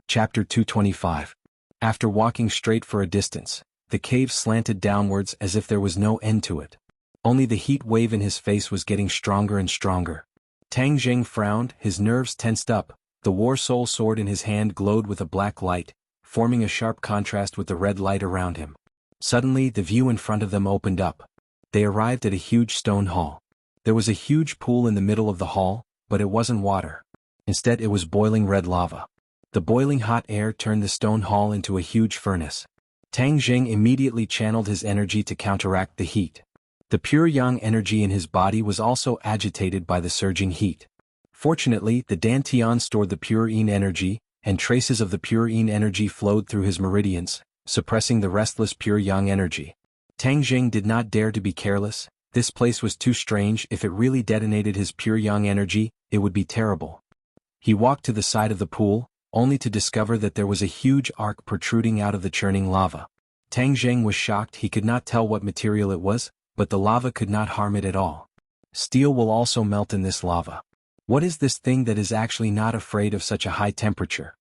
Chapter 225. After walking straight for a distance, the cave slanted downwards as if there was no end to it. Only the heat wave in his face was getting stronger and stronger. Tang Jing frowned, his nerves tensed up, the war soul sword in his hand glowed with a black light, forming a sharp contrast with the red light around him. Suddenly the view in front of them opened up. They arrived at a huge stone hall. There was a huge pool in the middle of the hall, but it wasn't water. Instead it was boiling red lava. The boiling hot air turned the stone hall into a huge furnace. Tang Jing immediately channeled his energy to counteract the heat. The pure yang energy in his body was also agitated by the surging heat. Fortunately, the dantian stored the pure yin energy, and traces of the pure yin energy flowed through his meridians, suppressing the restless pure yang energy. Tang Jing did not dare to be careless. This place was too strange. If it really detonated his pure yang energy, it would be terrible. He walked to the side of the pool, only to discover that there was a huge arc protruding out of the churning lava. Tang Jing was shocked. He could not tell what material it was, but the lava could not harm it at all. Steel will also melt in this lava. What is this thing that is actually not afraid of such a high temperature?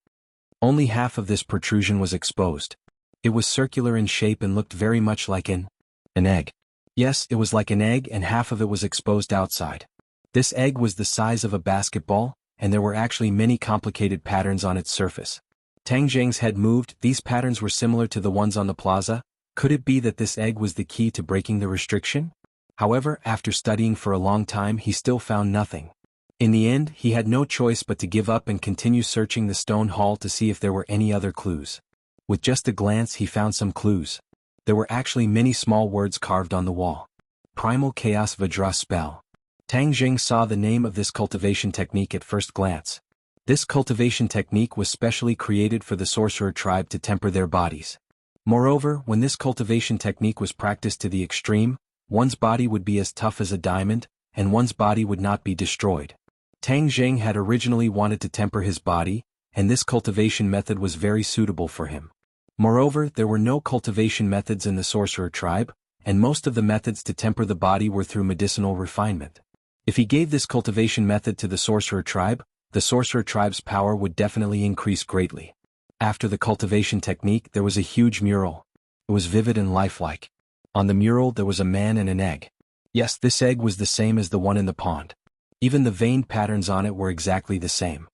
Only half of this protrusion was exposed. It was circular in shape and looked very much like an egg. Yes, it was like an egg, and half of it was exposed outside. This egg was the size of a basketball, and there were actually many complicated patterns on its surface. Tang Jing's head moved. These patterns were similar to the ones on the plaza. Could it be that this egg was the key to breaking the restriction? However, after studying for a long time, he still found nothing. In the end, he had no choice but to give up and continue searching the stone hall to see if there were any other clues. With just a glance, he found some clues. There were actually many small words carved on the wall. Primal Chaos Vajra Spell. Tang Jing saw the name of this cultivation technique at first glance. This cultivation technique was specially created for the sorcerer tribe to temper their bodies. Moreover, when this cultivation technique was practiced to the extreme, one's body would be as tough as a diamond, and one's body would not be destroyed. Tang Jing had originally wanted to temper his body, and this cultivation method was very suitable for him. Moreover, there were no cultivation methods in the sorcerer tribe, and most of the methods to temper the body were through medicinal refinement. If he gave this cultivation method to the sorcerer tribe's power would definitely increase greatly. After the cultivation technique, there was a huge mural. It was vivid and lifelike. On the mural there was a man and an egg. Yes, this egg was the same as the one in the pond. Even the veined patterns on it were exactly the same.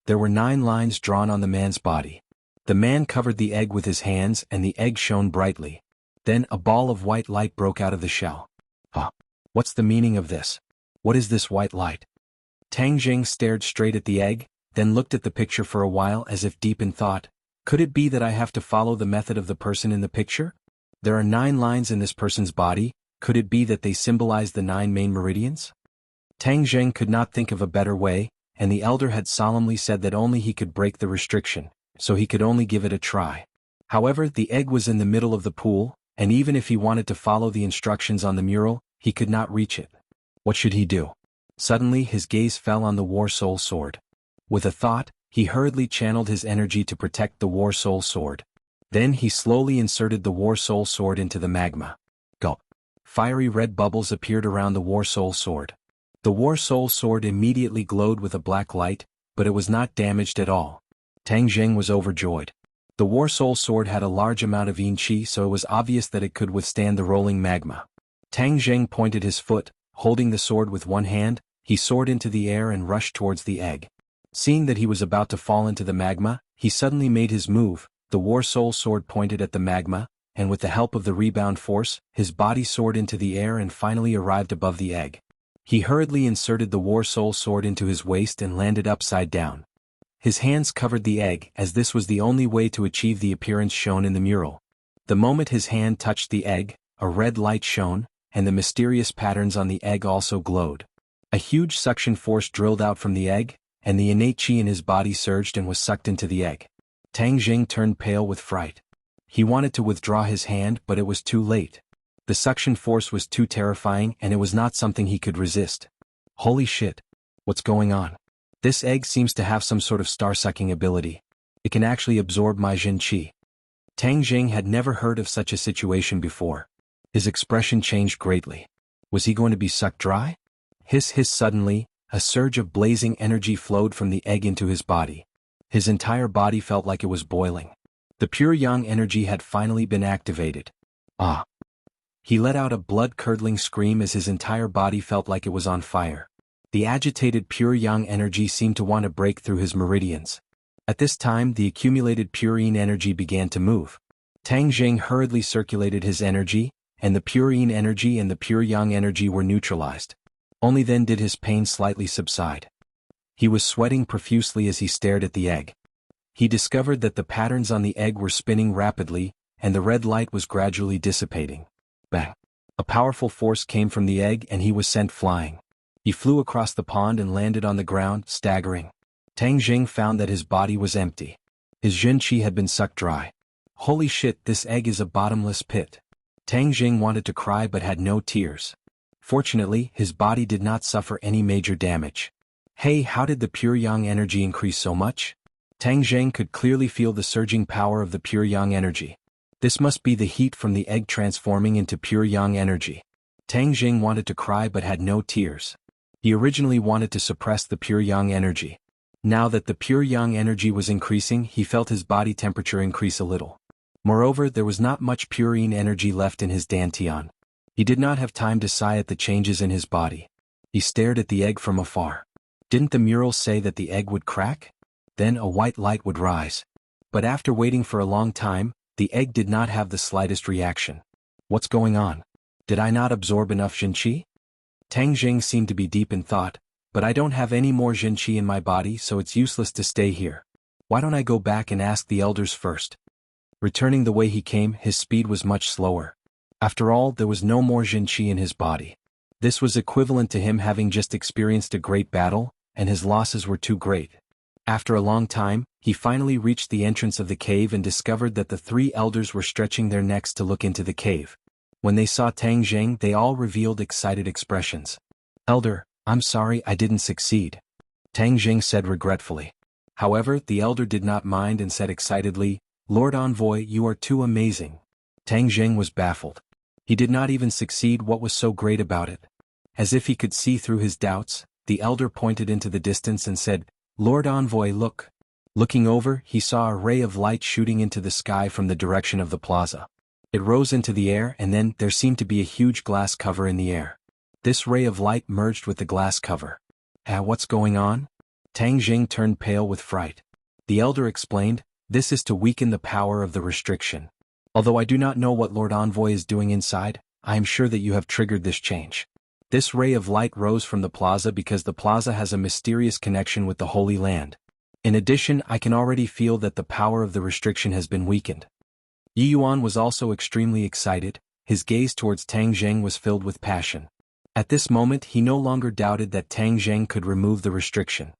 There were 9 lines drawn on the man's body. The man covered the egg with his hands and the egg shone brightly. Then a ball of white light broke out of the shell. What's the meaning of this? What is this white light? Tang Jing stared straight at the egg, then looked at the picture for a while as if deep in thought. Could it be that I have to follow the method of the person in the picture? There are 9 lines in this person's body. Could it be that they symbolize the 9 main meridians? Tang Jing could not think of a better way, and the elder had solemnly said that only he could break the restriction, so he could only give it a try. However, the egg was in the middle of the pool, and even if he wanted to follow the instructions on the mural, he could not reach it. What should he do? Suddenly his gaze fell on the war soul sword. With a thought, he hurriedly channeled his energy to protect the war soul sword. Then he slowly inserted the war soul sword into the magma. Gulp. Fiery red bubbles appeared around the war soul sword. The war soul sword immediately glowed with a black light, but it was not damaged at all. Tang Jing was overjoyed. The war soul sword had a large amount of yin qi, so it was obvious that it could withstand the rolling magma. Tang Jing pointed his foot. Holding the sword with one hand, he soared into the air and rushed towards the egg. Seeing that he was about to fall into the magma, he suddenly made his move. The war soul sword pointed at the magma, and with the help of the rebound force, his body soared into the air and finally arrived above the egg. He hurriedly inserted the war soul sword into his waist and landed upside down. His hands covered the egg, as this was the only way to achieve the appearance shown in the mural. The moment his hand touched the egg, a red light shone, and the mysterious patterns on the egg also glowed. A huge suction force drilled out from the egg, and the innate qi in his body surged and was sucked into the egg. Tang Jing turned pale with fright. He wanted to withdraw his hand, but it was too late. The suction force was too terrifying, and it was not something he could resist. Holy shit! What's going on? This egg seems to have some sort of star-sucking ability. It can actually absorb my Jin qi. Tang Jing had never heard of such a situation before. His expression changed greatly. Was he going to be sucked dry? Hiss hiss! Suddenly, a surge of blazing energy flowed from the egg into his body. His entire body felt like it was boiling. The pure yang energy had finally been activated. Ah! He let out a blood-curdling scream as his entire body felt like it was on fire. The agitated pure yang energy seemed to want to break through his meridians. At this time, the accumulated pure yin energy began to move. Tang Jing hurriedly circulated his energy, and the pure yin energy and the pure yang energy were neutralized. Only then did his pain slightly subside. He was sweating profusely as he stared at the egg. He discovered that the patterns on the egg were spinning rapidly, and the red light was gradually dissipating. Bang! A powerful force came from the egg and he was sent flying. He flew across the pond and landed on the ground, staggering. Tang Jing found that his body was empty. His xianxia had been sucked dry. Holy shit, this egg is a bottomless pit. Tang Jing wanted to cry but had no tears. Fortunately, his body did not suffer any major damage. Hey, how did the pure yang energy increase so much? Tang Jing could clearly feel the surging power of the pure yang energy. This must be the heat from the egg transforming into pure yang energy. Tang Jing wanted to cry but had no tears. He originally wanted to suppress the pure yang energy. Now that the pure yang energy was increasing, he felt his body temperature increase a little. Moreover, there was not much pure yin energy left in his dantian. He did not have time to sigh at the changes in his body. He stared at the egg from afar. Didn't the mural say that the egg would crack? Then a white light would rise. But after waiting for a long time, the egg did not have the slightest reaction. What's going on? Did I not absorb enough xianxia? Tang Jing seemed to be deep in thought, but I don't have any more xianxia in my body, so it's useless to stay here. Why don't I go back and ask the elders first? Returning the way he came, his speed was much slower. After all, there was no more xianxia in his body. This was equivalent to him having just experienced a great battle, and his losses were too great. After a long time, he finally reached the entrance of the cave and discovered that the three elders were stretching their necks to look into the cave. When they saw Tang Jing, they all revealed excited expressions. "Elder, I'm sorry I didn't succeed," Tang Jing said regretfully. However, the elder did not mind and said excitedly, "Lord Envoy, you are too amazing." Tang Jing was baffled. He did not even succeed. What was so great about it? As if he could see through his doubts, the elder pointed into the distance and said, "Lord Envoy, look." Looking over, he saw a ray of light shooting into the sky from the direction of the plaza. It rose into the air and then there seemed to be a huge glass cover in the air. This ray of light merged with the glass cover. What's going on? Tang Jing turned pale with fright. The elder explained, "This is to weaken the power of the restriction. Although I do not know what Lord Envoy is doing inside, I am sure that you have triggered this change." This ray of light rose from the plaza because the plaza has a mysterious connection with the Holy Land. In addition, I can already feel that the power of the restriction has been weakened. Yuan was also extremely excited. His gaze towards Tang Jing was filled with passion. At this moment, he no longer doubted that Tang Jing could remove the restriction.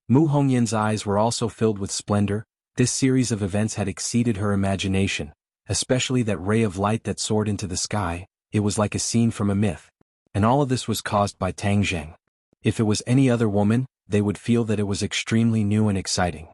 Mu Hongyan's eyes were also filled with splendor. This series of events had exceeded her imagination, especially that ray of light that soared into the sky. It was like a scene from a myth. And all of this was caused by Tang Jing. If it was any other woman, they would feel that it was extremely new and exciting.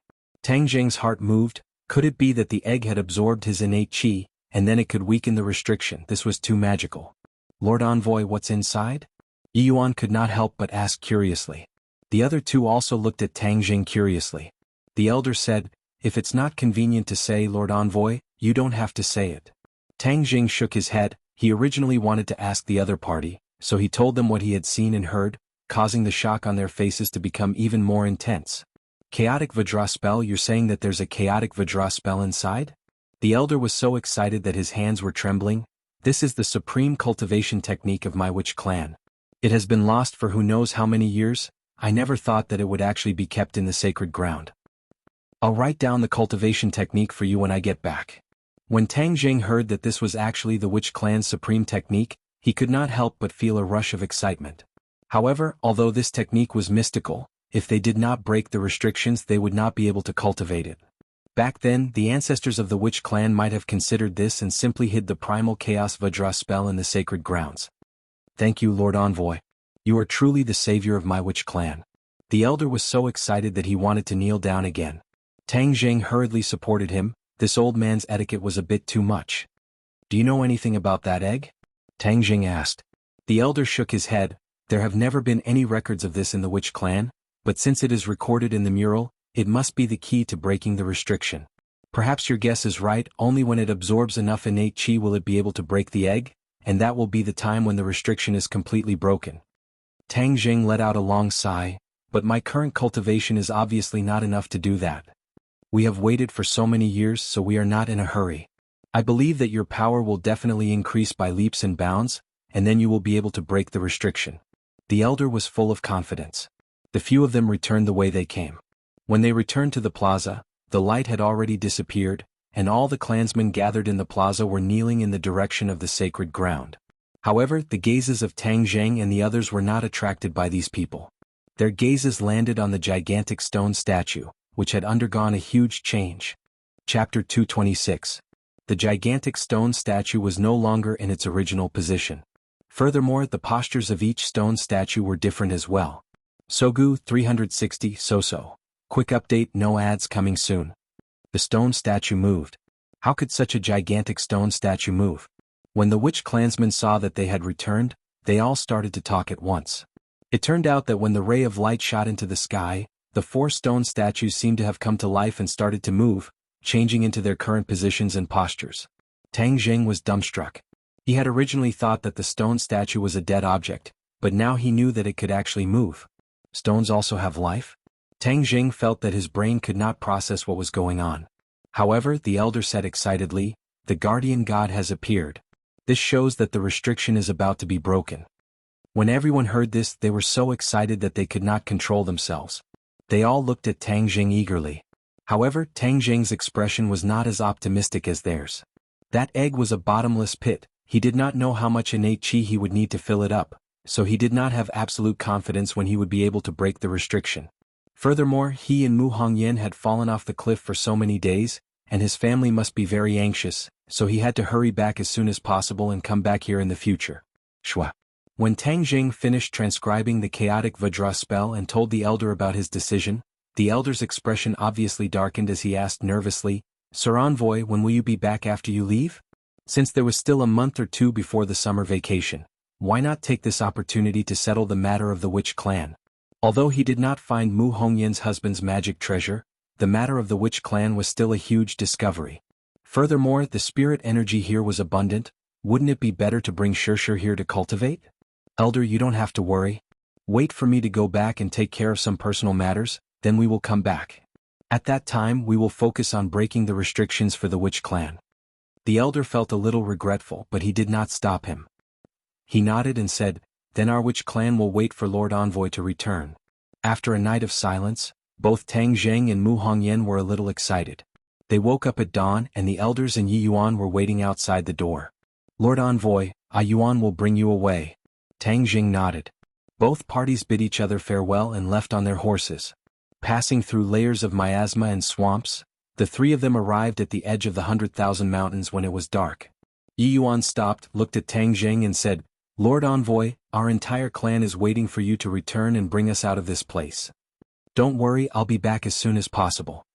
Tang Jing's heart moved. Could it be that the egg had absorbed his innate qi, and then it could weaken the restriction? This was too magical. "Lord Envoy, what's inside?" Yuan could not help but ask curiously. The other two also looked at Tang Jing curiously. The elder said, "If it's not convenient to say, Lord Envoy, you don't have to say it." Tang Jing shook his head. He originally wanted to ask the other party, so he told them what he had seen and heard, causing the shock on their faces to become even more intense. "Chaotic Vajra spell? You're saying that there's a chaotic Vajra spell inside?" The elder was so excited that his hands were trembling. "This is the supreme cultivation technique of my witch clan. It has been lost for who knows how many years. I never thought that it would actually be kept in the sacred ground. I'll write down the cultivation technique for you when I get back." When Tang Jing heard that this was actually the witch clan's supreme technique, he could not help but feel a rush of excitement. However, although this technique was mystical, if they did not break the restrictions, they would not be able to cultivate it. Back then, the ancestors of the witch clan might have considered this and simply hid the primal chaos Vajra spell in the sacred grounds. "Thank you, Lord Envoy. You are truly the savior of my witch clan." The elder was so excited that he wanted to kneel down again. Tang Jing hurriedly supported him. This old man's etiquette was a bit too much. "Do you know anything about that egg?" Tang Jing asked. The elder shook his head. "There have never been any records of this in the witch clan, but since it is recorded in the mural, It must be the key to breaking the restriction. Perhaps your guess is right, only when it absorbs enough innate qi will it be able to break the egg, and that will be the time when the restriction is completely broken. Tang Jing let out a long sigh, but my current cultivation is obviously not enough to do that. We have waited for so many years, so we are not in a hurry. I believe that your power will definitely increase by leaps and bounds, and then you will be able to break the restriction. The elder was full of confidence. The few of them returned the way they came. When they returned to the plaza, the light had already disappeared, and all the clansmen gathered in the plaza were kneeling in the direction of the sacred ground. However, the gazes of Tang Zheng and the others were not attracted by these people. Their gazes landed on the gigantic stone statue, which had undergone a huge change. Chapter 226. The gigantic stone statue was no longer in its original position. Furthermore, the postures of each stone statue were different as well. Sogu 360 So. Quick update, no ads coming soon. The stone statue moved. How could such a gigantic stone statue move? When the witch clansmen saw that they had returned, they all started to talk at once. It turned out that when the ray of light shot into the sky, the 4 stone statues seemed to have come to life and started to move, changing into their current positions and postures. Tang Jing was dumbstruck. He had originally thought that the stone statue was a dead object, but now he knew that it could actually move. Stones also have life? Tang Jing felt that his brain could not process what was going on. However, the elder said excitedly, "The guardian god has appeared. This shows that the restriction is about to be broken." When everyone heard this, they were so excited that they could not control themselves. They all looked at Tang Jing eagerly. However, Tang Jing's expression was not as optimistic as theirs. That egg was a bottomless pit. He did not know how much innate qi he would need to fill it up, so he did not have absolute confidence when he would be able to break the restriction. Furthermore, he and Mu Hongyan had fallen off the cliff for so many days, and his family must be very anxious, so he had to hurry back as soon as possible and come back here in the future. Shua. When Tang Jing finished transcribing the chaotic Vajra spell and told the elder about his decision, the elder's expression obviously darkened as he asked nervously, "Sir Envoy, when will you be back after you leave? Since there was still a month or 2 before the summer vacation, why not take this opportunity to settle the matter of the witch clan?" Although he did not find Mu Hongyan's husband's magic treasure, the matter of the witch clan was still a huge discovery. Furthermore, the spirit energy here was abundant. Wouldn't it be better to bring Shirshir here to cultivate? "Elder, you don't have to worry. Wait for me to go back and take care of some personal matters, then we will come back. At that time we will focus on breaking the restrictions for the witch clan." The elder felt a little regretful, but he did not stop him. He nodded and said, "Then our witch clan will wait for Lord Envoy to return." After a night of silence, both Tang Zheng and Mu Hongyan were a little excited. They woke up at dawn and the elders and Yi Yuan were waiting outside the door. "Lord Envoy, Ai Yuan will bring you away." Tang Jing nodded. Both parties bid each other farewell and left on their horses. Passing through layers of miasma and swamps, the 3 of them arrived at the edge of the 100,000 mountains when it was dark. Yi Yuan stopped, looked at Tang Jing and said, "Lord Envoy, our entire clan is waiting for you to return and bring us out of this place. Don't worry, I'll be back as soon as possible."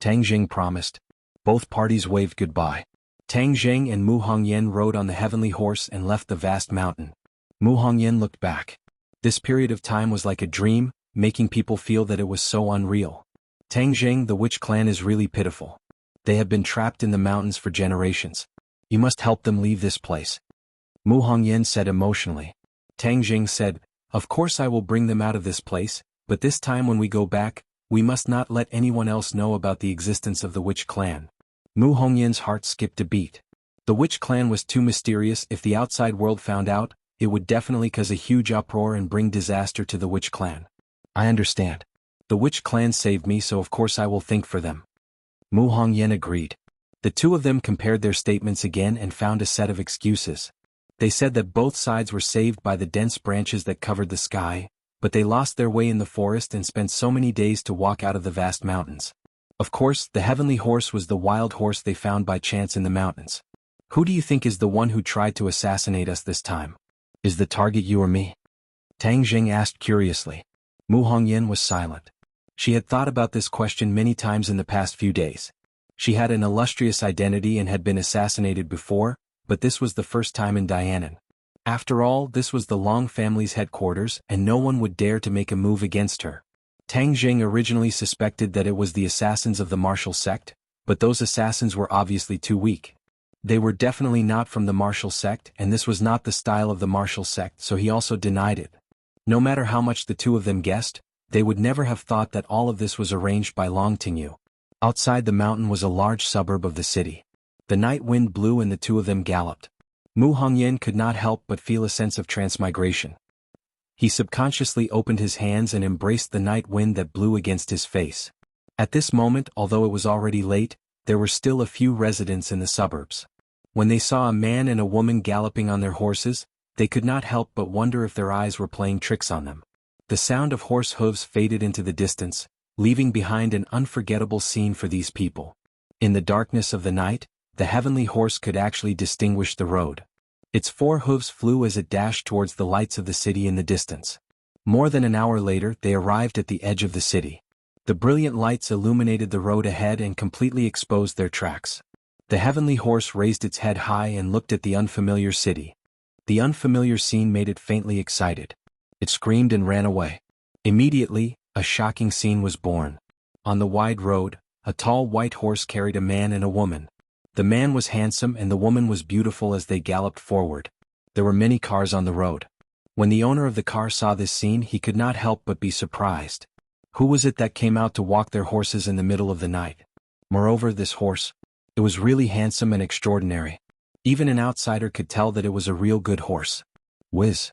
Tang Jing promised. Both parties waved goodbye. Tang Jing and Mu Hongyan rode on the heavenly horse and left the vast mountain. Mu Hongyan looked back. This period of time was like a dream, making people feel that it was so unreal. Tang Jing, the witch clan is really pitiful. They have been trapped in the mountains for generations. You must help them leave this place. Mu Hongyan said emotionally. Tang Jing said, "Of course I will bring them out of this place, but this time when we go back, we must not let anyone else know about the existence of the witch clan." Mu Hongyan's heart skipped a beat. The witch clan was too mysterious. If the outside world found out, it would definitely cause a huge uproar and bring disaster to the witch clan. "I understand. The witch clan saved me, so of course I will think for them." Mu Hongyan agreed. The 2 of them compared their statements again and found a set of excuses. They said that both sides were saved by the dense branches that covered the sky, but they lost their way in the forest and spent so many days to walk out of the vast mountains. Of course, the heavenly horse was the wild horse they found by chance in the mountains. "Who do you think is the one who tried to assassinate us this time? Is the target you or me?" Tang Jing asked curiously. Mu Hongyan was silent. She had thought about this question many times in the past few days. She had an illustrious identity and had been assassinated before, but this was the first time in Dianan. After all, this was the Long family's headquarters and no one would dare to make a move against her. Tang Jing originally suspected that it was the assassins of the martial sect, but those assassins were obviously too weak. They were definitely not from the martial sect, and this was not the style of the martial sect, so he also denied it. No matter how much the two of them guessed, they would never have thought that all of this was arranged by Long Tingyu. Outside the mountain was a large suburb of the city. The night wind blew and the two of them galloped. Mu Hongyan could not help but feel a sense of transmigration. He subconsciously opened his hands and embraced the night wind that blew against his face. At this moment, although it was already late, there were still a few residents in the suburbs. When they saw a man and a woman galloping on their horses, they could not help but wonder if their eyes were playing tricks on them. The sound of horse hooves faded into the distance, leaving behind an unforgettable scene for these people. In the darkness of the night, the heavenly horse could actually distinguish the road. Its four hooves flew as it dashed towards the lights of the city in the distance. More than an hour later, they arrived at the edge of the city. The brilliant lights illuminated the road ahead and completely exposed their tracks. The heavenly horse raised its head high and looked at the unfamiliar city. The unfamiliar scene made it faintly excited. It screamed and ran away. Immediately, a shocking scene was born. On the wide road, a tall white horse carried a man and a woman. The man was handsome and the woman was beautiful as they galloped forward. There were many cars on the road. When the owner of the car saw this scene, he could not help but be surprised. Who was it that came out to walk their horses in the middle of the night? Moreover, this horse, it was really handsome and extraordinary. Even an outsider could tell that it was a real good horse. Whiz!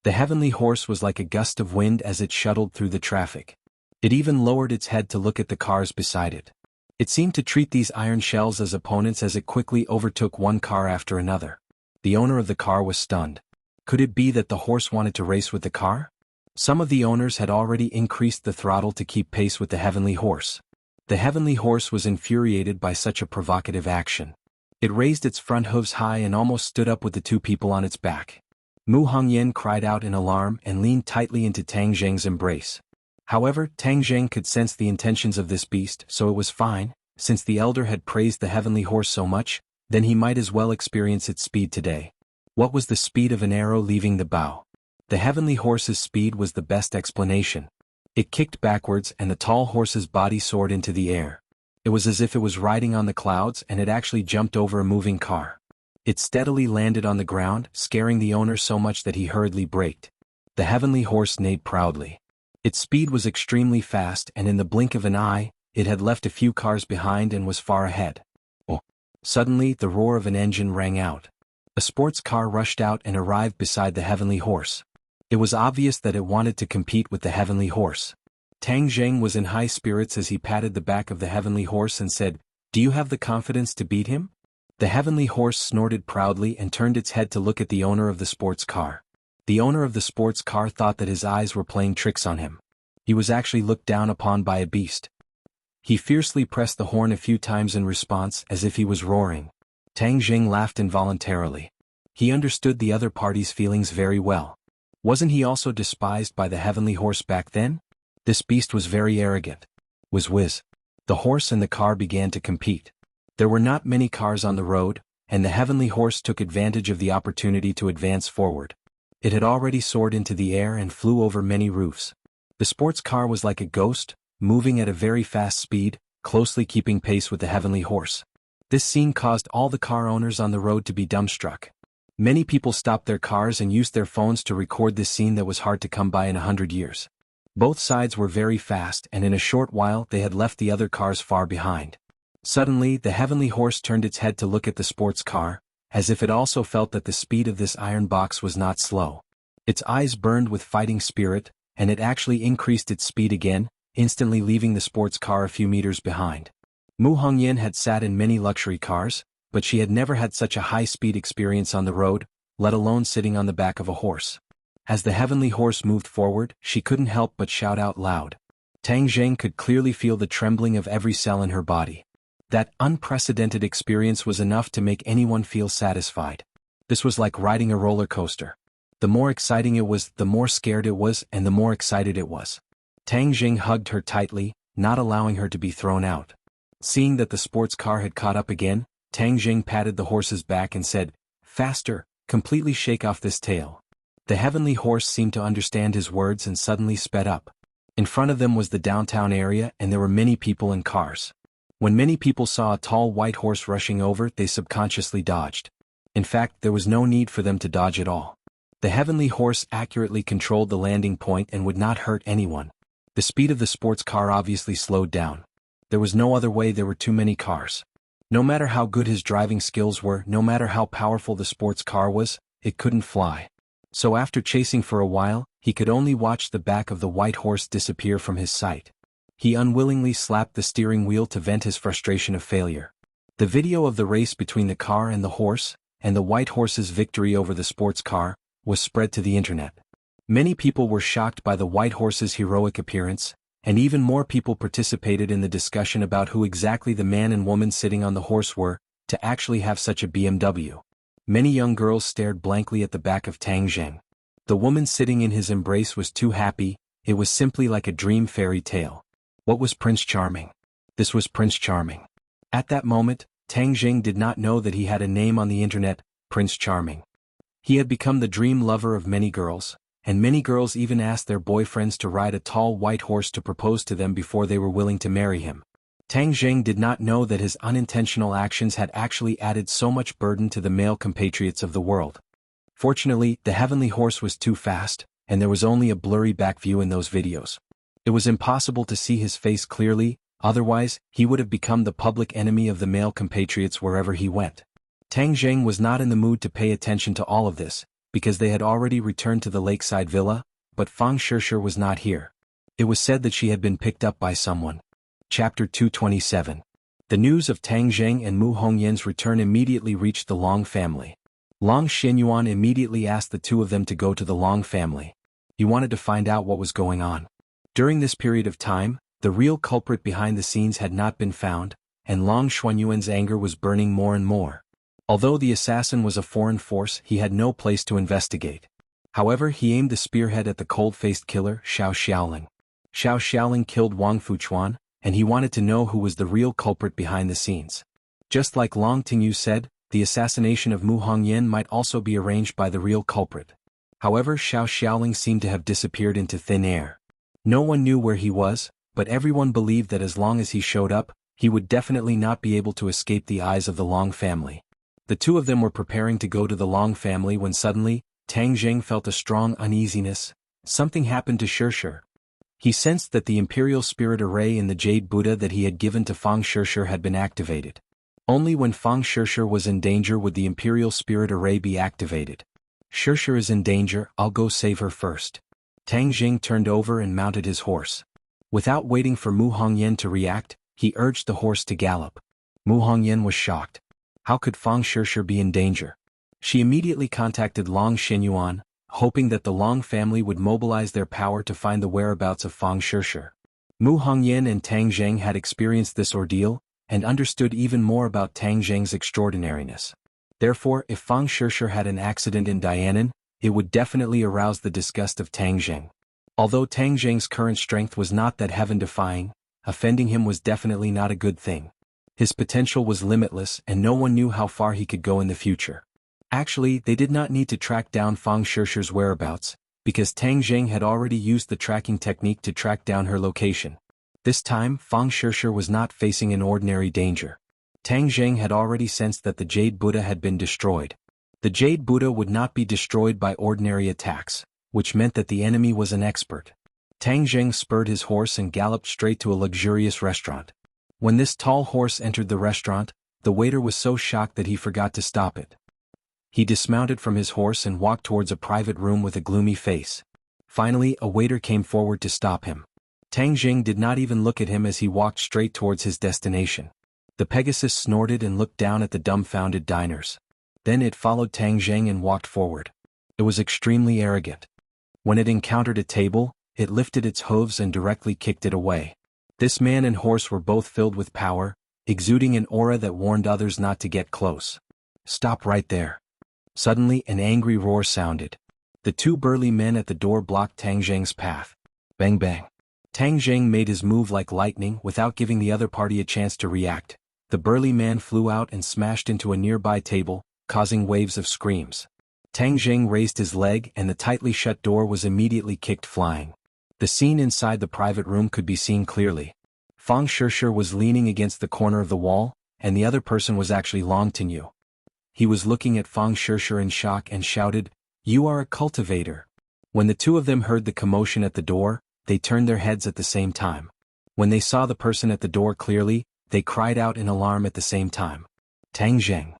The heavenly horse was like a gust of wind as it shuttled through the traffic. It even lowered its head to look at the cars beside it. It seemed to treat these iron shells as opponents as it quickly overtook one car after another. The owner of the car was stunned. Could it be that the horse wanted to race with the car? Some of the owners had already increased the throttle to keep pace with the heavenly horse. The heavenly horse was infuriated by such a provocative action. It raised its front hooves high and almost stood up with the two people on its back. Mu Hongyan cried out in alarm and leaned tightly into Tang Zheng's embrace. However, Tang Zheng could sense the intentions of this beast, so it was fine. Since the elder had praised the heavenly horse so much, then he might as well experience its speed today. What was the speed of an arrow leaving the bow? The heavenly horse's speed was the best explanation. It kicked backwards and the tall horse's body soared into the air. It was as if it was riding on the clouds and it actually jumped over a moving car. It steadily landed on the ground, scaring the owner so much that he hurriedly braked. The heavenly horse neighed proudly. Its speed was extremely fast and in the blink of an eye, it had left a few cars behind and was far ahead. Oh! Suddenly, the roar of an engine rang out. A sports car rushed out and arrived beside the heavenly horse. It was obvious that it wanted to compete with the heavenly horse. Tang Zheng was in high spirits as he patted the back of the heavenly horse and said, "Do you have the confidence to beat him?" The heavenly horse snorted proudly and turned its head to look at the owner of the sports car. The owner of the sports car thought that his eyes were playing tricks on him. He was actually looked down upon by a beast. He fiercely pressed the horn a few times in response as if he was roaring. Tang Zheng laughed involuntarily. He understood the other party's feelings very well. Wasn't he also despised by the heavenly horse back then? This beast was very arrogant. Whiz whiz. The horse and the car began to compete. There were not many cars on the road, and the heavenly horse took advantage of the opportunity to advance forward. It had already soared into the air and flew over many roofs. The sports car was like a ghost, moving at a very fast speed, closely keeping pace with the heavenly horse. This scene caused all the car owners on the road to be dumbstruck. Many people stopped their cars and used their phones to record this scene that was hard to come by in 100 years. Both sides were very fast and in a short while they had left the other cars far behind. Suddenly, the heavenly horse turned its head to look at the sports car, as if it also felt that the speed of this iron box was not slow. Its eyes burned with fighting spirit, and it actually increased its speed again, instantly leaving the sports car a few meters behind. Mu Hongyan had sat in many luxury cars, but she had never had such a high-speed experience on the road, let alone sitting on the back of a horse. As the heavenly horse moved forward, she couldn't help but shout out loud. Tang Zheng could clearly feel the trembling of every cell in her body. That unprecedented experience was enough to make anyone feel satisfied. This was like riding a roller coaster. The more exciting it was, the more scared it was, and the more excited it was. Tang Zheng hugged her tightly, not allowing her to be thrown out. Seeing that the sports car had caught up again, Tang Zheng patted the horse's back and said, "Faster, completely shake off this tail." The heavenly horse seemed to understand his words and suddenly sped up. In front of them was the downtown area and there were many people and cars. When many people saw a tall white horse rushing over, they subconsciously dodged. In fact, there was no need for them to dodge at all. The heavenly horse accurately controlled the landing point and would not hurt anyone. The speed of the sports car obviously slowed down. There was no other way, there were too many cars. No matter how good his driving skills were, no matter how powerful the sports car was, it couldn't fly. So after chasing for a while, he could only watch the back of the white horse disappear from his sight. He unwillingly slapped the steering wheel to vent his frustration of failure. The video of the race between the car and the horse, and the white horse's victory over the sports car, was spread to the internet. Many people were shocked by the white horse's heroic appearance, and even more people participated in the discussion about who exactly the man and woman sitting on the horse were, to actually have such a BMW. Many young girls stared blankly at the back of Tang Zheng. The woman sitting in his embrace was too happy, it was simply like a dream fairy tale. What was Prince Charming? This was Prince Charming. At that moment, Tang Zheng did not know that he had a name on the internet, Prince Charming. He had become the dream lover of many girls, and many girls even asked their boyfriends to ride a tall white horse to propose to them before they were willing to marry him. Tang Zheng did not know that his unintentional actions had actually added so much burden to the male compatriots of the world. Fortunately, the heavenly horse was too fast, and there was only a blurry back view in those videos. It was impossible to see his face clearly, otherwise, he would have become the public enemy of the male compatriots wherever he went. Tang Zheng was not in the mood to pay attention to all of this, because they had already returned to the lakeside villa, but Fang Shishir was not here. It was said that she had been picked up by someone. Chapter 227. The news of Tang Zheng and Mu Hongyan's return immediately reached the Long family. Long Xuanhuan immediately asked the two of them to go to the Long family. He wanted to find out what was going on. During this period of time, the real culprit behind the scenes had not been found, and Long Xuanhuan's anger was burning more and more. Although the assassin was a foreign force, he had no place to investigate. However, he aimed the spearhead at the cold-faced killer, Xiao Xiaoling. Xiao Xiaoling killed Wang Fuchuan, and he wanted to know who was the real culprit behind the scenes. Just like Long Tingyu said, the assassination of Mu Hongyan might also be arranged by the real culprit. However, Xiao Xiaoling seemed to have disappeared into thin air. No one knew where he was, but everyone believed that as long as he showed up, he would definitely not be able to escape the eyes of the Long family. The two of them were preparing to go to the Long family when suddenly, Tang Zheng felt a strong uneasiness. Something happened to Shishir. He sensed that the Imperial Spirit Array in the Jade Buddha that he had given to Fang Shishir had been activated. Only when Fang Shishir was in danger would the Imperial Spirit Array be activated. Shishir is in danger, I'll go save her first. Tang Zheng turned over and mounted his horse. Without waiting for Mu Hongyan to react, he urged the horse to gallop. Mu Hongyan was shocked. How could Fang Shishir be in danger? She immediately contacted Long Xuanhuan, hoping that the Long family would mobilize their power to find the whereabouts of Fang Shishir. Mu Hongyan and Tang Zheng had experienced this ordeal, and understood even more about Tang Zheng's extraordinariness. Therefore, if Fang Shishir had an accident in Dianan, it would definitely arouse the disgust of Tang Zheng. Although Tang Zheng's current strength was not that heaven-defying, offending him was definitely not a good thing. His potential was limitless and no one knew how far he could go in the future. Actually, they did not need to track down Fang Shishir's whereabouts, because Tang Zheng had already used the tracking technique to track down her location. This time, Fang Shishir was not facing an ordinary danger. Tang Zheng had already sensed that the Jade Buddha had been destroyed. The Jade Buddha would not be destroyed by ordinary attacks, which meant that the enemy was an expert. Tang Zheng spurred his horse and galloped straight to a luxurious restaurant. When this tall horse entered the restaurant, the waiter was so shocked that he forgot to stop it. He dismounted from his horse and walked towards a private room with a gloomy face. Finally, a waiter came forward to stop him. Tang Zheng did not even look at him as he walked straight towards his destination. The Pegasus snorted and looked down at the dumbfounded diners. Then it followed Tang Zheng and walked forward. It was extremely arrogant. When it encountered a table, it lifted its hooves and directly kicked it away. This man and horse were both filled with power, exuding an aura that warned others not to get close. Stop right there. Suddenly, an angry roar sounded. The two burly men at the door blocked Tang Zheng's path. Bang bang. Tang Zheng made his move like lightning without giving the other party a chance to react. The burly man flew out and smashed into a nearby table, causing waves of screams. Tang Zheng raised his leg and the tightly shut door was immediately kicked flying. The scene inside the private room could be seen clearly. Fang Shishir was leaning against the corner of the wall, and the other person was actually Long Tinyu. He was looking at Fang Shishir in shock and shouted, "You are a cultivator." When the two of them heard the commotion at the door, they turned their heads at the same time. When they saw the person at the door clearly, they cried out in alarm at the same time. Tang Zheng.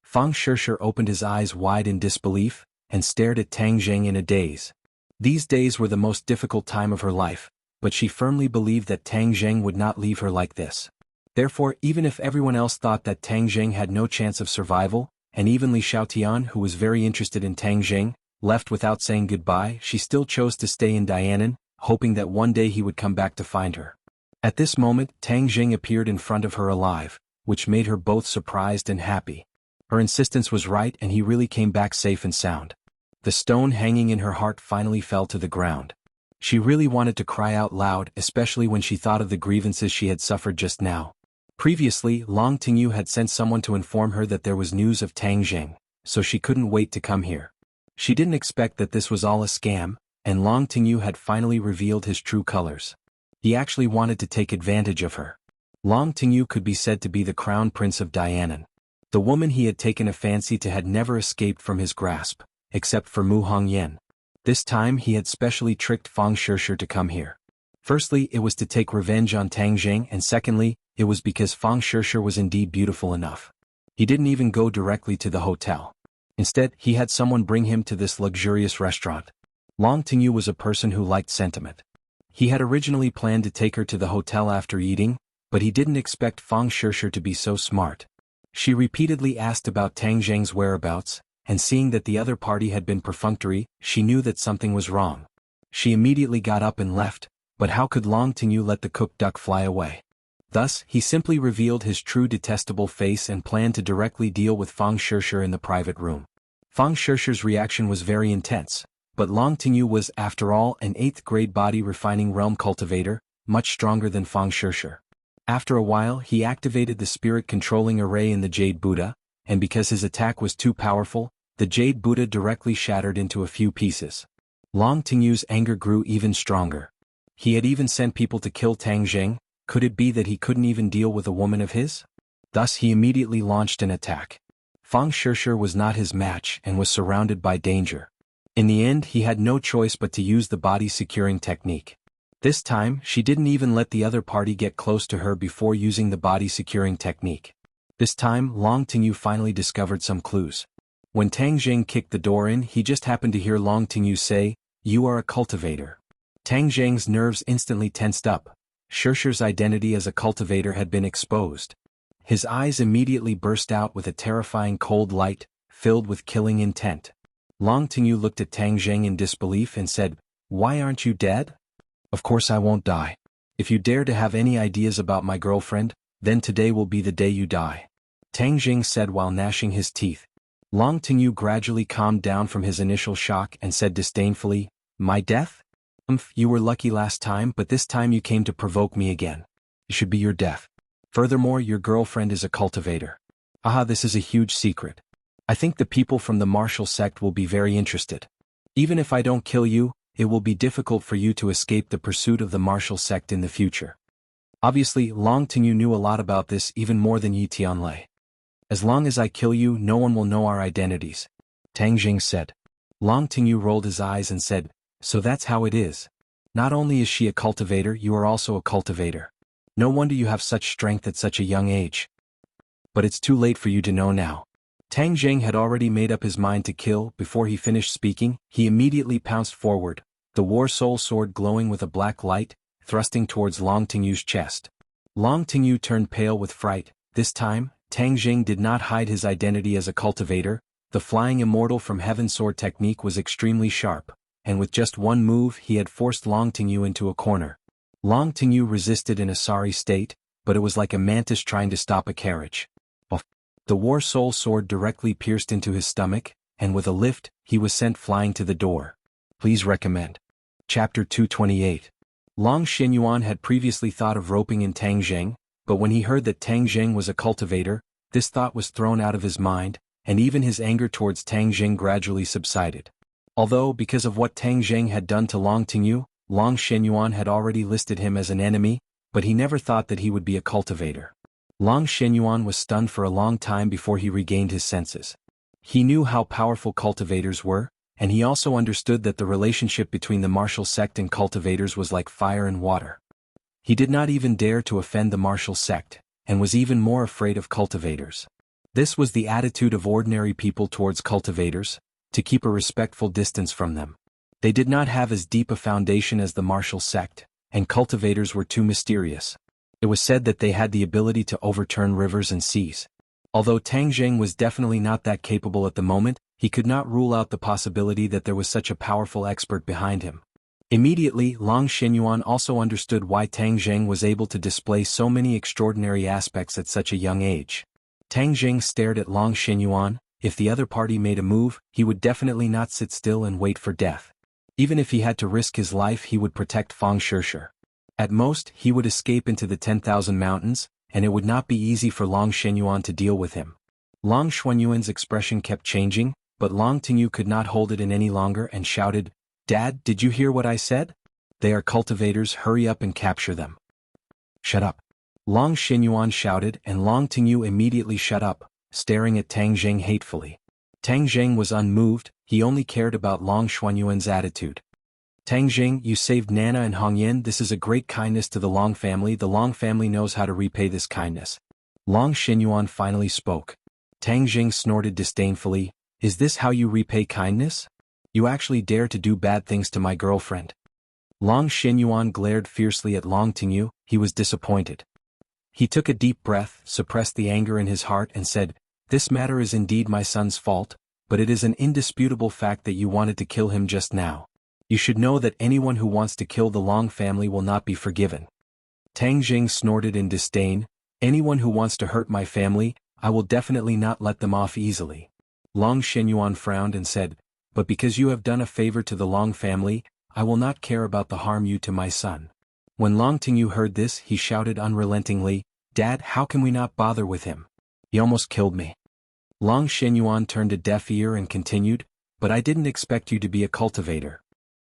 Fang Shishir opened his eyes wide in disbelief, and stared at Tang Zheng in a daze. These days were the most difficult time of her life, but she firmly believed that Tang Zheng would not leave her like this. Therefore, even if everyone else thought that Tang Zheng had no chance of survival, and even Li Xiaotian, who was very interested in Tang Zheng, left without saying goodbye, she still chose to stay in Dianan, hoping that one day he would come back to find her. At this moment, Tang Zheng appeared in front of her alive, which made her both surprised and happy. Her insistence was right, and he really came back safe and sound. The stone hanging in her heart finally fell to the ground. She really wanted to cry out loud, especially when she thought of the grievances she had suffered just now. Previously, Long Tinyu had sent someone to inform her that there was news of Tang Zheng, so she couldn't wait to come here. She didn't expect that this was all a scam, and Long Tinyu had finally revealed his true colors. He actually wanted to take advantage of her. Long Tinyu could be said to be the crown prince of Dianan. The woman he had taken a fancy to had never escaped from his grasp, except for Mu Hongyan. This time he had specially tricked Fang Shishir to come here. Firstly, it was to take revenge on Tang Zheng, and secondly, it was because Fang Shishir was indeed beautiful enough. He didn't even go directly to the hotel. Instead, he had someone bring him to this luxurious restaurant. Long Tinyu was a person who liked sentiment. He had originally planned to take her to the hotel after eating, but he didn't expect Fang Shishir to be so smart. She repeatedly asked about Tang Zheng's whereabouts, and seeing that the other party had been perfunctory, she knew that something was wrong. She immediately got up and left, but how could Long Tinyu let the cooked duck fly away? Thus, he simply revealed his true detestable face and planned to directly deal with Fang Shishir in the private room. Fang Shishir's reaction was very intense, but Long Tinyu was, after all, an 8th grade body refining realm cultivator, much stronger than Fang Shishir. After a while, he activated the spirit controlling array in the Jade Buddha, and because his attack was too powerful, the Jade Buddha directly shattered into a few pieces. Long Tinyu's anger grew even stronger. He had even sent people to kill Tang Zheng. Could it be that he couldn't even deal with a woman of his? Thus he immediately launched an attack. Fang Shishir was not his match and was surrounded by danger. In the end, he had no choice but to use the body securing technique. This time, she didn't even let the other party get close to her before using the body securing technique. This time, Long Tinyu finally discovered some clues. When Tang Zheng kicked the door in, he just happened to hear Long Tinyu say, "You are a cultivator." Tang Zheng's nerves instantly tensed up. Shishir's identity as a cultivator had been exposed. His eyes immediately burst out with a terrifying cold light, filled with killing intent. Long Tinyu looked at Tang Zheng in disbelief and said, "Why aren't you dead?" "Of course I won't die. If you dare to have any ideas about my girlfriend, then today will be the day you die," Tang Zheng said while gnashing his teeth. Long Tinyu gradually calmed down from his initial shock and said disdainfully, "My death? You were lucky last time, but this time you came to provoke me again. It should be your death. Furthermore, your girlfriend is a cultivator. Aha, this is a huge secret. I think the people from the martial sect will be very interested. Even if I don't kill you, it will be difficult for you to escape the pursuit of the martial sect in the future." Obviously, Long Tinyu knew a lot about this, even more than Yi Tianlei. "As long as I kill you, no one will know our identities," Tang Zheng said. Long Tinyu rolled his eyes and said, "So that's how it is. Not only is she a cultivator, you are also a cultivator. No wonder you have such strength at such a young age. But it's too late for you to know now." Tang Zheng had already made up his mind to kill. Before he finished speaking, he immediately pounced forward, the War Soul sword glowing with a black light, thrusting towards Long Tinyu's chest. Long Tinyu turned pale with fright. This time, Tang Zheng did not hide his identity as a cultivator. The flying immortal from heaven sword technique was extremely sharp, and with just one move he had forced Long Tinyu into a corner. Long Tinyu resisted in a sorry state, but it was like a mantis trying to stop a carriage. The War Soul sword directly pierced into his stomach, and with a lift, he was sent flying to the door. Please recommend. Chapter 228. Long Xuanhuan had previously thought of roping in Tang Zheng, but when he heard that Tang Zheng was a cultivator, this thought was thrown out of his mind, and even his anger towards Tang Zheng gradually subsided. Although, because of what Tang Zheng had done to Long Tinyu, Long Xuanhuan had already listed him as an enemy, but he never thought that he would be a cultivator. Long Xuanhuan was stunned for a long time before he regained his senses. He knew how powerful cultivators were, and he also understood that the relationship between the martial sect and cultivators was like fire and water. He did not even dare to offend the martial sect, and was even more afraid of cultivators. This was the attitude of ordinary people towards cultivators, to keep a respectful distance from them. They did not have as deep a foundation as the martial sect, and cultivators were too mysterious. It was said that they had the ability to overturn rivers and seas. Although Tang Zheng was definitely not that capable at the moment, he could not rule out the possibility that there was such a powerful expert behind him. Immediately, Long Xuanhuan also understood why Tang Zheng was able to display so many extraordinary aspects at such a young age. Tang Zheng stared at Long Xuanhuan. If the other party made a move, he would definitely not sit still and wait for death. Even if he had to risk his life, he would protect Fang Shishir. At most, he would escape into the 10,000 mountains, and it would not be easy for Long Xuanhuan to deal with him. Long Xuanhuan's expression kept changing, but Long Tingyu could not hold it in any longer and shouted, "Dad, did you hear what I said? They are cultivators, hurry up and capture them." "Shut up." Long Xuanhuan shouted, and Long Tingyu immediately shut up, staring at Tang Zheng hatefully. Tang Zheng was unmoved, he only cared about Long Xuanhuan's attitude. "Tang Zheng, you saved Nana and Hongyan. This is a great kindness to the Long family. The Long family knows how to repay this kindness." Long Xuanhuan finally spoke. Tang Zheng snorted disdainfully, "Is this how you repay kindness? You actually dare to do bad things to my girlfriend?" Long Xuanhuan glared fiercely at Long Tingyu. He was disappointed. He took a deep breath, suppressed the anger in his heart and said, "This matter is indeed my son's fault, but it is an indisputable fact that you wanted to kill him just now. You should know that anyone who wants to kill the Long family will not be forgiven." Tang Zheng snorted in disdain, "Anyone who wants to hurt my family, I will definitely not let them off easily." Long Xuanhuan frowned and said, "But because you have done a favor to the Long family, I will not care about the harm you to my son." When Long Tingyu heard this, he shouted unrelentingly, "Dad, how can we not bother with him? He almost killed me." Long Xuanhuan turned a deaf ear and continued, "But I didn't expect you to be a cultivator.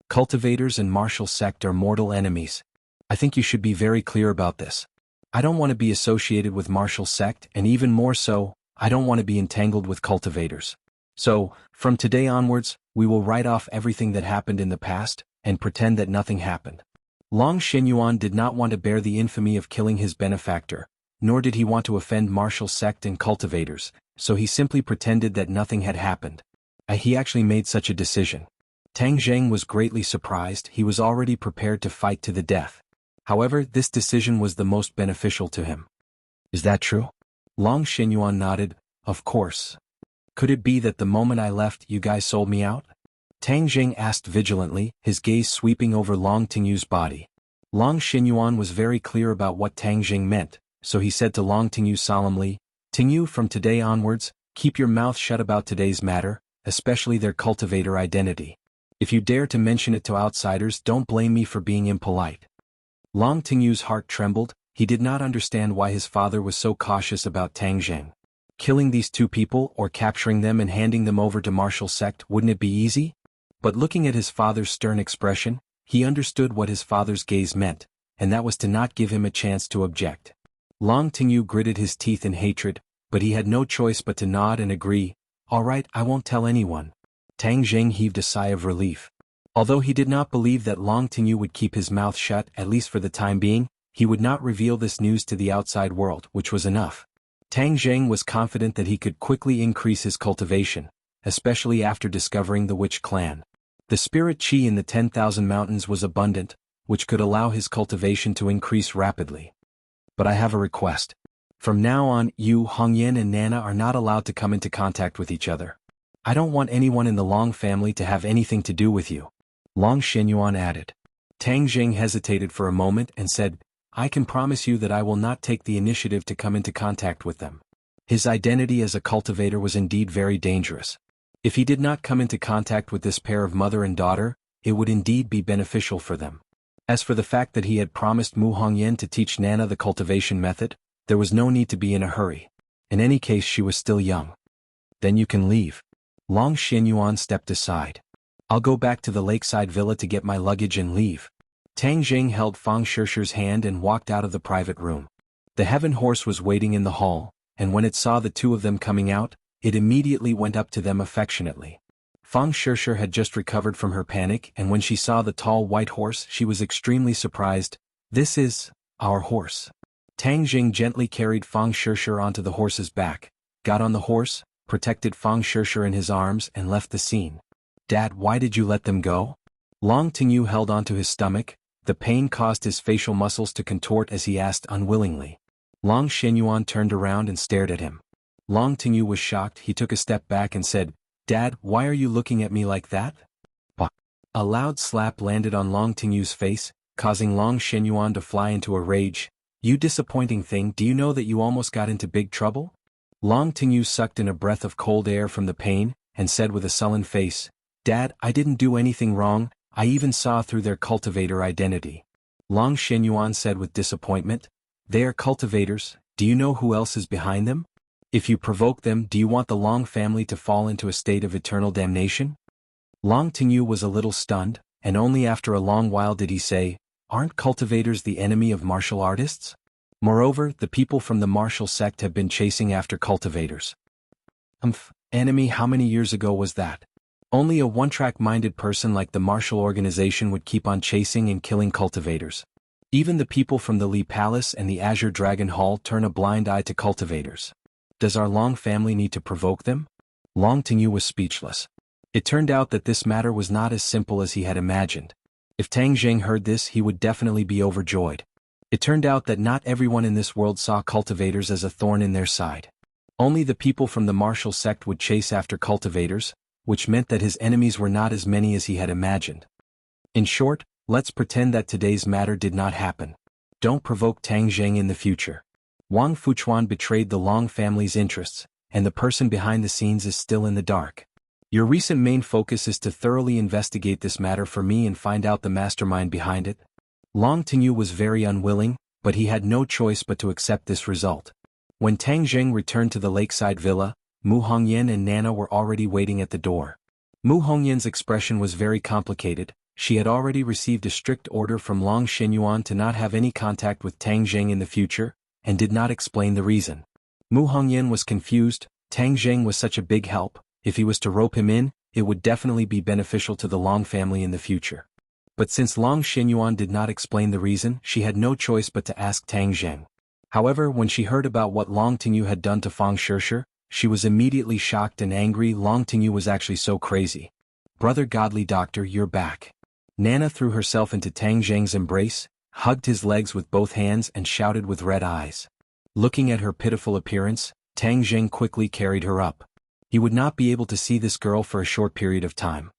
Cultivators and martial sect are mortal enemies. I think you should be very clear about this. I don't want to be associated with martial sect, and even more so, I don't want to be entangled with cultivators. So, from today onwards, we will write off everything that happened in the past, and pretend that nothing happened." Long Xuanhuan did not want to bear the infamy of killing his benefactor, nor did he want to offend martial sect and cultivators, so he simply pretended that nothing had happened. He actually made such a decision. Tang Zheng was greatly surprised. He was already prepared to fight to the death. However, this decision was the most beneficial to him. "Is that true?" Long Xuanhuan nodded, "Of course. Could it be that the moment I left, you guys sold me out?" Tang Zheng asked vigilantly, his gaze sweeping over Long Tingyu's body. Long Xuanhuan was very clear about what Tang Zheng meant, so he said to Long Tingyu solemnly, "Tingyu, from today onwards, keep your mouth shut about today's matter, especially their cultivator identity. If you dare to mention it to outsiders, don't blame me for being impolite." Long Tingyu's heart trembled. He did not understand why his father was so cautious about Tang Zheng. Killing these two people or capturing them and handing them over to martial sect, wouldn't it be easy? But looking at his father's stern expression, he understood what his father's gaze meant, and that was to not give him a chance to object. Long Tingyu gritted his teeth in hatred, but he had no choice but to nod and agree, "All right, I won't tell anyone." Tang Zheng heaved a sigh of relief. Although he did not believe that Long Tingyu would keep his mouth shut, at least for the time being, he would not reveal this news to the outside world, which was enough. Tang Zheng was confident that he could quickly increase his cultivation, especially after discovering the witch clan. The spirit chi in the 10,000 mountains was abundant, which could allow his cultivation to increase rapidly. "But I have a request. From now on, you, Hongyan and Nana are not allowed to come into contact with each other. I don't want anyone in the Long family to have anything to do with you," Long Xuanhuan added. Tang Zheng hesitated for a moment and said, "I can promise you that I will not take the initiative to come into contact with them." His identity as a cultivator was indeed very dangerous. If he did not come into contact with this pair of mother and daughter, it would indeed be beneficial for them. As for the fact that he had promised Mu Hongyan to teach Nana the cultivation method, there was no need to be in a hurry. In any case, she was still young. "Then you can leave." Long Xuanhuan stepped aside. "I'll go back to the lakeside villa to get my luggage and leave." Tang Jing held Fang Shishi's hand and walked out of the private room. The heaven horse was waiting in the hall, and when it saw the two of them coming out, it immediately went up to them affectionately. Fang Shishi had just recovered from her panic, and when she saw the tall white horse she was extremely surprised. "This is our horse." Tang Jing gently carried Fang Shishi onto the horse's back, got on the horse, protected Fang Shishi in his arms and left the scene. "Dad, why did you let them go?" Long Tingyu held onto his stomach. The pain caused his facial muscles to contort as he asked unwillingly. Long Xuanhuan turned around and stared at him. Long Tingyu was shocked. He took a step back and said, "Dad, why are you looking at me like that?" Bah! A loud slap landed on Long Tingyu's face, causing Long Xuanhuan to fly into a rage. "You disappointing thing, do you know that you almost got into big trouble?" Long Tingyu sucked in a breath of cold air from the pain, and said with a sullen face, "Dad, I didn't do anything wrong, I even saw through their cultivator identity." Long Xuanhuan said with disappointment, "They are cultivators, do you know who else is behind them? If you provoke them, do you want the Long family to fall into a state of eternal damnation?" Long Tingyu was a little stunned, and only after a long while did he say, "Aren't cultivators the enemy of martial artists? Moreover, the people from the martial sect have been chasing after cultivators." Enemy? How many years ago was that? Only a one-track-minded person like the martial organization would keep on chasing and killing cultivators. Even the people from the Li Palace and the Azure Dragon Hall turn a blind eye to cultivators. Does our Long family need to provoke them? Long Tingyu was speechless. It turned out that this matter was not as simple as he had imagined. If Tang Jing heard this, he would definitely be overjoyed. It turned out that not everyone in this world saw cultivators as a thorn in their side. Only the people from the martial sect would chase after cultivators, which meant that his enemies were not as many as he had imagined. In short, let's pretend that today's matter did not happen. Don't provoke Tang Jing in the future. Wang Fuchuan betrayed the Long family's interests, and the person behind the scenes is still in the dark. Your recent main focus is to thoroughly investigate this matter for me and find out the mastermind behind it. Long Tingyu was very unwilling, but he had no choice but to accept this result. When Tang Jing returned to the lakeside villa, Mu Hongyan and Nana were already waiting at the door. Mu Hongyan's expression was very complicated. She had already received a strict order from Long Xuanhuan to not have any contact with Tang Jing in the future, and did not explain the reason. Mu Hongyan was confused. Tang Jing was such a big help. If he was to rope him in, it would definitely be beneficial to the Long family in the future. But since Long Xuanhuan did not explain the reason, she had no choice but to ask Tang Jing. However, when she heard about what Long Tingyu had done to Fang Shishi, she was immediately shocked and angry. Long Tingyu was actually so crazy. "Brother Godly Doctor, you're back." Nana threw herself into Tang Jing's embrace, hugged his legs with both hands and shouted with red eyes. Looking at her pitiful appearance, Tang Jing quickly carried her up. He would not be able to see this girl for a short period of time.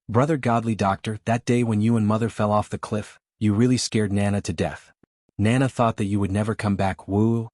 "Brother Godly Doctor, that day when you and Mother fell off the cliff, you really scared Nana to death. Nana thought that you would never come back, woo."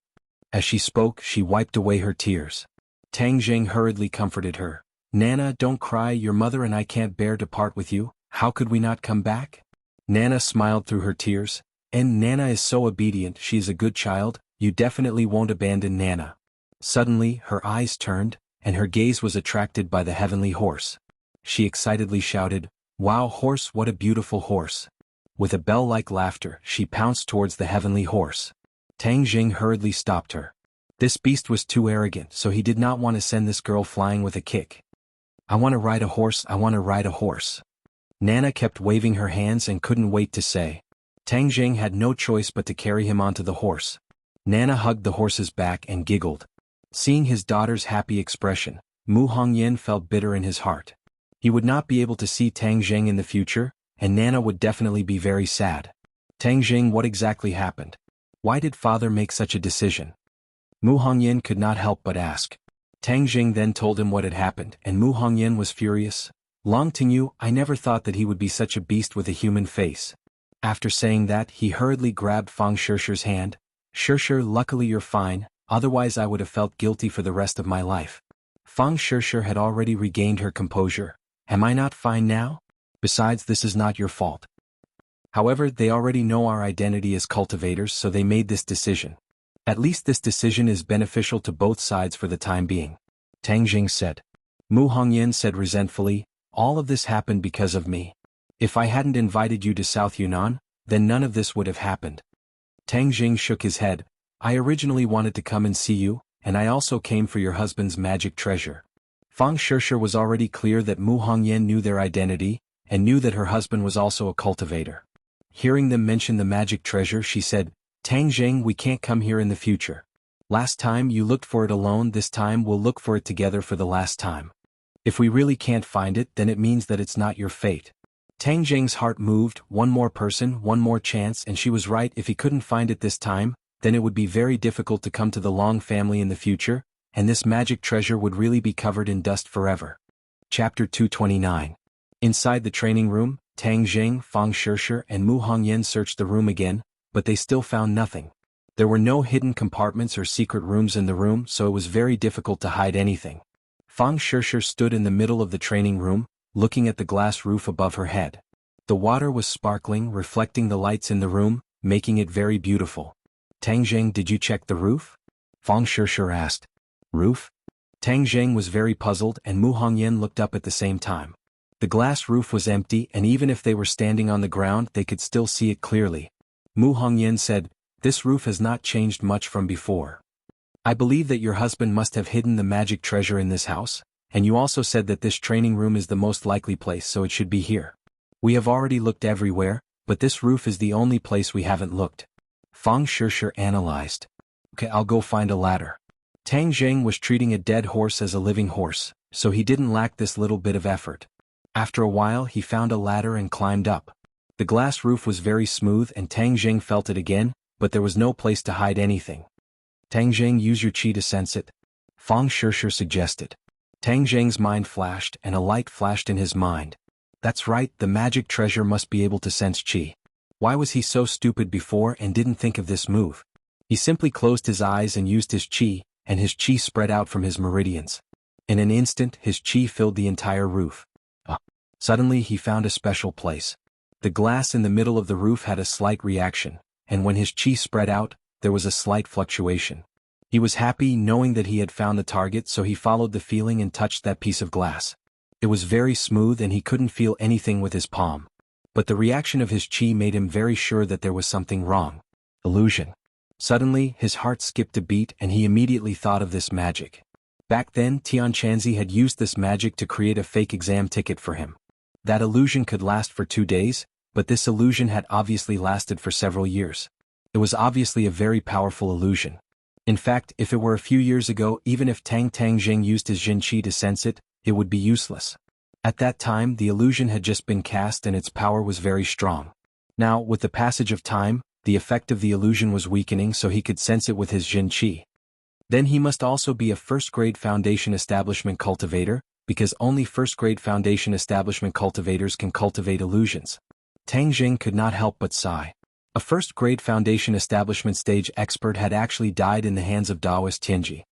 As she spoke, she wiped away her tears. Tang Jing hurriedly comforted her. "Nana, don't cry, your mother and I can't bear to part with you, how could we not come back?" Nana smiled through her tears. "And Nana is so obedient, she is a good child, you definitely won't abandon Nana." Suddenly, her eyes turned, and her gaze was attracted by the heavenly horse. She excitedly shouted, "Wow horse, what a beautiful horse." With a bell-like laughter, she pounced towards the heavenly horse. Tang Jing hurriedly stopped her. This beast was too arrogant, so he did not want to send this girl flying with a kick. "I want to ride a horse, I want to ride a horse." Nana kept waving her hands and couldn't wait to say. Tang Jing had no choice but to carry him onto the horse. Nana hugged the horse's back and giggled. Seeing his daughter's happy expression, Mu Hongyan felt bitter in his heart. He would not be able to see Tang Jing in the future, and Nana would definitely be very sad. "Tang Jing, what exactly happened? Why did father make such a decision?" Mu Hongyan could not help but ask. Tang Jing then told him what had happened, and Mu Hongyan was furious. "Long Tingyu, I never thought that he would be such a beast with a human face." After saying that, he hurriedly grabbed Fang Shirshi's hand. "Shirshir, luckily you're fine, otherwise I would have felt guilty for the rest of my life." Fang Shirshir had already regained her composure. "Am I not fine now? Besides, this is not your fault." However, they already know our identity as cultivators, so they made this decision. At least this decision is beneficial to both sides for the time being. Tang Jing said. Mu Hongyan said resentfully, "All of this happened because of me. If I hadn't invited you to South Yunnan, then none of this would have happened. Tang Jing shook his head. I originally wanted to come and see you, and I also came for your husband's magic treasure. Fang Shishir was already clear that Mu Hongyan knew their identity, and knew that her husband was also a cultivator. Hearing them mention the magic treasure, she said, Tang Jing, we can't come here in the future. Last time you looked for it alone, this time we'll look for it together for the last time. If we really can't find it, then it means that it's not your fate. Tang Jing's heart moved, one more person, one more chance, and she was right. If he couldn't find it this time, then it would be very difficult to come to the Long family in the future, and this magic treasure would really be covered in dust forever. Chapter 229. Inside the training room, Tang Jing, Fang Shishir, and Mu Hongyan searched the room again, but they still found nothing. There were no hidden compartments or secret rooms in the room, so it was very difficult to hide anything. Fang Shishir stood in the middle of the training room, looking at the glass roof above her head. The water was sparkling, reflecting the lights in the room, making it very beautiful. Tang Jing, did you check the roof? Fang Shishir asked. Roof? Tang Jing was very puzzled, and Mu Hongyan looked up at the same time. The glass roof was empty, and even if they were standing on the ground, they could still see it clearly. Mu Hongyan said, This roof has not changed much from before. I believe that your husband must have hidden the magic treasure in this house, and you also said that this training room is the most likely place, so it should be here. We have already looked everywhere, but this roof is the only place we haven't looked. Fang Shishir analyzed. Okay, I'll go find a ladder. Tang Jing was treating a dead horse as a living horse, so he didn't lack this little bit of effort. After a while he found a ladder and climbed up. The glass roof was very smooth and Tang Jing felt it again, but there was no place to hide anything. Tang Jing, use your qi to sense it. Fang Shishir suggested. Tang Jing's mind flashed and a light flashed in his mind. That's right, the magic treasure must be able to sense qi. Why was he so stupid before and didn't think of this move? He simply closed his eyes and used his qi, and his qi spread out from his meridians. In an instant his qi filled the entire roof. Suddenly he found a special place. The glass in the middle of the roof had a slight reaction, and when his qi spread out, there was a slight fluctuation. He was happy knowing that he had found the target, so he followed the feeling and touched that piece of glass. It was very smooth and he couldn't feel anything with his palm. But the reaction of his qi made him very sure that there was something wrong. Illusion. Suddenly, his heart skipped a beat and he immediately thought of this magic. Back then, Tianquanzi had used this magic to create a fake exam ticket for him. That illusion could last for 2 days, but this illusion had obviously lasted for several years. It was obviously a very powerful illusion. In fact, if it were a few years ago, even if Tang Jing used his Jin Qi to sense it, it would be useless. At that time, the illusion had just been cast and its power was very strong. Now, with the passage of time, the effect of the illusion was weakening, so he could sense it with his Jin Qi. Then he must also be a first-grade Foundation Establishment cultivator, because only first-grade Foundation Establishment cultivators can cultivate illusions. Tang Jing could not help but sigh. A first-grade Foundation Establishment stage expert had actually died in the hands of Daoist Tianji.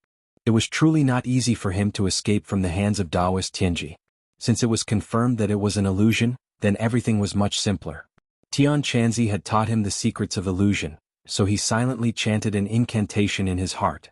It was truly not easy for him to escape from the hands of Daoist Tianji. Since it was confirmed that it was an illusion, then everything was much simpler. Tianquanzi had taught him the secrets of illusion, so he silently chanted an incantation in his heart.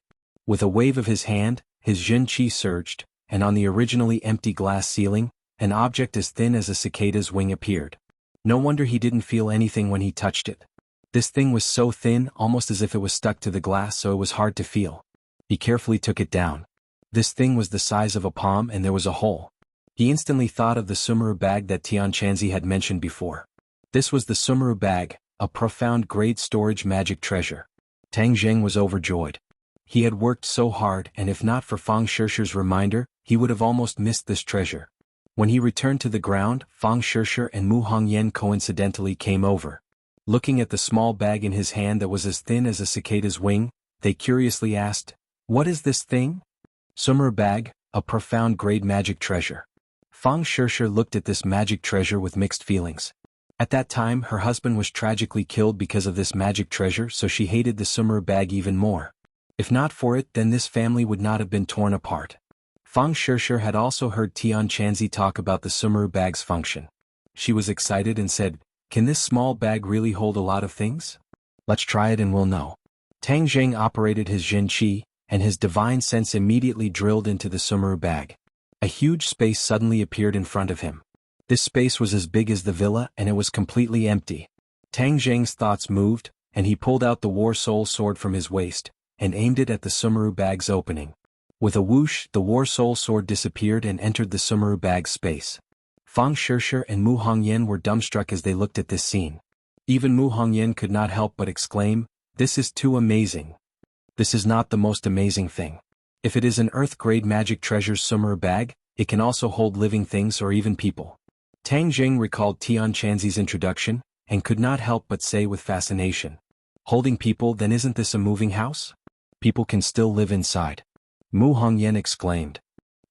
With a wave of his hand, his Jin Qi surged, and on the originally empty glass ceiling, an object as thin as a cicada's wing appeared. No wonder he didn't feel anything when he touched it. This thing was so thin, almost as if it was stuck to the glass, so it was hard to feel. He carefully took it down. This thing was the size of a palm and there was a hole. He instantly thought of the Sumeru bag that Tianquanzi had mentioned before. This was the Sumeru bag, a profound grade storage magic treasure. Tang Jing was overjoyed. He had worked so hard, and if not for Fang Shishir's reminder, he would have almost missed this treasure. When he returned to the ground, Fang Shishir and Mu Hongyan coincidentally came over. Looking at the small bag in his hand that was as thin as a cicada's wing, they curiously asked, "What is this thing?" Sumeru bag, a profound grade magic treasure. Fang Shishir looked at this magic treasure with mixed feelings. At that time, her husband was tragically killed because of this magic treasure, so she hated the Sumeru bag even more. If not for it, then this family would not have been torn apart. Fang Shishir had also heard Tianquanzi talk about the Sumeru bag's function. She was excited and said, "Can this small bag really hold a lot of things? Let's try it and we'll know." Tang Jing operated his Jin Qi, and his divine sense immediately drilled into the Sumeru bag. A huge space suddenly appeared in front of him. This space was as big as the villa and it was completely empty. Tang Zheng's thoughts moved, and he pulled out the war soul sword from his waist, and aimed it at the sumaru bag's opening. With a whoosh, the war soul sword disappeared and entered the sumaru bag's space. Fang Shishir and Mu Hongyan were dumbstruck as they looked at this scene. Even Mu Hongyan could not help but exclaim, "This is too amazing." This is not the most amazing thing. If it is an Earth-grade magic treasure's sumaru bag, it can also hold living things or even people. Tang Jing recalled Tian Chanzi's introduction, and could not help but say with fascination, "Holding people, then isn't this a moving house? People can still live inside." Mu Hongyan exclaimed,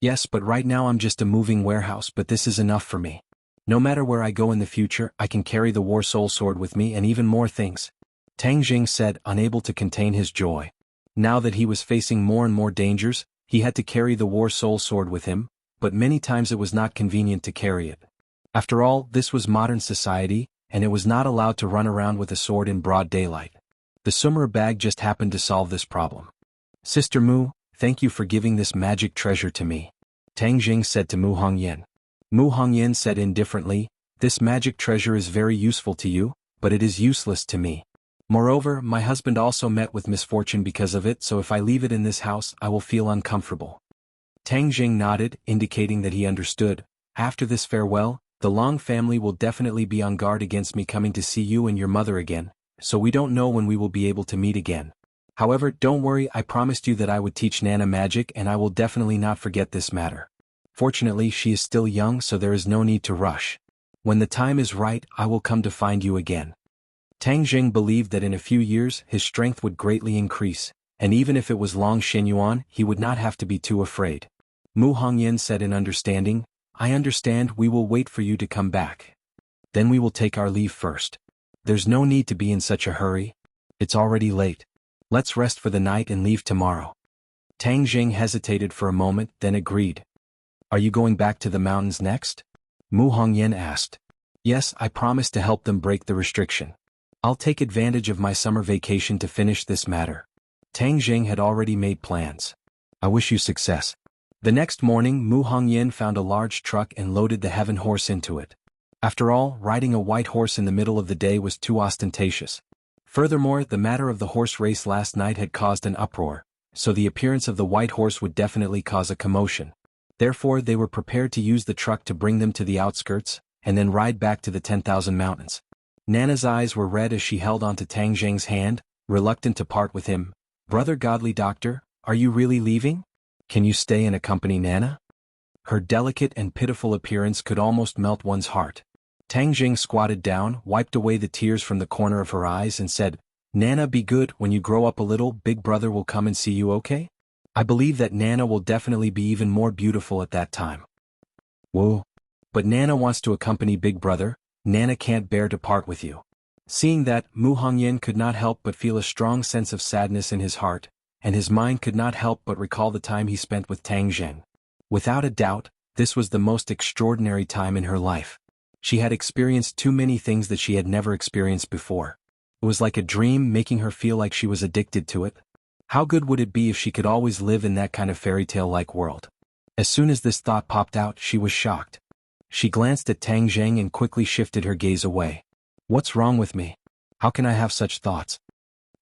"Yes, but right now I'm just a moving warehouse, but this is enough for me. No matter where I go in the future, I can carry the war soul sword with me and even more things." Tang Jing said, unable to contain his joy. Now that he was facing more and more dangers, he had to carry the war soul sword with him, but many times it was not convenient to carry it. After all, this was modern society, and it was not allowed to run around with a sword in broad daylight. The sumaru bag just happened to solve this problem. "Sister Mu, thank you for giving this magic treasure to me," Tang Jing said to Mu Hongyan. Mu Hongyan said indifferently, "This magic treasure is very useful to you, but it is useless to me. Moreover, my husband also met with misfortune because of it, so if I leave it in this house, I will feel uncomfortable." Tang Jing nodded, indicating that he understood. "After this farewell, the Long family will definitely be on guard against me coming to see you and your mother again, so we don't know when we will be able to meet again. However, don't worry, I promised you that I would teach Nana magic and I will definitely not forget this matter. Fortunately, she is still young, so there is no need to rush. When the time is right, I will come to find you again." Tang Jing believed that in a few years his strength would greatly increase, and even if it was Long Xuanhuan, he would not have to be too afraid. Mu Hongyan said in understanding, "I understand, we will wait for you to come back. Then we will take our leave first. There's no need to be in such a hurry. It's already late. Let's rest for the night and leave tomorrow." Tang Jing hesitated for a moment, then agreed. "Are you going back to the mountains next?" Mu Hongyan asked. "Yes, I promised to help them break the restriction. I'll take advantage of my summer vacation to finish this matter." Tang Jing had already made plans. "I wish you success." The next morning, Mu Hongyan found a large truck and loaded the heaven horse into it. After all, riding a white horse in the middle of the day was too ostentatious. Furthermore, the matter of the horse race last night had caused an uproar, so the appearance of the white horse would definitely cause a commotion. Therefore, they were prepared to use the truck to bring them to the outskirts, and then ride back to the 10,000 mountains. Nana's eyes were red as she held onto Tang Jing's hand, reluctant to part with him. "Brother Godly Doctor, are you really leaving? Can you stay and accompany Nana?" Her delicate and pitiful appearance could almost melt one's heart. Tang Jing squatted down, wiped away the tears from the corner of her eyes and said, "Nana, be good, when you grow up a little, Big Brother will come and see you, okay? I believe that Nana will definitely be even more beautiful at that time." "Whoa. But Nana wants to accompany Big Brother. Nana can't bear to part with you." Seeing that, Mu Hongyan could not help but feel a strong sense of sadness in his heart, and his mind could not help but recall the time he spent with Tang Jing. Without a doubt, this was the most extraordinary time in her life. She had experienced too many things that she had never experienced before. It was like a dream, making her feel like she was addicted to it. How good would it be if she could always live in that kind of fairy tale-like world? As soon as this thought popped out, she was shocked. She glanced at Tang Jing and quickly shifted her gaze away. "What's wrong with me? How can I have such thoughts?"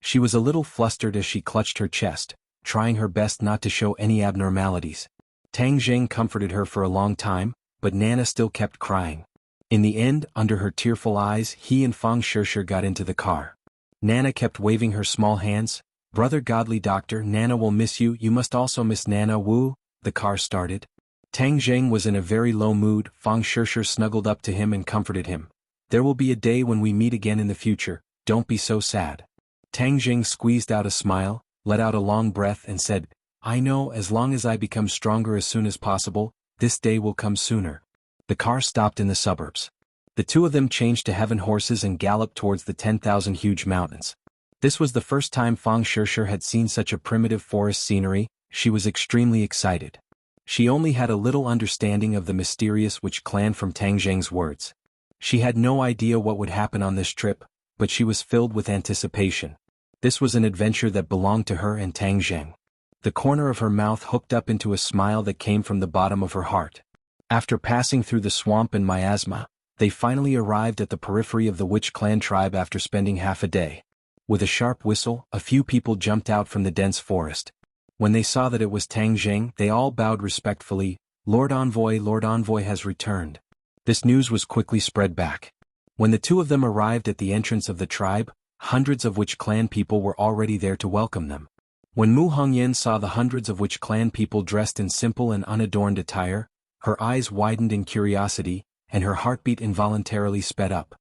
She was a little flustered as she clutched her chest, trying her best not to show any abnormalities. Tang Jing comforted her for a long time, but Nana still kept crying. In the end, under her tearful eyes, he and Fang Shishir got into the car. Nana kept waving her small hands. "Brother Godly Doctor, Nana will miss you, you must also miss Nana, woo." The car started. Tang Jing was in a very low mood. Fang Shishir snuggled up to him and comforted him. "There will be a day when we meet again in the future, don't be so sad." Tang Jing squeezed out a smile, let out a long breath and said, "I know, as long as I become stronger as soon as possible, this day will come sooner." The car stopped in the suburbs. The two of them changed to heaven horses and galloped towards the 10,000 huge mountains. This was the first time Fang Shishir had seen such a primitive forest scenery. She was extremely excited. She only had a little understanding of the mysterious Witch clan from Tang Jing's words. She had no idea what would happen on this trip, but she was filled with anticipation. This was an adventure that belonged to her and Tang Jing. The corner of her mouth hooked up into a smile that came from the bottom of her heart. After passing through the swamp and miasma, They finally arrived at the periphery of the witch clan tribe after spending half a day. With a sharp whistle, a few people jumped out from the dense forest. When they saw that it was Tang Jing, they all bowed respectfully. Lord Envoy has returned. This news was quickly spread back. When the two of them arrived at the entrance of the tribe, hundreds of witch clan people were already there to welcome them. When Mu Hongyan saw the hundreds of witch clan people dressed in simple and unadorned attire, her eyes widened in curiosity, and her heartbeat involuntarily sped up.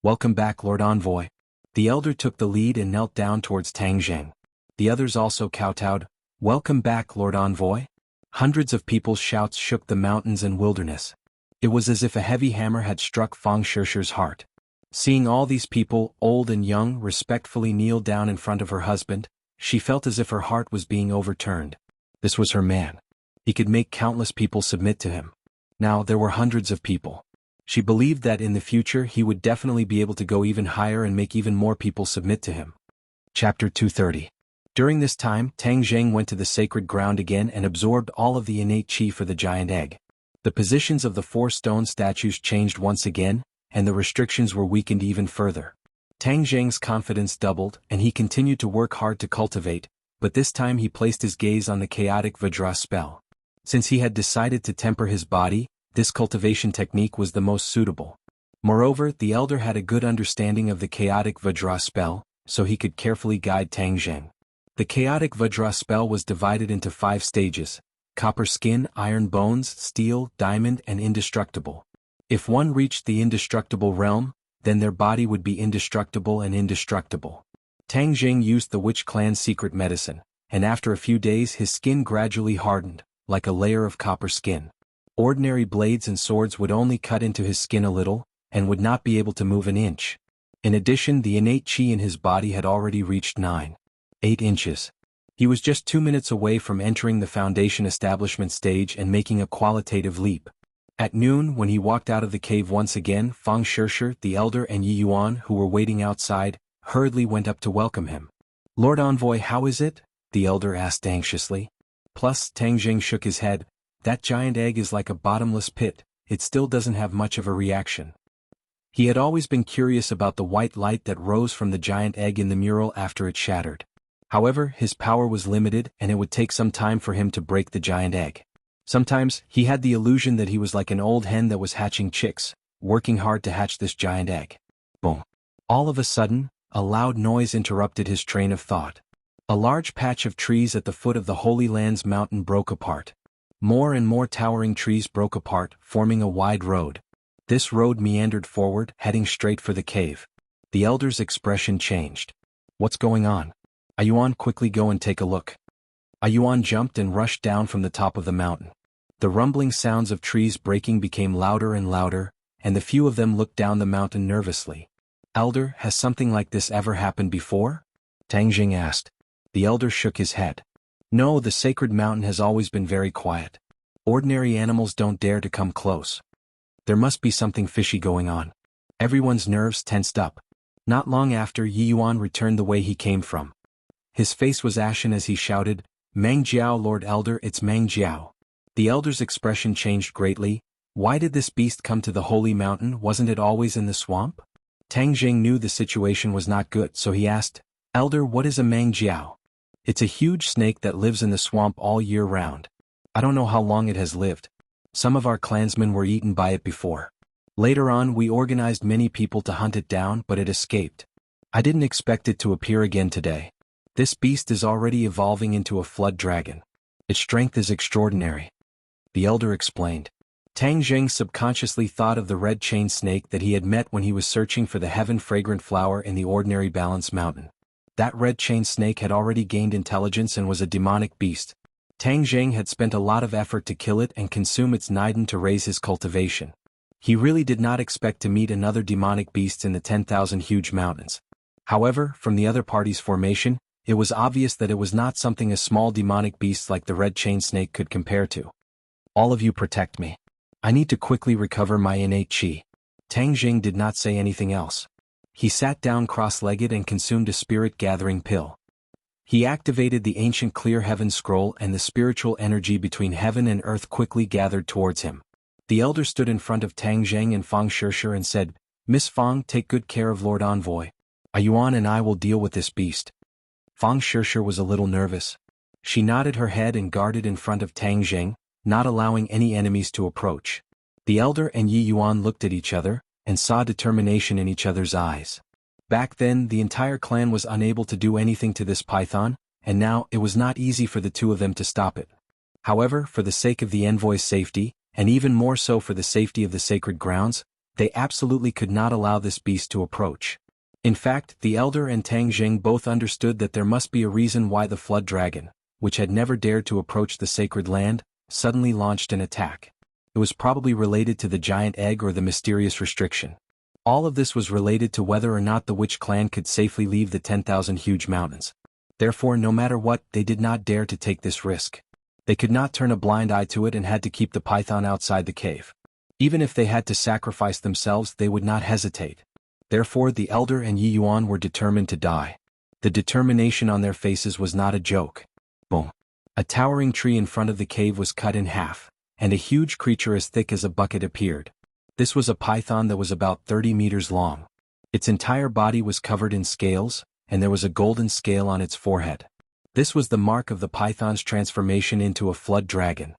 "Welcome back, Lord Envoy." The elder took the lead and knelt down towards Tang Jing. The others also kowtowed. "Welcome back, Lord Envoy." Hundreds of people's shouts shook the mountains and wilderness. It was as if a heavy hammer had struck Fang Shishir's heart. Seeing all these people, old and young, respectfully kneel down in front of her husband, she felt as if her heart was being overturned. This was her man. He could make countless people submit to him. Now there were hundreds of people. She believed that in the future he would definitely be able to go even higher and make even more people submit to him. Chapter 230. During this time, Tang Jing went to the sacred ground again and absorbed all of the innate qi for the giant egg. The positions of the 4 stone statues changed once again, and the restrictions were weakened even further. Tang Jing's confidence doubled, and he continued to work hard to cultivate, but this time he placed his gaze on the chaotic Vajra spell. Since he had decided to temper his body, this cultivation technique was the most suitable. Moreover, the elder had a good understanding of the chaotic Vajra spell, so he could carefully guide Tang Jing. The chaotic Vajra spell was divided into 5 stages: copper skin, iron bones, steel, diamond, and indestructible. If one reached the indestructible realm, then their body would be indestructible and indestructible. Tang Jing used the witch clan's secret medicine, and after a few days his skin gradually hardened, like a layer of copper skin. Ordinary blades and swords would only cut into his skin a little, and would not be able to move an inch. In addition, the innate qi in his body had already reached 9.8 inches. He was just 2 minutes away from entering the foundation establishment stage and making a qualitative leap. At noon, when he walked out of the cave once again, Fang Shishir, the elder, and Yi Yuan, who were waiting outside, hurriedly went up to welcome him. "Lord Envoy, how is it?" the elder asked anxiously. Plus, Tang Jing shook his head. "That giant egg is like a bottomless pit, it still doesn't have much of a reaction." He had always been curious about the white light that rose from the giant egg in the mural after it shattered. However, his power was limited and it would take some time for him to break the giant egg. Sometimes, he had the illusion that he was like an old hen that was hatching chicks, working hard to hatch this giant egg. Boom. All of a sudden, a loud noise interrupted his train of thought. A large patch of trees at the foot of the Holy Land's mountain broke apart. More and more towering trees broke apart, forming a wide road. This road meandered forward, heading straight for the cave. The elder's expression changed. "What's going on? Yuan, quickly go and take a look." Yuan jumped and rushed down from the top of the mountain. The rumbling sounds of trees breaking became louder and louder, and the few of them looked down the mountain nervously. "Elder, has something like this ever happened before?" Tang Jing asked. The elder shook his head. "No, the sacred mountain has always been very quiet. Ordinary animals don't dare to come close. There must be something fishy going on." Everyone's nerves tensed up. Not long after, Yi Yuan returned the way he came from. His face was ashen as he shouted, "Mang Jiao, Lord Elder, it's Mang Jiao." The elder's expression changed greatly. Why did this beast come to the holy mountain? Wasn't it always in the swamp? Tang Jing knew the situation was not good, so he asked, "Elder, what is a Mang Jiao?" "It's a huge snake that lives in the swamp all year round. I don't know how long it has lived. Some of our clansmen were eaten by it before. Later on, we organized many people to hunt it down, but it escaped. I didn't expect it to appear again today. This beast is already evolving into a flood dragon. Its strength is extraordinary," the elder explained. Tang Jing subconsciously thought of the red chain snake that he had met when he was searching for the heaven-fragrant flower in the ordinary Balance Mountain. That red chain snake had already gained intelligence and was a demonic beast. Tang Jing had spent a lot of effort to kill it and consume its nidin to raise his cultivation. He really did not expect to meet another demonic beast in the 10,000 huge mountains. However, from the other party's formation, it was obvious that it was not something a small demonic beast like the red chain snake could compare to. "All of you protect me. I need to quickly recover my innate qi." Tang Jing did not say anything else. He sat down cross-legged and consumed a spirit-gathering pill. He activated the ancient clear heaven scroll and the spiritual energy between heaven and earth quickly gathered towards him. The elder stood in front of Tang Zheng and Fang Shirshir and said, "Miss Fang, take good care of Lord Envoy. Yuan and I will deal with this beast." Fang Shirshir was a little nervous. She nodded her head and guarded in front of Tang Zheng, not allowing any enemies to approach. The elder and Yi Yuan looked at each other, and saw determination in each other's eyes. Back then, the entire clan was unable to do anything to this python, and now it was not easy for the two of them to stop it. However, for the sake of the envoy's safety, and even more so for the safety of the sacred grounds, they absolutely could not allow this beast to approach. In fact, the elder and Tang Zheng both understood that there must be a reason why the flood dragon, which had never dared to approach the sacred land, suddenly launched an attack. It was probably related to the giant egg or the mysterious restriction. All of this was related to whether or not the witch clan could safely leave the 10,000 huge mountains. Therefore, no matter what, they did not dare to take this risk. They could not turn a blind eye to it and had to keep the python outside the cave. Even if they had to sacrifice themselves, they would not hesitate. Therefore, the elder and Yi Yuan were determined to die. The determination on their faces was not a joke. Boom! A towering tree in front of the cave was cut in half, and a huge creature as thick as a bucket appeared. This was a python that was about 30 meters long. Its entire body was covered in scales, and there was a golden scale on its forehead. This was the mark of the python's transformation into a flood dragon.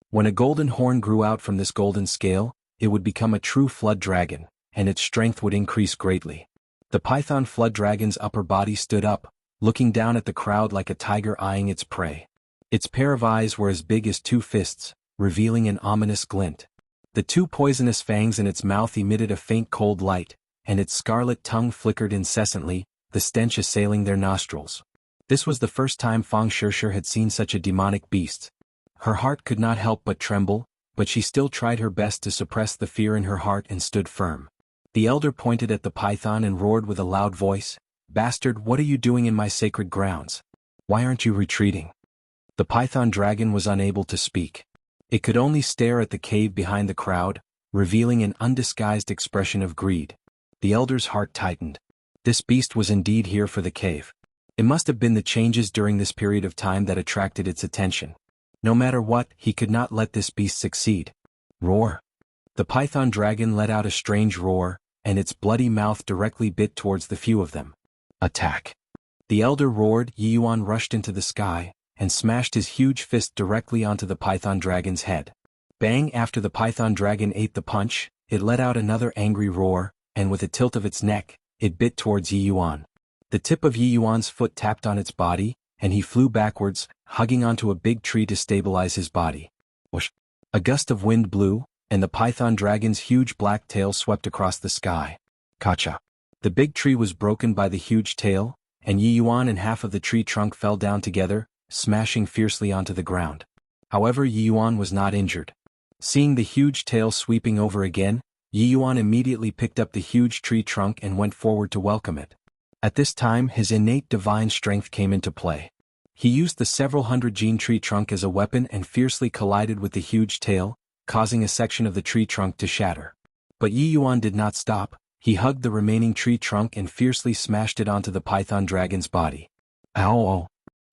When a golden horn grew out from this golden scale, it would become a true flood dragon, and its strength would increase greatly. The python flood dragon's upper body stood up, looking down at the crowd like a tiger eyeing its prey. Its pair of eyes were as big as two fists, revealing an ominous glint. The two poisonous fangs in its mouth emitted a faint cold light, and its scarlet tongue flickered incessantly, the stench assailing their nostrils. This was the first time Fang Shirshir had seen such a demonic beast. Her heart could not help but tremble, but she still tried her best to suppress the fear in her heart and stood firm. The elder pointed at the python and roared with a loud voice, "Bastard, what are you doing in my sacred grounds? Why aren't you retreating?" The python dragon was unable to speak. It could only stare at the cave behind the crowd, revealing an undisguised expression of greed. The elder's heart tightened. This beast was indeed here for the cave. It must have been the changes during this period of time that attracted its attention. No matter what, he could not let this beast succeed. Roar! The python dragon let out a strange roar, and its bloody mouth directly bit towards the few of them. Attack! The elder roared. Yi Yuan rushed into the sky, and smashed his huge fist directly onto the python dragon's head. Bang! After the python dragon ate the punch, it let out another angry roar, and with a tilt of its neck, it bit towards Yi Yuan. The tip of Yi Yuan's foot tapped on its body, and he flew backwards, hugging onto a big tree to stabilize his body. Whoosh! A gust of wind blew, and the python dragon's huge black tail swept across the sky. Kacha! The big tree was broken by the huge tail, and Yi Yuan and half of the tree trunk fell down together, smashing fiercely onto the ground. However, Yi Yuan was not injured. Seeing the huge tail sweeping over again, Yi Yuan immediately picked up the huge tree trunk and went forward to welcome it. At this time, his innate divine strength came into play. He used the several hundred gene tree trunk as a weapon and fiercely collided with the huge tail, causing a section of the tree trunk to shatter. But Yi Yuan did not stop. He hugged the remaining tree trunk and fiercely smashed it onto the python dragon's body. Ow!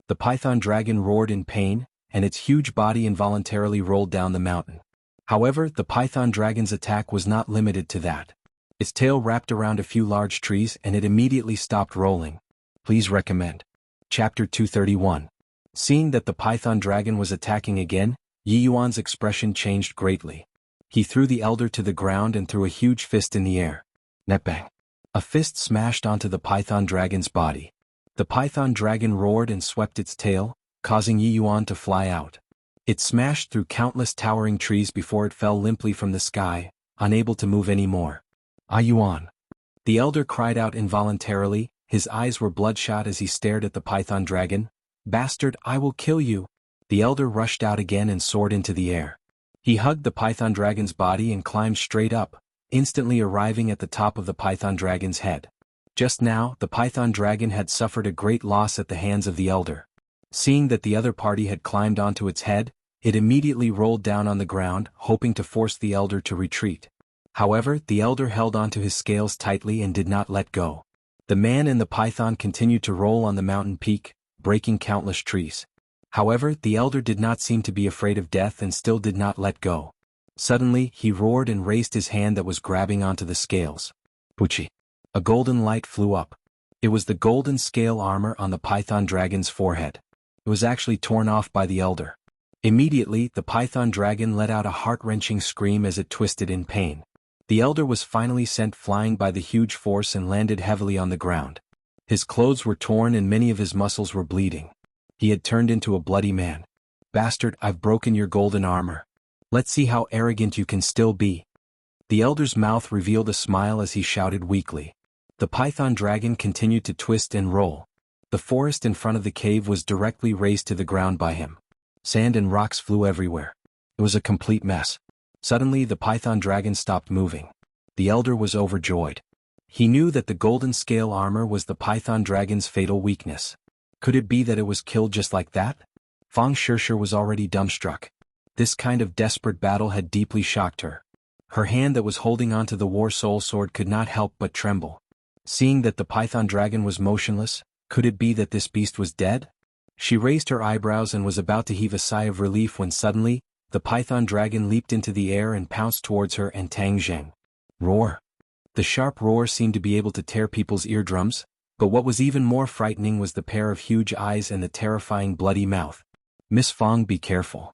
The python dragon roared in pain, and its huge body involuntarily rolled down the mountain. However, the python dragon's attack was not limited to that. Its tail wrapped around a few large trees and it immediately stopped rolling. Please recommend. Chapter 231. Seeing that the python dragon was attacking again, Yi Yuan's expression changed greatly. He threw the elder to the ground and threw a huge fist in the air. Netbang! A fist smashed onto the python dragon's body. The python dragon roared and swept its tail, causing Yi Yuan to fly out. It smashed through countless towering trees before it fell limply from the sky, unable to move anymore. Yuan! The elder cried out involuntarily, his eyes were bloodshot as he stared at the python dragon. Bastard, I will kill you! The elder rushed out again and soared into the air. He hugged the python dragon's body and climbed straight up, instantly arriving at the top of the python dragon's head. Just now, the python dragon had suffered a great loss at the hands of the elder. Seeing that the other party had climbed onto its head, it immediately rolled down on the ground, hoping to force the elder to retreat. However, the elder held onto his scales tightly and did not let go. The man and the python continued to roll on the mountain peak, breaking countless trees. However, the elder did not seem to be afraid of death and still did not let go. Suddenly, he roared and raised his hand that was grabbing onto the scales. Puchi. A golden light flew up. It was the golden scale armor on the python dragon's forehead. It was actually torn off by the elder. Immediately, the python dragon let out a heart-wrenching scream as it twisted in pain. The elder was finally sent flying by the huge force and landed heavily on the ground. His clothes were torn and many of his muscles were bleeding. He had turned into a bloody man. Bastard, I've broken your golden armor. Let's see how arrogant you can still be. The elder's mouth revealed a smile as he shouted weakly. The python dragon continued to twist and roll. The forest in front of the cave was directly razed to the ground by him. Sand and rocks flew everywhere. It was a complete mess. Suddenly the python dragon stopped moving. The elder was overjoyed. He knew that the golden scale armor was the python dragon's fatal weakness. Could it be that it was killed just like that? Fang Shirshir was already dumbstruck. This kind of desperate battle had deeply shocked her. Her hand that was holding onto the war soul sword could not help but tremble. Seeing that the python dragon was motionless, could it be that this beast was dead? She raised her eyebrows and was about to heave a sigh of relief when suddenly, the python dragon leaped into the air and pounced towards her and Tang Zheng. Roar! The sharp roar seemed to be able to tear people's eardrums, but what was even more frightening was the pair of huge eyes and the terrifying bloody mouth. Miss Fang, be careful.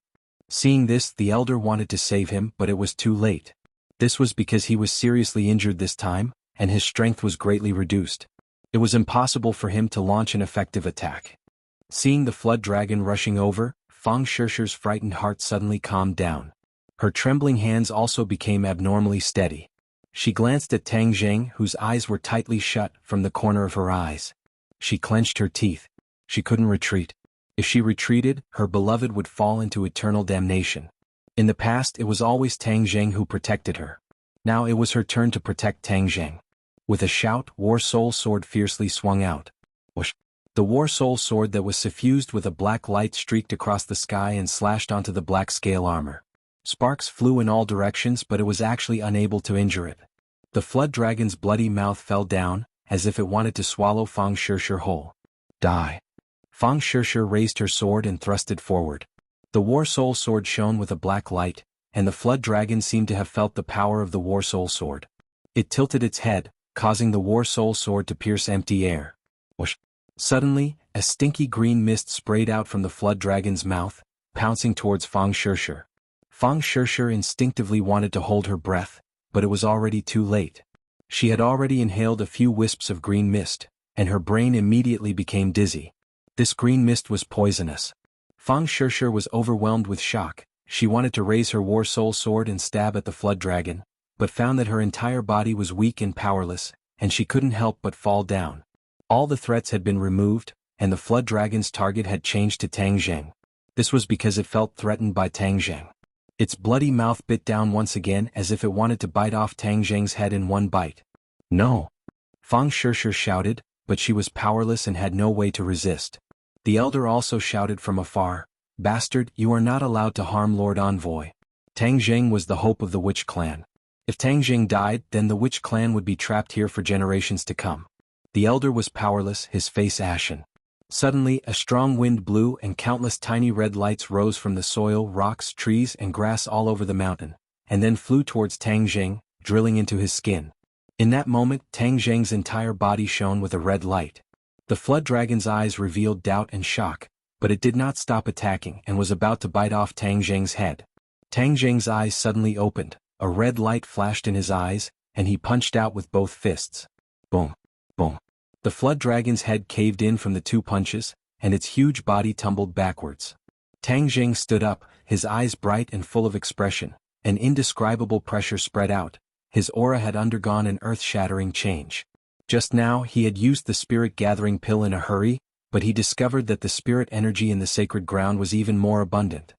Seeing this, the elder wanted to save him, but it was too late. This was because he was seriously injured this time, and his strength was greatly reduced. It was impossible for him to launch an effective attack. Seeing the flood dragon rushing over, Fang Shirshir's frightened heart suddenly calmed down. Her trembling hands also became abnormally steady. She glanced at Tang Zheng, whose eyes were tightly shut from the corner of her eyes. She clenched her teeth. She couldn't retreat. If she retreated, her beloved would fall into eternal damnation. In the past, it was always Tang Zheng who protected her. Now it was her turn to protect Tang Zheng. With a shout, War Soul Sword fiercely swung out. Whoosh! The War Soul Sword that was suffused with a black light streaked across the sky and slashed onto the black scale armor. Sparks flew in all directions, but it was actually unable to injure it. The flood dragon's bloody mouth fell down, as if it wanted to swallow Fang Shirshir whole. Die! Fang Shirshir raised her sword and thrust it forward. The War Soul Sword shone with a black light, and the flood dragon seemed to have felt the power of the War Soul Sword. It tilted its head, causing the War Soul Sword to pierce empty air. Whoosh! Suddenly, a stinky green mist sprayed out from the flood dragon's mouth, pouncing towards Fang Shirshir. Fang Shirshir instinctively wanted to hold her breath, but it was already too late. She had already inhaled a few wisps of green mist, and her brain immediately became dizzy. This green mist was poisonous. Fang Shirshir was overwhelmed with shock. She wanted to raise her War Soul Sword and stab at the flood dragon, but found that her entire body was weak and powerless, and she couldn't help but fall down. All the threats had been removed, and the flood dragon's target had changed to Tang Zheng. This was because it felt threatened by Tang Zheng. Its bloody mouth bit down once again as if it wanted to bite off Tang Zheng's head in one bite. No! Fang Shirshir shouted, but she was powerless and had no way to resist. The elder also shouted from afar, "Bastard, you are not allowed to harm Lord Envoy." Tang Zheng was the hope of the Witch Clan. If Tang Zheng died, then the Witch Clan would be trapped here for generations to come. The elder was powerless, his face ashen. Suddenly, a strong wind blew and countless tiny red lights rose from the soil, rocks, trees, and grass all over the mountain, and then flew towards Tang Zheng, drilling into his skin. In that moment, Tang Zheng's entire body shone with a red light. The flood dragon's eyes revealed doubt and shock, but it did not stop attacking and was about to bite off Tang Zheng's head. Tang Zheng's eyes suddenly opened, a red light flashed in his eyes, and he punched out with both fists. Boom! Boom! The flood dragon's head caved in from the two punches, and its huge body tumbled backwards. Tang Zheng stood up, his eyes bright and full of expression. An indescribable pressure spread out. His aura had undergone an earth-shattering change. Just now he had used the spirit-gathering pill in a hurry, but he discovered that the spirit energy in the sacred ground was even more abundant.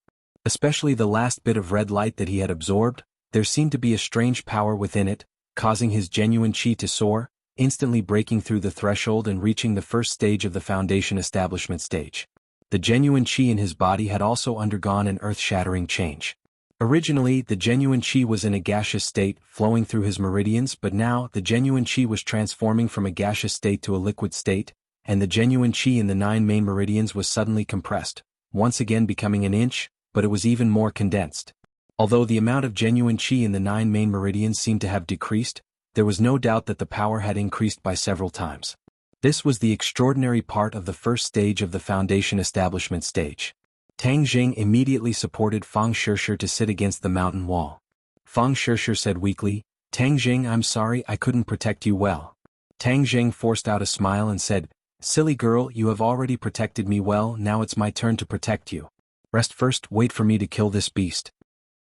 Especially the last bit of red light that he had absorbed, there seemed to be a strange power within it, causing his genuine chi to soar, instantly breaking through the threshold and reaching the first stage of the foundation establishment stage. The genuine chi in his body had also undergone an earth-shattering change. Originally, the genuine chi was in a gaseous state, flowing through his meridians, but now, the genuine chi was transforming from a gaseous state to a liquid state, and the genuine chi in the 9 main meridians was suddenly compressed, once again becoming an inch, but it was even more condensed. Although the amount of genuine qi in the 9 main meridians seemed to have decreased, there was no doubt that the power had increased by several times. This was the extraordinary part of the first stage of the foundation establishment stage. Tang Jing immediately supported Fang Shishir to sit against the mountain wall. Fang Shishir said weakly, "Tang Jing, I'm sorry I couldn't protect you well." Tang Jing forced out a smile and said, "Silly girl, you have already protected me well, now it's my turn to protect you. Rest first, wait for me to kill this beast."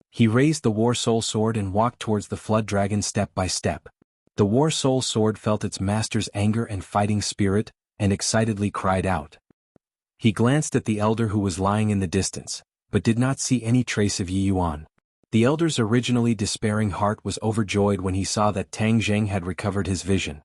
He raised the War Soul Sword and walked towards the Flood Dragon step by step. The War Soul Sword felt its master's anger and fighting spirit, and excitedly cried out. He glanced at the elder who was lying in the distance, but did not see any trace of Yi Yuan. The elder's originally despairing heart was overjoyed when he saw that Tang Jing had recovered his vision.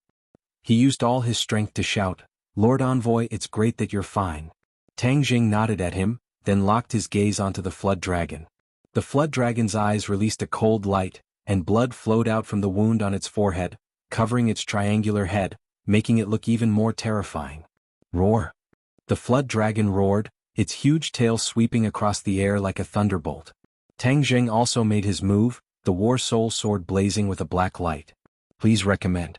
He used all his strength to shout, "Lord Envoy, it's great that you're fine." Tang Jing nodded at him, then locked his gaze onto the Flood Dragon. The Flood Dragon's eyes released a cold light, and blood flowed out from the wound on its forehead, covering its triangular head, making it look even more terrifying. Roar! The Flood Dragon roared, its huge tail sweeping across the air like a thunderbolt. Tang Jing also made his move, the War Soul Sword blazing with a black light. Please recommend.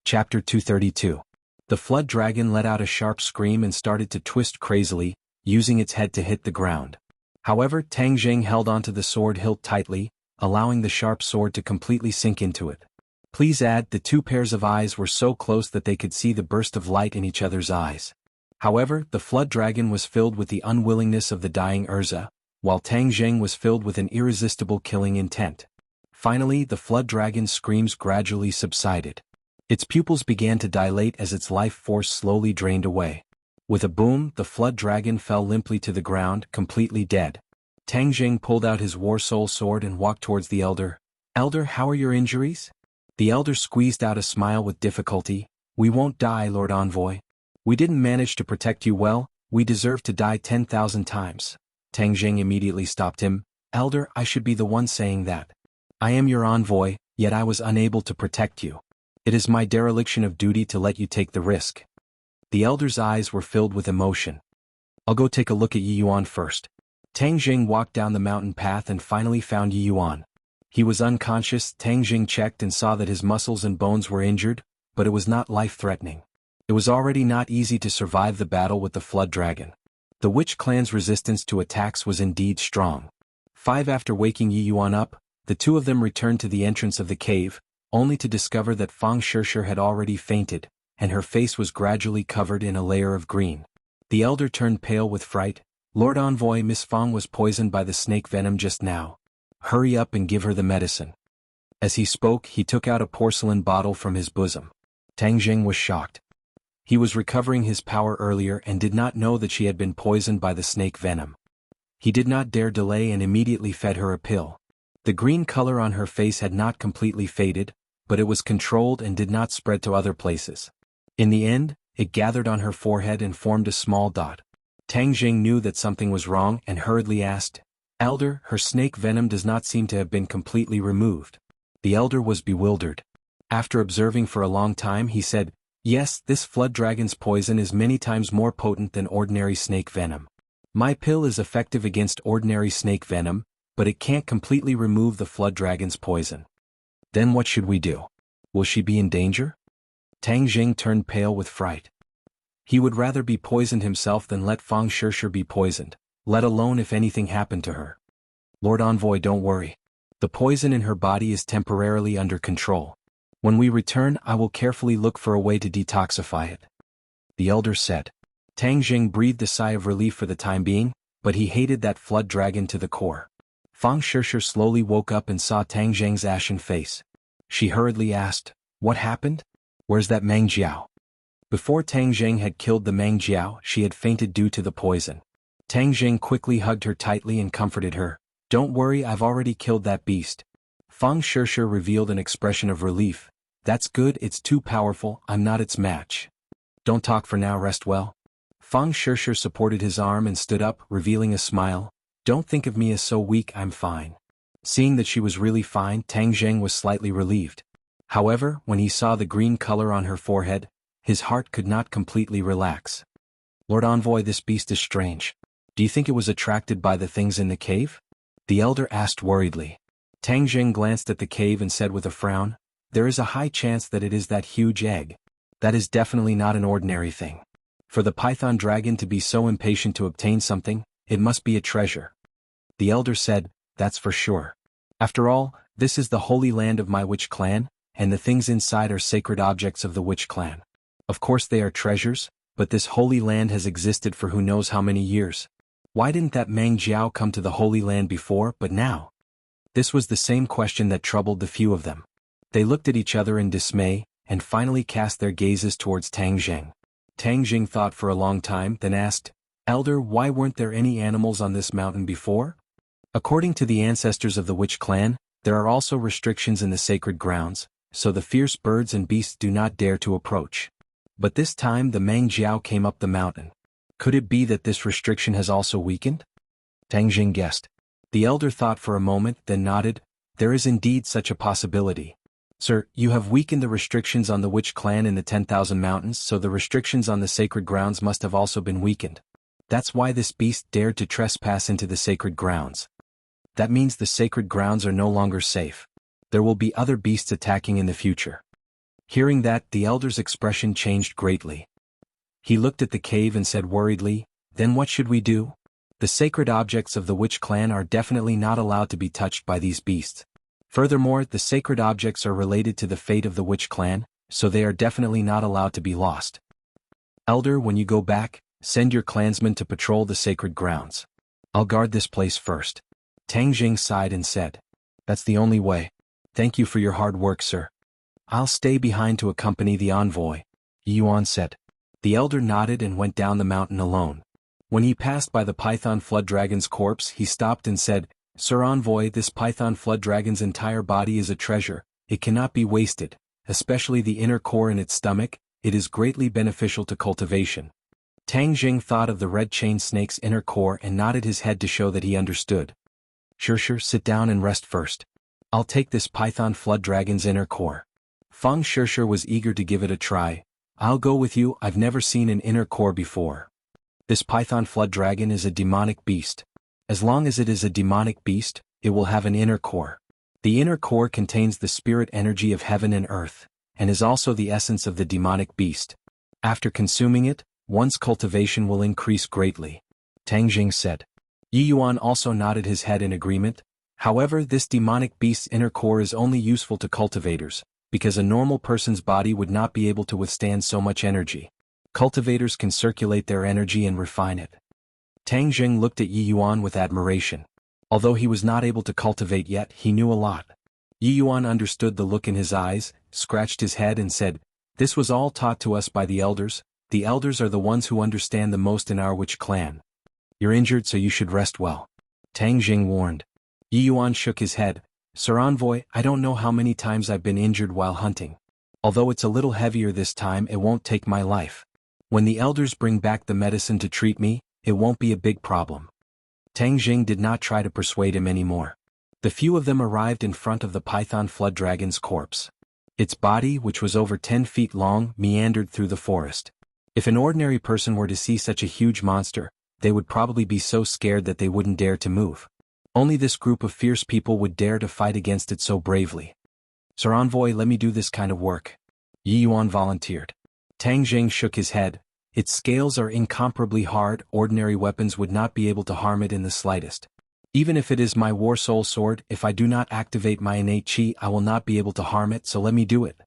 Chapter 232. The Flood Dragon let out a sharp scream and started to twist crazily, using its head to hit the ground. However, Tang Jing held onto the sword hilt tightly, allowing the sharp sword to completely sink into it. Please add, the 2 pairs of eyes were so close that they could see the burst of light in each other's eyes. However, the Flood Dragon was filled with the unwillingness of the dying Urza, while Tang Jing was filled with an irresistible killing intent. Finally, the Flood Dragon's screams gradually subsided. Its pupils began to dilate as its life force slowly drained away. With a boom, the Flood Dragon fell limply to the ground, completely dead. Tang Jing pulled out his War Soul Sword and walked towards the elder. "Elder, how are your injuries?" The elder squeezed out a smile with difficulty. "We won't die, Lord Envoy. We didn't manage to protect you well, we deserve to die 10,000 times. Tang Jing immediately stopped him. "Elder, I should be the one saying that. I am your envoy, yet I was unable to protect you. It is my dereliction of duty to let you take the risk." The elder's eyes were filled with emotion. "I'll go take a look at Yi Yuan first." Tang Jing walked down the mountain path and finally found Yi Yuan. He was unconscious. Tang Jing checked and saw that his muscles and bones were injured, but it was not life-threatening. It was already not easy to survive the battle with the Flood Dragon. The Witch clan's resistance to attacks was indeed strong. 5 After waking Yi Yuan up, the 2 of them returned to the entrance of the cave, only to discover that Fang Shishir had already fainted, and her face was gradually covered in a layer of green. The elder turned pale with fright. "Lord Envoy, Miss Fang was poisoned by the snake venom just now. Hurry up and give her the medicine." As he spoke, he took out a porcelain bottle from his bosom. Tang Jing was shocked. He was recovering his power earlier and did not know that she had been poisoned by the snake venom. He did not dare delay and immediately fed her a pill. The green color on her face had not completely faded, but it was controlled and did not spread to other places. In the end, it gathered on her forehead and formed a small dot. Tang Jing knew that something was wrong and hurriedly asked, "Elder, her snake venom does not seem to have been completely removed." The elder was bewildered. After observing for a long time, he said, "Yes, this Flood Dragon's poison is many times more potent than ordinary snake venom. My pill is effective against ordinary snake venom, but it can't completely remove the Flood Dragon's poison. Then what should we do? Will she be in danger?" Tang Jing turned pale with fright. He would rather be poisoned himself than let Fang Shishir be poisoned, let alone if anything happened to her. "Lord Envoy, don't worry. The poison in her body is temporarily under control. When we return, I will carefully look for a way to detoxify it," the elder said. Tang Jing breathed a sigh of relief for the time being, but he hated that Flood Dragon to the core. Fang Shishir slowly woke up and saw Tang Jing's ashen face. She hurriedly asked, "What happened? Where's that Mang Jiao?" Before Tang Jing had killed the Mang Jiao, she had fainted due to the poison. Tang Jing quickly hugged her tightly and comforted her. "Don't worry, I've already killed that beast." Fang Shishir revealed an expression of relief. "That's good, it's too powerful, I'm not its match." "Don't talk for now, rest well." Fang Shishir supported his arm and stood up, revealing a smile. "Don't think of me as so weak, I'm fine." Seeing that she was really fine, Tang Jing was slightly relieved. However, when he saw the green color on her forehead, his heart could not completely relax. "Lord Envoy, this beast is strange. Do you think it was attracted by the things in the cave?" The elder asked worriedly. Tang Jing glanced at the cave and said with a frown, "There is a high chance that it is that huge egg. That is definitely not an ordinary thing. For the python dragon to be so impatient to obtain something, it must be a treasure." The elder said, "That's for sure. After all, this is the holy land of my witch clan, and the things inside are sacred objects of the witch clan. Of course they are treasures, but this holy land has existed for who knows how many years. Why didn't that Mang Jiao come to the holy land before but now?" This was the same question that troubled the few of them. They looked at each other in dismay, and finally cast their gazes towards Tang Jing. Tang Jing thought for a long time, then asked, "Elder, why weren't there any animals on this mountain before?" According to the ancestors of the witch clan, there are also restrictions in the sacred grounds, so the fierce birds and beasts do not dare to approach. But this time the Mang Jiao came up the mountain. Could it be that this restriction has also weakened? Tang Jing guessed. The elder thought for a moment, then nodded. "There is indeed such a possibility. Sir, you have weakened the restrictions on the witch clan in the 10,000 mountains, so the restrictions on the sacred grounds must have also been weakened. That's why this beast dared to trespass into the sacred grounds. That means the sacred grounds are no longer safe. There will be other beasts attacking in the future." Hearing that, the elder's expression changed greatly. He looked at the cave and said worriedly, "Then what should we do? The sacred objects of the witch clan are definitely not allowed to be touched by these beasts. Furthermore, the sacred objects are related to the fate of the witch clan, so they are definitely not allowed to be lost. Elder, when you go back, send your clansmen to patrol the sacred grounds. I'll guard this place first." Tang Jing sighed and said, "That's the only way. Thank you for your hard work, sir." "I'll stay behind to accompany the envoy," Yuan said. The elder nodded and went down the mountain alone. When he passed by the python flood dragon's corpse, he stopped and said, "Sir Envoy, this python flood dragon's entire body is a treasure. It cannot be wasted, especially the inner core in its stomach. It is greatly beneficial to cultivation." Tang Jing thought of the red chain snake's inner core and nodded his head to show that he understood. Sure, sit down and rest first. I'll take this python flood dragon's inner core." Feng Sure was eager to give it a try. "I'll go with you, I've never seen an inner core before. This python flood dragon is a demonic beast. As long as it is a demonic beast, it will have an inner core. The inner core contains the spirit energy of heaven and earth, and is also the essence of the demonic beast. After consuming it, one's cultivation will increase greatly," Tang Jing said. Yi Yuan also nodded his head in agreement. However, this demonic beast's inner core is only useful to cultivators, because a normal person's body would not be able to withstand so much energy. Cultivators can circulate their energy and refine it. Tang Jing looked at Yi Yuan with admiration. Although he was not able to cultivate yet, he knew a lot. Yi Yuan understood the look in his eyes, scratched his head and said, "This was all taught to us by the elders. The elders are the ones who understand the most in our witch clan. You're injured, so you should rest well," Tang Jing warned. Yi Yuan shook his head. "Sir Envoy, I don't know how many times I've been injured while hunting. Although it's a little heavier this time, it won't take my life. When the elders bring back the medicine to treat me, it won't be a big problem." Tang Jing did not try to persuade him anymore. The few of them arrived in front of the python flood dragon's corpse. Its body, which was over 10 feet long, meandered through the forest. If an ordinary person were to see such a huge monster, they would probably be so scared that they wouldn't dare to move. Only this group of fierce people would dare to fight against it so bravely. "Sir Envoy, let me do this kind of work," Yi Yuan volunteered. Tang Jing shook his head. "Its scales are incomparably hard, ordinary weapons would not be able to harm it in the slightest. Even if it is my war soul sword, if I do not activate my innate chi, I will not be able to harm it, so let me do it."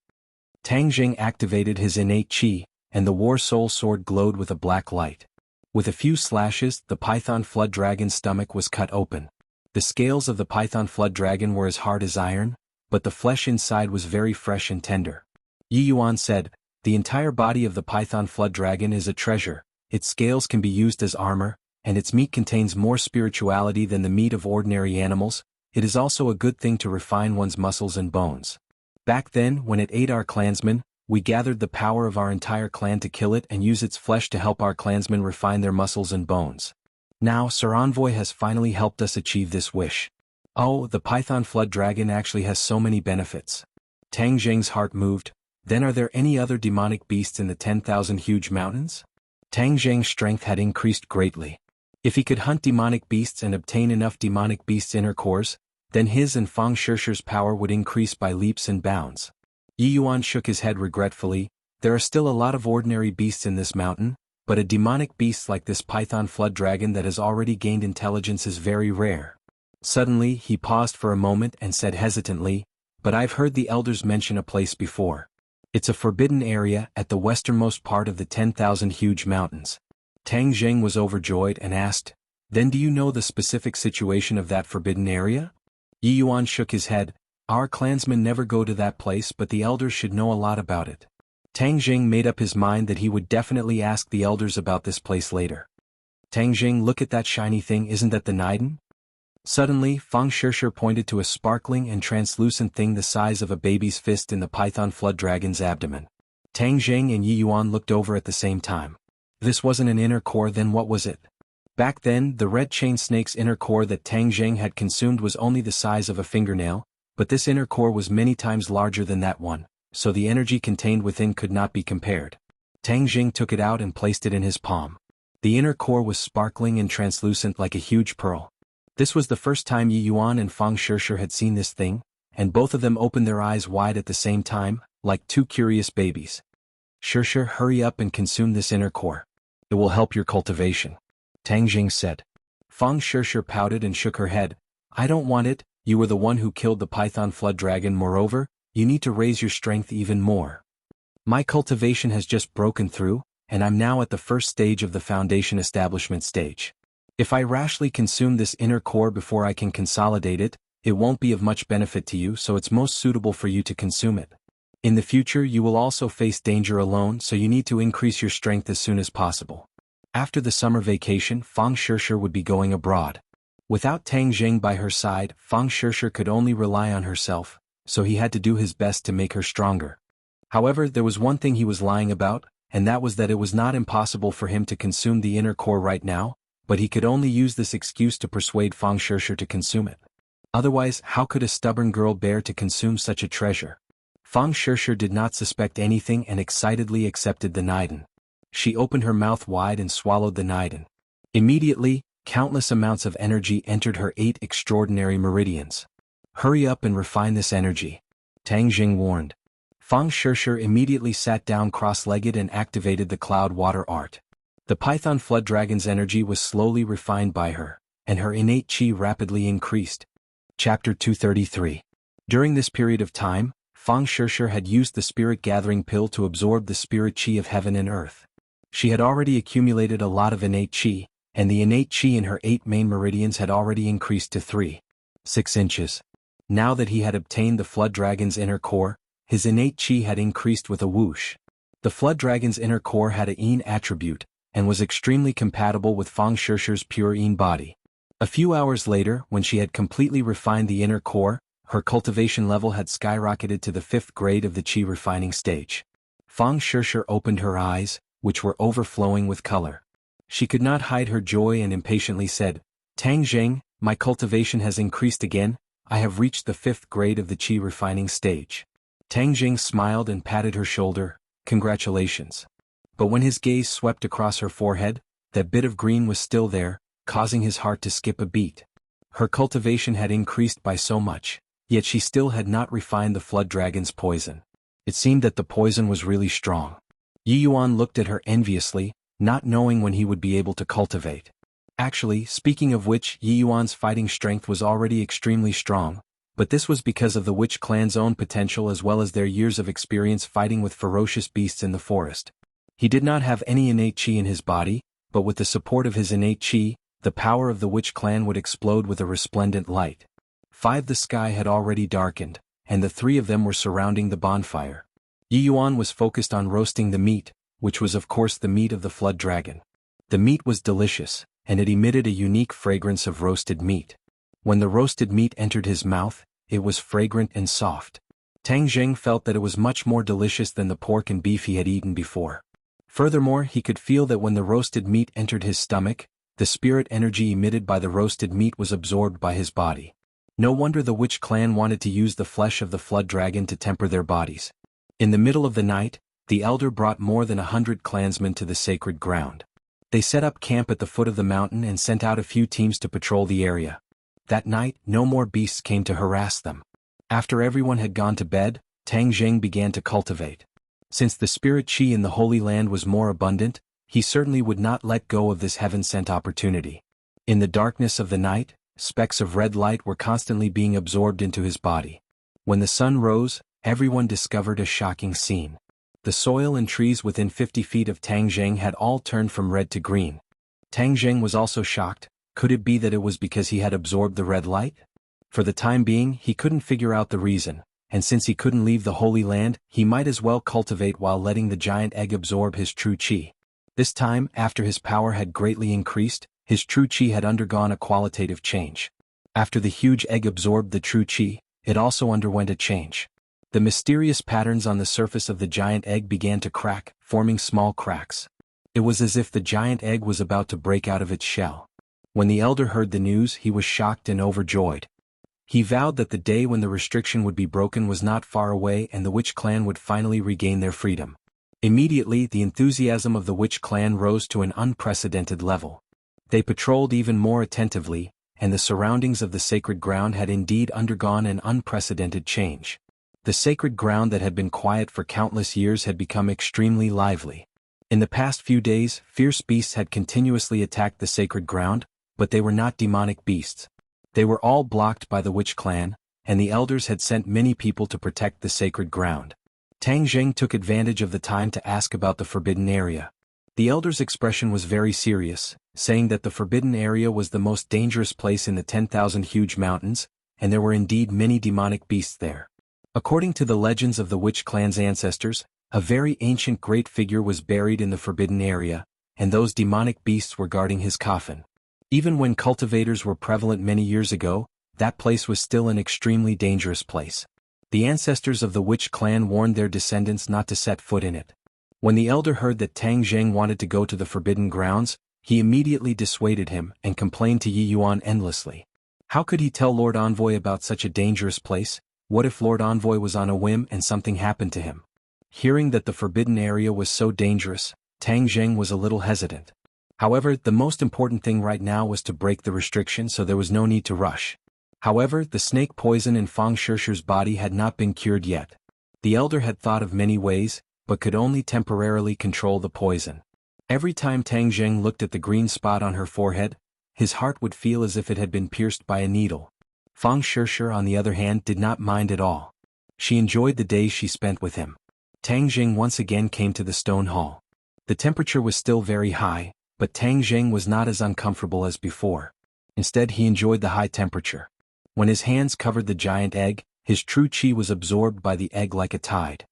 Tang Jing activated his innate chi, and the war soul sword glowed with a black light. With a few slashes, the python flood dragon's stomach was cut open. The scales of the python flood dragon were as hard as iron, but the flesh inside was very fresh and tender. Yi Yuan said, "The entire body of the python flood dragon is a treasure. Its scales can be used as armor, and its meat contains more spirituality than the meat of ordinary animals. It is also a good thing to refine one's muscles and bones. Back then, when it ate our clansmen, we gathered the power of our entire clan to kill it and use its flesh to help our clansmen refine their muscles and bones. Now, Sir Envoy has finally helped us achieve this wish. Oh, the python flood dragon actually has so many benefits." Tang Jing's heart moved. "Then are there any other demonic beasts in the 10,000 huge mountains?" Tang Jing's strength had increased greatly. If he could hunt demonic beasts and obtain enough demonic beasts' inner cores, then his and Fang Shishir's power would increase by leaps and bounds. Yi Yuan shook his head regretfully. There are still a lot of ordinary beasts in this mountain, but a demonic beast like this python flood dragon that has already gained intelligence is very rare. Suddenly, he paused for a moment and said hesitantly, "But I've heard the elders mention a place before. It's a forbidden area at the westernmost part of the 10,000 huge mountains." Tang Zheng was overjoyed and asked, "Then do you know the specific situation of that forbidden area?" Yi Yuan shook his head. "Our clansmen never go to that place, but the elders should know a lot about it." Tang Zheng made up his mind that he would definitely ask the elders about this place later. "Tang Zheng, look at that shiny thing, isn't that the Niden?" Suddenly, Fang Shishir pointed to a sparkling and translucent thing the size of a baby's fist in the python flood dragon's abdomen. Tang Zheng and Yi Yuan looked over at the same time. This wasn't an inner core, then what was it? Back then, the red chain snake's inner core that Tang Zheng had consumed was only the size of a fingernail, but this inner core was many times larger than that one, so the energy contained within could not be compared. Tang Zheng took it out and placed it in his palm. The inner core was sparkling and translucent like a huge pearl. This was the first time Yi Yuan and Fang Shishir had seen this thing, and both of them opened their eyes wide at the same time, like two curious babies. "Shishir, hurry up and consume this inner core. It will help your cultivation," Tang Zheng said. Fang Shishir pouted and shook her head. "I don't want it, you were the one who killed the python flood dragon. Moreover, you need to raise your strength even more. My cultivation has just broken through, and I'm now at the first stage of the foundation establishment stage. If I rashly consume this inner core before I can consolidate it, it won't be of much benefit to you, so it's most suitable for you to consume it. In the future you will also face danger alone, so you need to increase your strength as soon as possible." After the summer vacation, Fang Shishir would be going abroad. Without Tang Zheng by her side, Fang Shishir could only rely on herself, so he had to do his best to make her stronger. However, there was one thing he was lying about, and that was that it was not impossible for him to consume the inner core right now, but he could only use this excuse to persuade Fang Shishir to consume it. Otherwise, how could a stubborn girl bear to consume such a treasure? Fang Shishir did not suspect anything and excitedly accepted the Niden. She opened her mouth wide and swallowed the Niden. Immediately, countless amounts of energy entered her 8 extraordinary meridians. "Hurry up and refine this energy," Tang Zheng warned. Fang Shishir immediately sat down cross-legged and activated the cloud water art. The python flood dragon's energy was slowly refined by her, and her innate chi rapidly increased. Chapter 233. During this period of time, Fang Shishir had used the spirit gathering pill to absorb the spirit chi of heaven and earth. She had already accumulated a lot of innate chi, and the innate chi in her 8 main meridians had already increased to 3.6 inches. Now that he had obtained the flood dragon's inner core, his innate chi had increased with a whoosh. The flood dragon's inner core had a yin attribute, and was extremely compatible with Fang Shishir's pure yin body. A few hours later, when she had completely refined the inner core, her cultivation level had skyrocketed to the 5th grade of the chi refining stage. Fang Shishir opened her eyes, which were overflowing with color. She could not hide her joy and impatiently said, "Tang Zheng, my cultivation has increased again. I have reached the 5th grade of the chi refining stage." Tang Zheng smiled and patted her shoulder. "Congratulations." But when his gaze swept across her forehead, that bit of green was still there, causing his heart to skip a beat. Her cultivation had increased by so much, yet she still had not refined the flood dragon's poison. It seemed that the poison was really strong. Yi Yuan looked at her enviously, not knowing when he would be able to cultivate. Actually, speaking of which, Yi Yuan's fighting strength was already extremely strong, but this was because of the witch clan's own potential as well as their years of experience fighting with ferocious beasts in the forest. He did not have any innate chi in his body, but with the support of his innate chi, the power of the witch clan would explode with a resplendent light. The sky had already darkened, and the 3 of them were surrounding the bonfire. Yi Yuan was focused on roasting the meat, which was of course the meat of the flood dragon. The meat was delicious, and it emitted a unique fragrance of roasted meat. When the roasted meat entered his mouth, it was fragrant and soft. Tang Zheng felt that it was much more delicious than the pork and beef he had eaten before. Furthermore, he could feel that when the roasted meat entered his stomach, the spirit energy emitted by the roasted meat was absorbed by his body. No wonder the witch clan wanted to use the flesh of the flood dragon to temper their bodies. In the middle of the night, the elder brought more than 100 clansmen to the sacred ground. They set up camp at the foot of the mountain and sent out a few teams to patrol the area. That night, no more beasts came to harass them. After everyone had gone to bed, Tang Jing began to cultivate. Since the spirit qi in the Holy Land was more abundant, he certainly would not let go of this heaven-sent opportunity. In the darkness of the night, specks of red light were constantly being absorbed into his body. When the sun rose, everyone discovered a shocking scene. The soil and trees within 50 feet of Tang Jing had all turned from red to green. Tang Jing was also shocked. Could it be that it was because he had absorbed the red light? For the time being, he couldn't figure out the reason, and since he couldn't leave the Holy Land, he might as well cultivate while letting the giant egg absorb his true qi. This time, after his power had greatly increased, his true qi had undergone a qualitative change. After the huge egg absorbed the true qi, it also underwent a change. The mysterious patterns on the surface of the giant egg began to crack, forming small cracks. It was as if the giant egg was about to break out of its shell. When the elder heard the news, he was shocked and overjoyed. He vowed that the day when the restriction would be broken was not far away and the witch clan would finally regain their freedom. Immediately, the enthusiasm of the witch clan rose to an unprecedented level. They patrolled even more attentively, and the surroundings of the sacred ground had indeed undergone an unprecedented change. The sacred ground that had been quiet for countless years had become extremely lively. In the past few days, fierce beasts had continuously attacked the sacred ground, but they were not demonic beasts. They were all blocked by the witch clan, and the elders had sent many people to protect the sacred ground. Tang Jing took advantage of the time to ask about the forbidden area. The elder's expression was very serious, saying that the forbidden area was the most dangerous place in the 10,000 huge mountains, and there were indeed many demonic beasts there. According to the legends of the witch clan's ancestors, a very ancient great figure was buried in the forbidden area, and those demonic beasts were guarding his coffin. Even when cultivators were prevalent many years ago, that place was still an extremely dangerous place. The ancestors of the witch clan warned their descendants not to set foot in it. When the elder heard that Tang Jing wanted to go to the forbidden grounds, he immediately dissuaded him and complained to Yuan endlessly. How could he tell Lord Envoy about such a dangerous place? What if Lord Envoy was on a whim and something happened to him? Hearing that the forbidden area was so dangerous, Tang Jing was a little hesitant. However, the most important thing right now was to break the restriction, so there was no need to rush. However, the snake poison in Fang Shishir's body had not been cured yet. The elder had thought of many ways, but could only temporarily control the poison. Every time Tang Jing looked at the green spot on her forehead, his heart would feel as if it had been pierced by a needle. Fang Shishir, on the other hand, did not mind at all. She enjoyed the days she spent with him. Tang Jing once again came to the stone hall. The temperature was still very high, but Tang Jing was not as uncomfortable as before. Instead, he enjoyed the high temperature. When his hands covered the giant egg, his true qi was absorbed by the egg like a tide.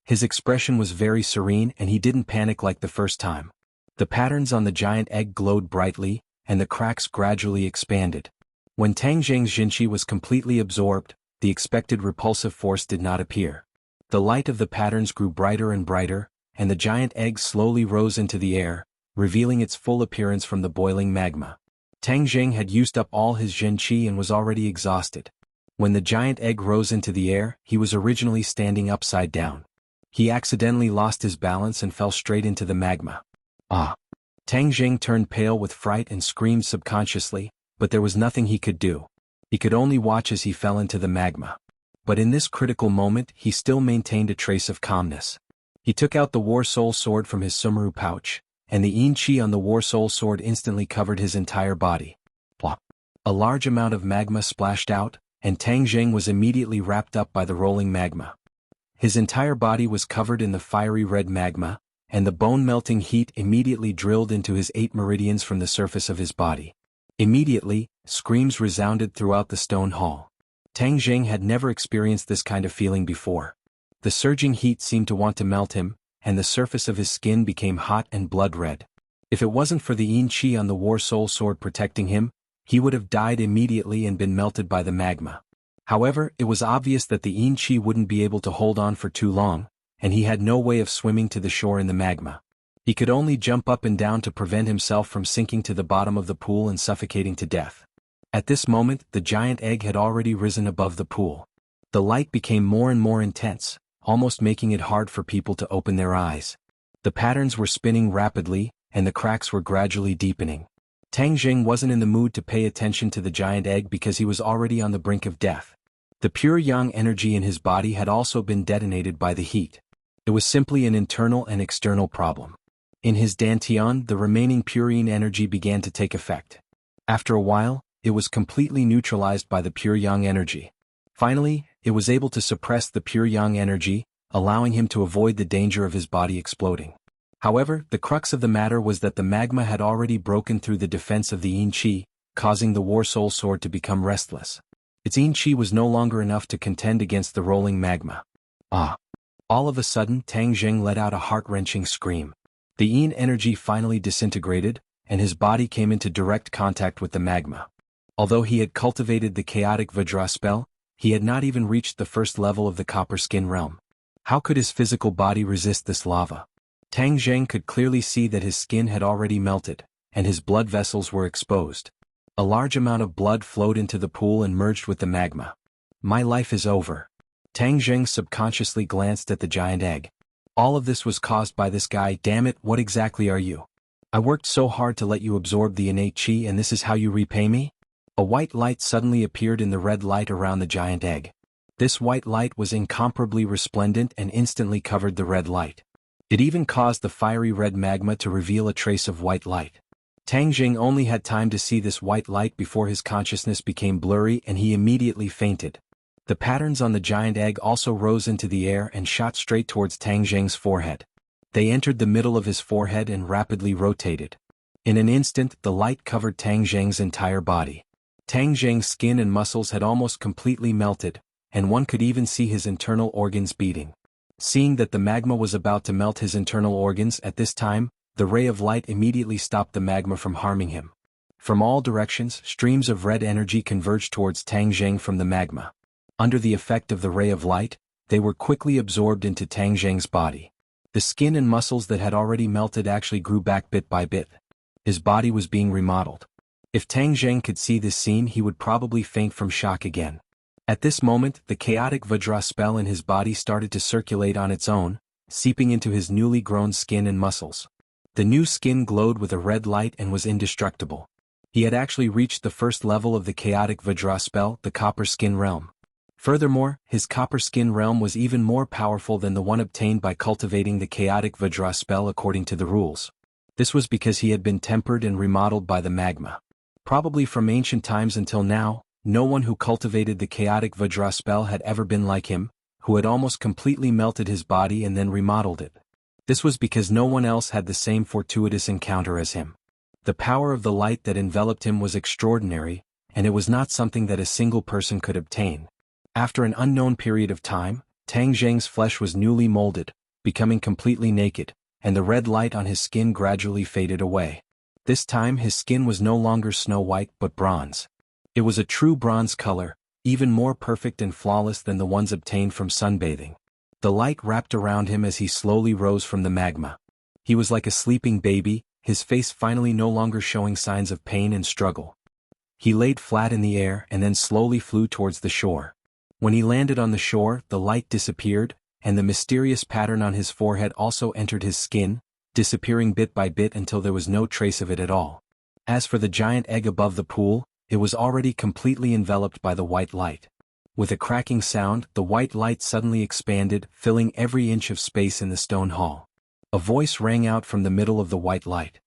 His expression was very serene and he didn't panic like the first time. The patterns on the giant egg glowed brightly, and the cracks gradually expanded. When Tang Jing's jinqi was completely absorbed, the expected repulsive force did not appear. The light of the patterns grew brighter and brighter, and the giant egg slowly rose into the air, revealing its full appearance from the boiling magma. Tang Jing had used up all his jinqi and was already exhausted. When the giant egg rose into the air, he was originally standing upside down. He accidentally lost his balance and fell straight into the magma. Ah! Tang Jing turned pale with fright and screamed subconsciously, but there was nothing he could do. He could only watch as he fell into the magma. But in this critical moment, he still maintained a trace of calmness. He took out the War Soul Sword from his sumaru pouch, and the yin qi on the War Soul Sword instantly covered his entire body. Plop! A large amount of magma splashed out, and Tang Jing was immediately wrapped up by the rolling magma. His entire body was covered in the fiery red magma, and the bone-melting heat immediately drilled into his 8 meridians from the surface of his body. Immediately, screams resounded throughout the stone hall. Tang Jing had never experienced this kind of feeling before. The surging heat seemed to want to melt him, and the surface of his skin became hot and blood-red. If it wasn't for the yin qi on the War Soul Sword protecting him, he would have died immediately and been melted by the magma. However, it was obvious that the yin qi wouldn't be able to hold on for too long, and he had no way of swimming to the shore in the magma. He could only jump up and down to prevent himself from sinking to the bottom of the pool and suffocating to death. At this moment, the giant egg had already risen above the pool. The light became more and more intense, almost making it hard for people to open their eyes. The patterns were spinning rapidly, and the cracks were gradually deepening. Tang Jing wasn't in the mood to pay attention to the giant egg because he was already on the brink of death. The pure yang energy in his body had also been detonated by the heat. It was simply an internal and external problem. In his dantian, the remaining pure yin energy began to take effect. After a while, it was completely neutralized by the pure yang energy. Finally, it was able to suppress the pure yang energy, allowing him to avoid the danger of his body exploding. However, the crux of the matter was that the magma had already broken through the defense of the yin qi, causing the war soul sword to become restless. Its yin qi was no longer enough to contend against the rolling magma. Ah! All of a sudden, Tang Jing let out a heart-wrenching scream. The yin energy finally disintegrated, and his body came into direct contact with the magma. Although he had cultivated the chaotic Vajra spell, he had not even reached the first level of the copper skin realm. How could his physical body resist this lava? Tang Jing could clearly see that his skin had already melted, and his blood vessels were exposed. A large amount of blood flowed into the pool and merged with the magma. My life is over. Tang Jing subconsciously glanced at the giant egg. All of this was caused by this guy. Damn it, what exactly are you? I worked so hard to let you absorb the innate chi, and this is how you repay me? A white light suddenly appeared in the red light around the giant egg. This white light was incomparably resplendent and instantly covered the red light. It even caused the fiery red magma to reveal a trace of white light. Tang Jing only had time to see this white light before his consciousness became blurry and he immediately fainted. The patterns on the giant egg also rose into the air and shot straight towards Tang Jing's forehead. They entered the middle of his forehead and rapidly rotated. In an instant, the light covered Tang Jing's entire body. Tang Jing's skin and muscles had almost completely melted, and one could even see his internal organs beating. Seeing that the magma was about to melt his internal organs at this time, the ray of light immediately stopped the magma from harming him. From all directions, streams of red energy converged towards Tang Jing from the magma. Under the effect of the ray of light, they were quickly absorbed into Tang Jing's body. The skin and muscles that had already melted actually grew back bit by bit. His body was being remodeled. If Tang Jing could see this scene, he would probably faint from shock again. At this moment, the chaotic Vajra spell in his body started to circulate on its own, seeping into his newly grown skin and muscles. The new skin glowed with a red light and was indestructible. He had actually reached the first level of the chaotic Vajra spell, the copper skin realm. Furthermore, his copper skin realm was even more powerful than the one obtained by cultivating the chaotic Vajra spell according to the rules. This was because he had been tempered and remodeled by the magma. Probably from ancient times until now, no one who cultivated the chaotic Vajra spell had ever been like him, who had almost completely melted his body and then remodeled it. This was because no one else had the same fortuitous encounter as him. The power of the light that enveloped him was extraordinary, and it was not something that a single person could obtain. After an unknown period of time, Tang Jing's flesh was newly molded, becoming completely naked, and the red light on his skin gradually faded away. This time his skin was no longer snow white but bronze. It was a true bronze color, even more perfect and flawless than the ones obtained from sunbathing. The light wrapped around him as he slowly rose from the magma. He was like a sleeping baby, his face finally no longer showing signs of pain and struggle. He laid flat in the air and then slowly flew towards the shore. When he landed on the shore, the light disappeared, and the mysterious pattern on his forehead also entered his skin, disappearing bit by bit until there was no trace of it at all. As for the giant egg above the pool, it was already completely enveloped by the white light. With a cracking sound, the white light suddenly expanded, filling every inch of space in the stone hall. A voice rang out from the middle of the white light.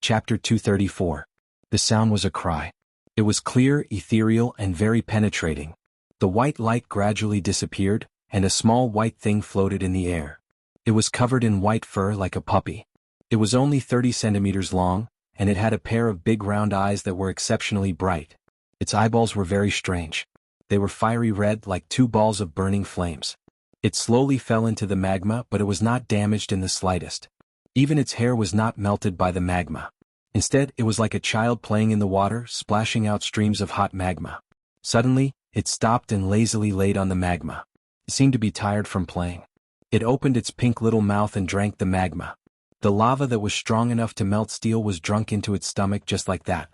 Chapter 234. The sound was a cry. It was clear, ethereal, and very penetrating. The white light gradually disappeared, and a small white thing floated in the air. It was covered in white fur like a puppy. It was only 30 centimeters long, and it had a pair of big round eyes that were exceptionally bright. Its eyeballs were very strange. They were fiery red like two balls of burning flames. It slowly fell into the magma, but it was not damaged in the slightest. Even its hair was not melted by the magma. Instead, it was like a child playing in the water, splashing out streams of hot magma. Suddenly, it stopped and lazily laid on the magma. It seemed to be tired from playing. It opened its pink little mouth and drank the magma. The lava that was strong enough to melt steel was drunk into its stomach just like that.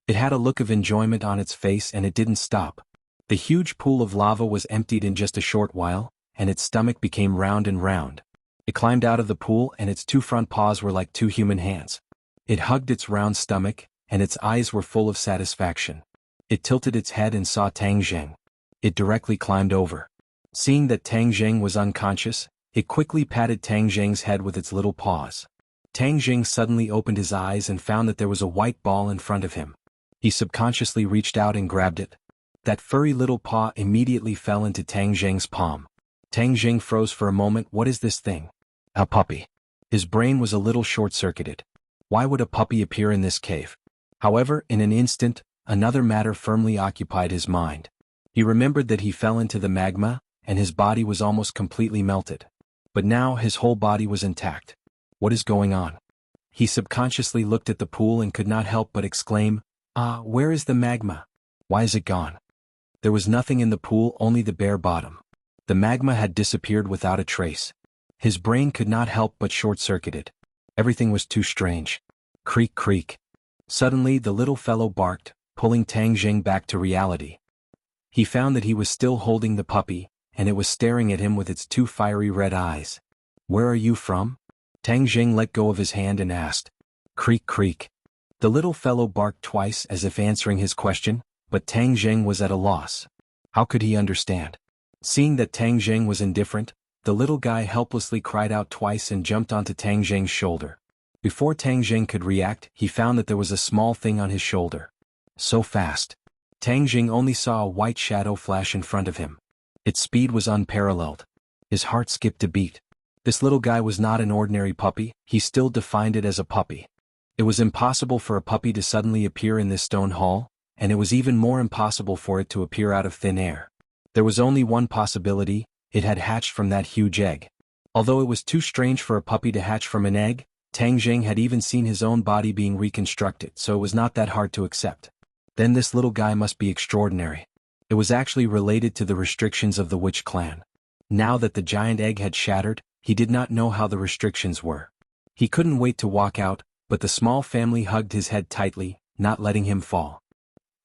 It had a look of enjoyment on its face and it didn't stop. The huge pool of lava was emptied in just a short while, and its stomach became round and round. It climbed out of the pool and its two front paws were like two human hands. It hugged its round stomach, and its eyes were full of satisfaction. It tilted its head and saw Tang Zheng. It directly climbed over. Seeing that Tang Zheng was unconscious, it quickly patted Tang Zheng's head with its little paws. Tang Zheng suddenly opened his eyes and found that there was a white ball in front of him. He subconsciously reached out and grabbed it. That furry little paw immediately fell into Tang Zheng's palm. Tang Zheng froze for a moment. What is this thing? A puppy. His brain was a little short-circuited. Why would a puppy appear in this cave? However, in an instant, another matter firmly occupied his mind. He remembered that he fell into the magma, and his body was almost completely melted. But now his whole body was intact. What is going on? He subconsciously looked at the pool and could not help but exclaim, "Ah, where is the magma? Why is it gone?" There was nothing in the pool, only the bare bottom. The magma had disappeared without a trace. His brain could not help but short-circuited. Everything was too strange. Creak, creak. Suddenly the little fellow barked, pulling Tang Zheng back to reality. He found that he was still holding the puppy, and it was staring at him with its two fiery red eyes. "Where are you from?" Tang Zheng let go of his hand and asked. Creak, creak. The little fellow barked twice as if answering his question, but Tang Zheng was at a loss. How could he understand? Seeing that Tang Zheng was indifferent, the little guy helplessly cried out twice and jumped onto Tang Zheng's shoulder. Before Tang Zheng could react, he found that there was a small thing on his shoulder. So fast. Tang Zheng only saw a white shadow flash in front of him. Its speed was unparalleled. His heart skipped a beat. This little guy was not an ordinary puppy, he still defined it as a puppy. It was impossible for a puppy to suddenly appear in this stone hall, and it was even more impossible for it to appear out of thin air. There was only one possibility: it had hatched from that huge egg. Although it was too strange for a puppy to hatch from an egg, Tang Zheng had even seen his own body being reconstructed, so it was not that hard to accept. Then this little guy must be extraordinary. It was actually related to the restrictions of the Witch clan. Now that the giant egg had shattered, he did not know how the restrictions were. He couldn't wait to walk out, but the small family hugged his head tightly, not letting him fall.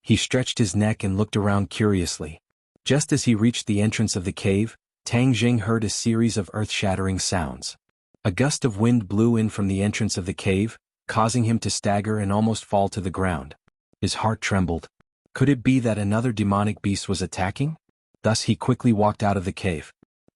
He stretched his neck and looked around curiously. Just as he reached the entrance of the cave, Tang Zheng heard a series of earth-shattering sounds. A gust of wind blew in from the entrance of the cave, causing him to stagger and almost fall to the ground. His heart trembled. Could it be that another demonic beast was attacking? Thus he quickly walked out of the cave.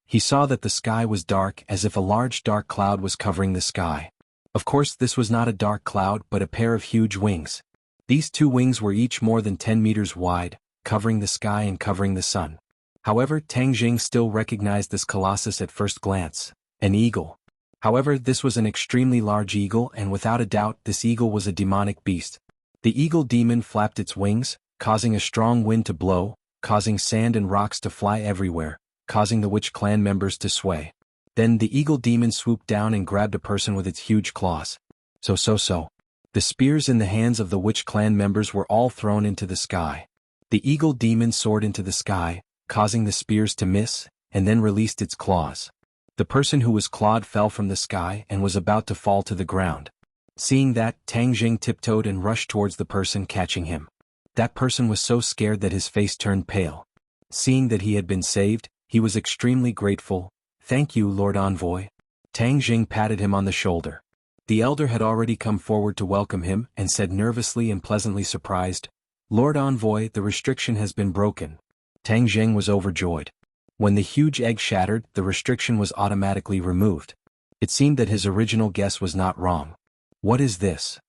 He saw that the sky was dark, as if a large dark cloud was covering the sky. Of course, this was not a dark cloud but a pair of huge wings. These two wings were each more than 10 meters wide, covering the sky and covering the sun. However, Tang Zheng still recognized this colossus at first glance: an eagle. However, this was an extremely large eagle, and without a doubt this eagle was a demonic beast. The eagle demon flapped its wings, causing a strong wind to blow, causing sand and rocks to fly everywhere, causing the Witch clan members to sway. Then the eagle demon swooped down and grabbed a person with its huge claws. So. The spears in the hands of the Witch clan members were all thrown into the sky. The eagle demon soared into the sky, causing the spears to miss, and then released its claws. The person who was clawed fell from the sky and was about to fall to the ground. Seeing that, Tang Zheng tiptoed and rushed towards the person, catching him. That person was so scared that his face turned pale. Seeing that he had been saved, he was extremely grateful. "Thank you, Lord Envoy." Tang Zheng patted him on the shoulder. The elder had already come forward to welcome him and said nervously and pleasantly surprised, "Lord Envoy, the restriction has been broken." Tang Zheng was overjoyed. When the huge egg shattered, the restriction was automatically removed. It seemed that his original guess was not wrong. What is this?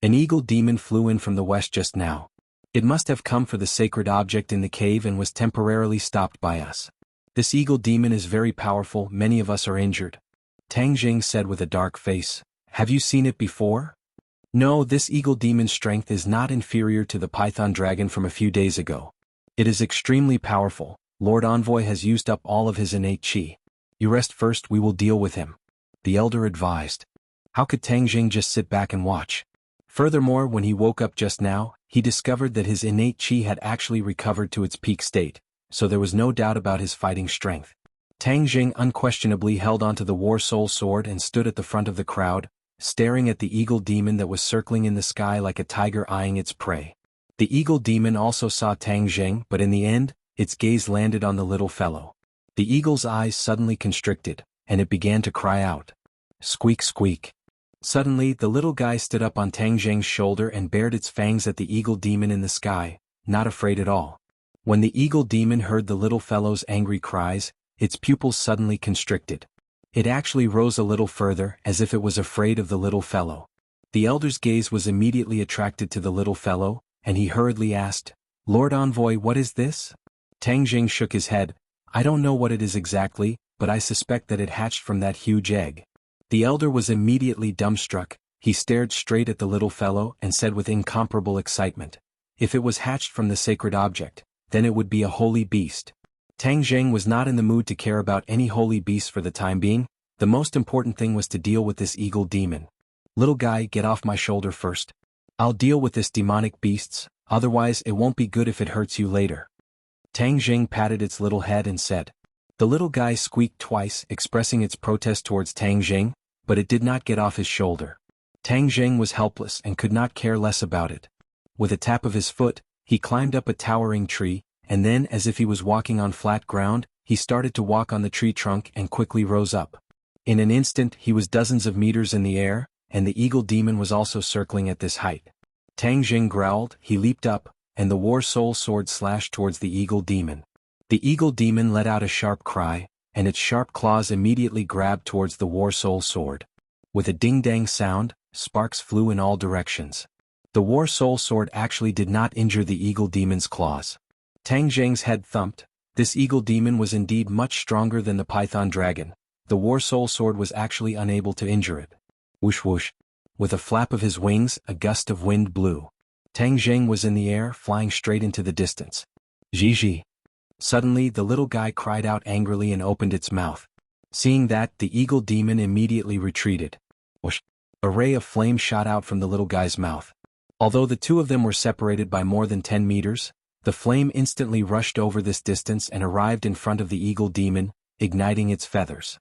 An eagle demon flew in from the west just now. It must have come for the sacred object in the cave and was temporarily stopped by us. This eagle demon is very powerful, many of us are injured. Tang Zheng said with a dark face. Have you seen it before? No, this eagle demon's strength is not inferior to the python dragon from a few days ago. It is extremely powerful. Lord Envoy has used up all of his innate chi. You rest first, we will deal with him. The elder advised. How could Tang Zheng just sit back and watch? Furthermore, when he woke up just now, he discovered that his innate chi had actually recovered to its peak state, so there was no doubt about his fighting strength. Tang Zheng unquestionably held onto the War Soul sword and stood at the front of the crowd, staring at the eagle demon that was circling in the sky like a tiger eyeing its prey. The eagle demon also saw Tang Zheng, but in the end, its gaze landed on the little fellow. The eagle's eyes suddenly constricted, and it began to cry out. Squeak, squeak. Suddenly, the little guy stood up on Tang Zheng's shoulder and bared its fangs at the eagle demon in the sky, not afraid at all. When the eagle demon heard the little fellow's angry cries, its pupils suddenly constricted. It actually rose a little further, as if it was afraid of the little fellow. The elder's gaze was immediately attracted to the little fellow, and he hurriedly asked, "Lord Envoy, what is this?" Tang Zheng shook his head. "I don't know what it is exactly, but I suspect that it hatched from that huge egg." The elder was immediately dumbstruck. He stared straight at the little fellow and said with incomparable excitement, "If it was hatched from the sacred object, then it would be a holy beast." Tang Zheng was not in the mood to care about any holy beast for the time being. The most important thing was to deal with this eagle demon. "Little guy, get off my shoulder first. I'll deal with this demonic beasts, otherwise it won't be good if it hurts you later." Tang Zheng patted its little head and said. The little guy squeaked twice, expressing its protest towards Tang Zheng, but it did not get off his shoulder. Tang Zheng was helpless and could not care less about it. With a tap of his foot, he climbed up a towering tree, and then, as if he was walking on flat ground, he started to walk on the tree trunk and quickly rose up. In an instant he was dozens of meters in the air, and the eagle demon was also circling at this height. Tang Zheng growled, he leaped up, and the war soul sword slashed towards the eagle demon. The eagle demon let out a sharp cry, and its sharp claws immediately grabbed towards the war soul sword. With a ding-dang sound, sparks flew in all directions. The war soul sword actually did not injure the eagle demon's claws. Tang Zheng's head thumped. This eagle demon was indeed much stronger than the python dragon. The war soul sword was actually unable to injure it. Whoosh whoosh. With a flap of his wings, a gust of wind blew. Tang Zheng was in the air, flying straight into the distance. Zhi. Suddenly the little guy cried out angrily and opened its mouth. Seeing that, the eagle demon immediately retreated. Whoosh! A ray of flame shot out from the little guy's mouth. Although the two of them were separated by more than 10 meters, the flame instantly rushed over this distance and arrived in front of the eagle demon, igniting its feathers.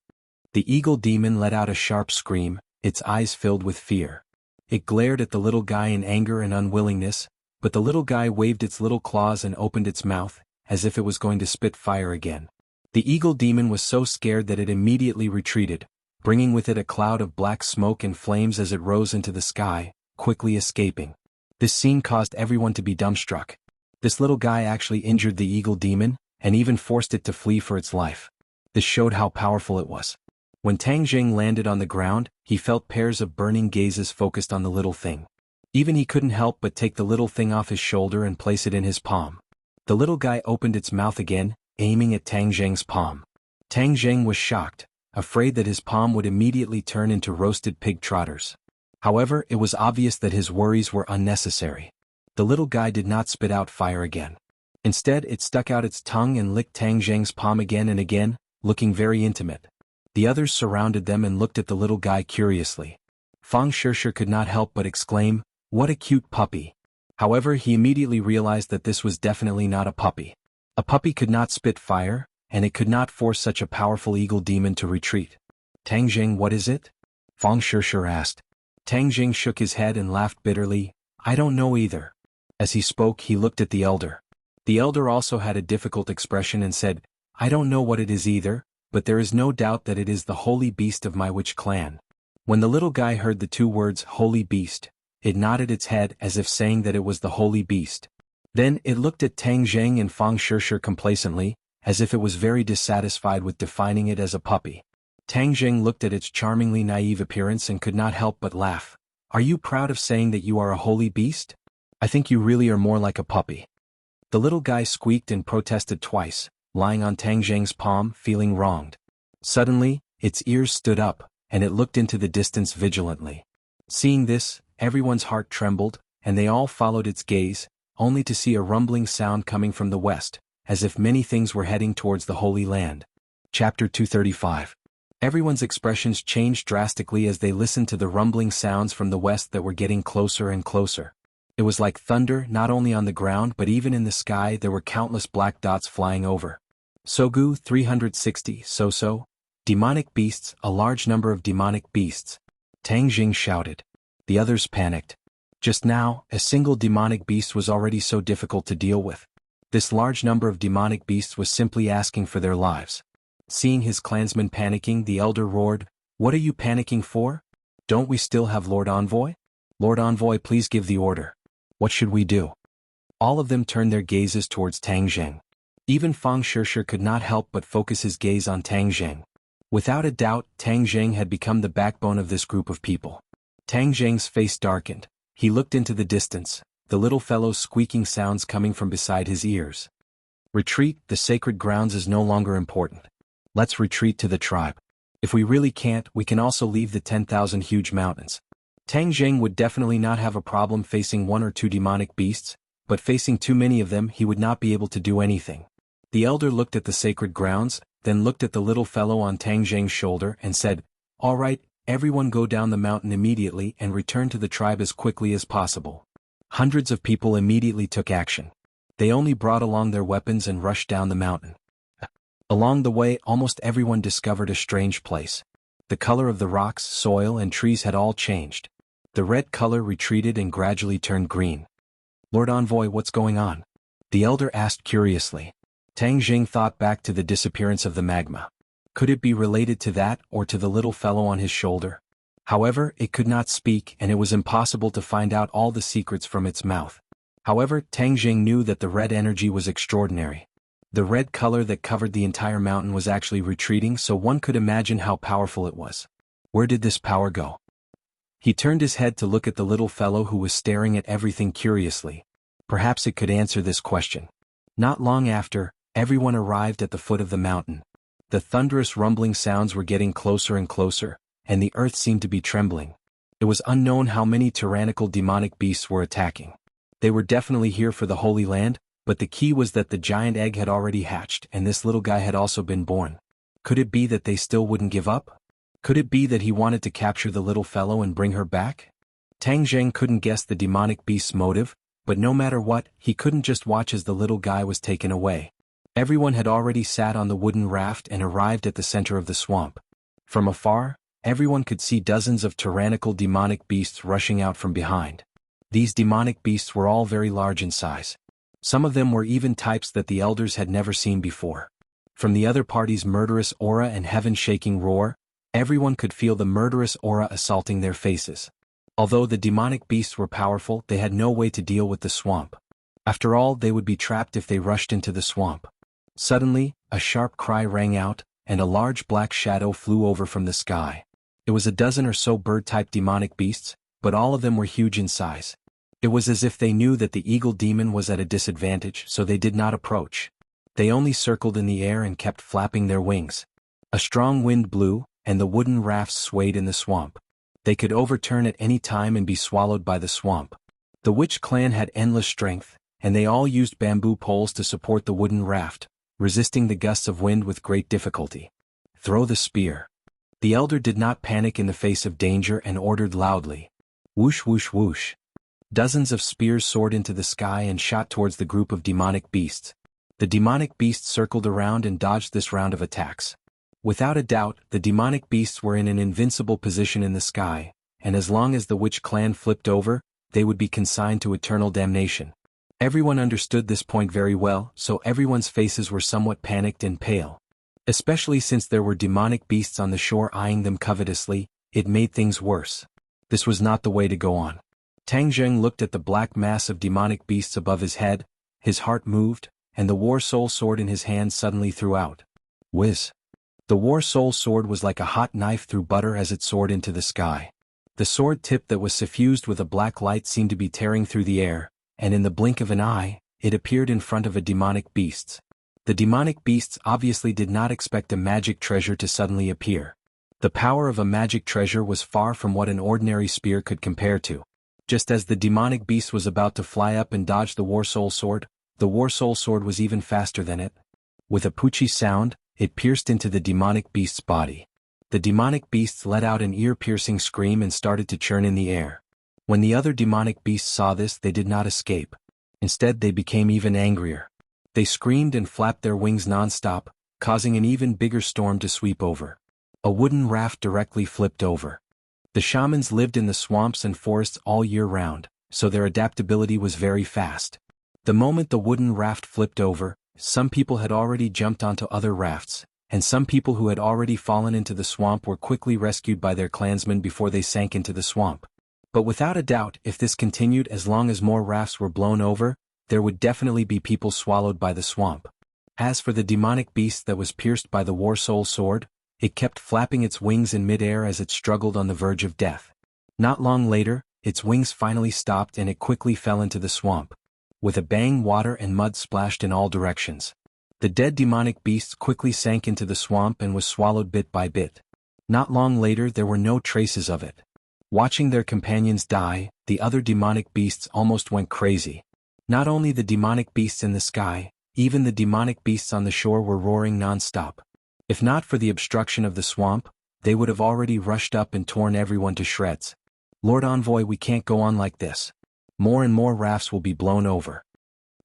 The eagle demon let out a sharp scream, its eyes filled with fear. It glared at the little guy in anger and unwillingness, but the little guy waved its little claws and opened its mouth, as if it was going to spit fire again. The eagle demon was so scared that it immediately retreated, bringing with it a cloud of black smoke and flames as it rose into the sky, quickly escaping. This scene caused everyone to be dumbstruck. This little guy actually injured the eagle demon, and even forced it to flee for its life. This showed how powerful it was. When Tang Zheng landed on the ground, he felt pairs of burning gazes focused on the little thing. Even he couldn't help but take the little thing off his shoulder and place it in his palm. The little guy opened its mouth again, aiming at Tang Zheng's palm. Tang Zheng was shocked, afraid that his palm would immediately turn into roasted pig trotters. However, it was obvious that his worries were unnecessary. The little guy did not spit out fire again. Instead, it stuck out its tongue and licked Tang Zheng's palm again and again, looking very intimate. The others surrounded them and looked at the little guy curiously. Fang Shishir could not help but exclaim, "What a cute puppy." However, he immediately realized that this was definitely not a puppy. A puppy could not spit fire, and it could not force such a powerful eagle demon to retreat. "Tang Zheng, what is it?" Fang Shishir asked. Tang Zheng shook his head and laughed bitterly. "I don't know either." As he spoke, he looked at the elder. The elder also had a difficult expression and said, "I don't know what it is either, but there is no doubt that it is the holy beast of my witch clan." When the little guy heard the two words, holy beast, it nodded its head as if saying that it was the holy beast. Then it looked at Tang Zheng and Fang Shishir complacently, as if it was very dissatisfied with defining it as a puppy. Tang Zheng looked at its charmingly naive appearance and could not help but laugh. "Are you proud of saying that you are a holy beast? I think you really are more like a puppy." The little guy squeaked and protested twice, lying on Tang Zheng's palm, feeling wronged. Suddenly, its ears stood up, and it looked into the distance vigilantly. Seeing this, everyone's heart trembled, and they all followed its gaze, only to see a rumbling sound coming from the west, as if many things were heading towards the Holy Land. Chapter 235. Everyone's expressions changed drastically as they listened to the rumbling sounds from the west that were getting closer and closer. It was like thunder not only on the ground but even in the sky. There were countless black dots flying over. Sogu 360, so. Demonic beasts, a large number of demonic beasts. Tang Zheng shouted. The others panicked. Just now, a single demonic beast was already so difficult to deal with. This large number of demonic beasts was simply asking for their lives. Seeing his clansmen panicking, the elder roared, "What are you panicking for? Don't we still have Lord Envoy? Lord Envoy, please give the order. What should we do? All of them turned their gazes towards Tang Zheng. Even Fang Shishir could not help but focus his gaze on Tang Zheng. Without a doubt, Tang Zheng had become the backbone of this group of people. Tang Zheng's face darkened. He looked into the distance, the little fellow's squeaking sounds coming from beside his ears. Retreat, the sacred grounds is no longer important. Let's retreat to the tribe. If we really can't, we can also leave the 10,000 huge mountains. Tang Zheng would definitely not have a problem facing one or two demonic beasts, but facing too many of them he would not be able to do anything. The elder looked at the sacred grounds, then looked at the little fellow on Tang Zheng's shoulder and said, "All right, everyone go down the mountain immediately and return to the tribe as quickly as possible." Hundreds of people immediately took action. They only brought along their weapons and rushed down the mountain. Along the way, almost everyone discovered a strange place. The color of the rocks, soil, and trees had all changed. The red color retreated and gradually turned green. "Lord Envoy, what's going on?" the elder asked curiously. Tang Zheng thought back to the disappearance of the magma. Could it be related to that or to the little fellow on his shoulder? However, it could not speak and it was impossible to find out all the secrets from its mouth. However, Tang Zheng knew that the red energy was extraordinary. The red color that covered the entire mountain was actually retreating, so one could imagine how powerful it was. Where did this power go? He turned his head to look at the little fellow who was staring at everything curiously. Perhaps it could answer this question. Not long after, everyone arrived at the foot of the mountain. The thunderous rumbling sounds were getting closer and closer, and the earth seemed to be trembling. It was unknown how many tyrannical demonic beasts were attacking. They were definitely here for the Holy Land, but the key was that the giant egg had already hatched and this little guy had also been born. Could it be that they still wouldn't give up? Could it be that he wanted to capture the little fellow and bring her back? Tang Zheng couldn't guess the demonic beast's motive, but no matter what, he couldn't just watch as the little guy was taken away. Everyone had already sat on the wooden raft and arrived at the center of the swamp. From afar, everyone could see dozens of tyrannical demonic beasts rushing out from behind. These demonic beasts were all very large in size. Some of them were even types that the elders had never seen before. From the other party's murderous aura and heaven-shaking roar, everyone could feel the murderous aura assaulting their faces. Although the demonic beasts were powerful, they had no way to deal with the swamp. After all, they would be trapped if they rushed into the swamp. Suddenly, a sharp cry rang out, and a large black shadow flew over from the sky. It was a dozen or so bird-type demonic beasts, but all of them were huge in size. It was as if they knew that the eagle demon was at a disadvantage, so they did not approach. They only circled in the air and kept flapping their wings. A strong wind blew, and the wooden rafts swayed in the swamp. They could overturn at any time and be swallowed by the swamp. The witch clan had endless strength, and they all used bamboo poles to support the wooden raft, resisting the gusts of wind with great difficulty. "Throw the spear." The elder did not panic in the face of danger and ordered loudly. Whoosh whoosh whoosh. Dozens of spears soared into the sky and shot towards the group of demonic beasts. The demonic beasts circled around and dodged this round of attacks. Without a doubt, the demonic beasts were in an invincible position in the sky, and as long as the witch clan flipped over, they would be consigned to eternal damnation. Everyone understood this point very well, so everyone's faces were somewhat panicked and pale. Especially since there were demonic beasts on the shore eyeing them covetously, it made things worse. This was not the way to go on. Tang Zheng looked at the black mass of demonic beasts above his head, his heart moved, and the war soul sword in his hand suddenly threw out. Whiz! The war soul sword was like a hot knife through butter as it soared into the sky. The sword tip that was suffused with a black light seemed to be tearing through the air, and in the blink of an eye, it appeared in front of a demonic beasts. The demonic beasts obviously did not expect a magic treasure to suddenly appear. The power of a magic treasure was far from what an ordinary spear could compare to. Just as the demonic beast was about to fly up and dodge the war soul sword, the war soul sword was even faster than it. With a poochie sound, it pierced into the demonic beast's body. The demonic beasts let out an ear-piercing scream and started to churn in the air. When the other demonic beasts saw this, they did not escape. Instead, they became even angrier. They screamed and flapped their wings non-stop, causing an even bigger storm to sweep over. A wooden raft directly flipped over. The shamans lived in the swamps and forests all year round, so their adaptability was very fast. The moment the wooden raft flipped over, some people had already jumped onto other rafts, and some people who had already fallen into the swamp were quickly rescued by their clansmen before they sank into the swamp. But without a doubt, if this continued as long as more rafts were blown over, there would definitely be people swallowed by the swamp. As for the demonic beast that was pierced by the war soul sword, it kept flapping its wings in midair as it struggled on the verge of death. Not long later, its wings finally stopped and it quickly fell into the swamp. With a bang, water and mud splashed in all directions. The dead demonic beast quickly sank into the swamp and was swallowed bit by bit. Not long later, there were no traces of it. Watching their companions die, the other demonic beasts almost went crazy. Not only the demonic beasts in the sky, even the demonic beasts on the shore were roaring non-stop. If not for the obstruction of the swamp, they would have already rushed up and torn everyone to shreds. Lord Envoy, we can't go on like this. More and more rafts will be blown over.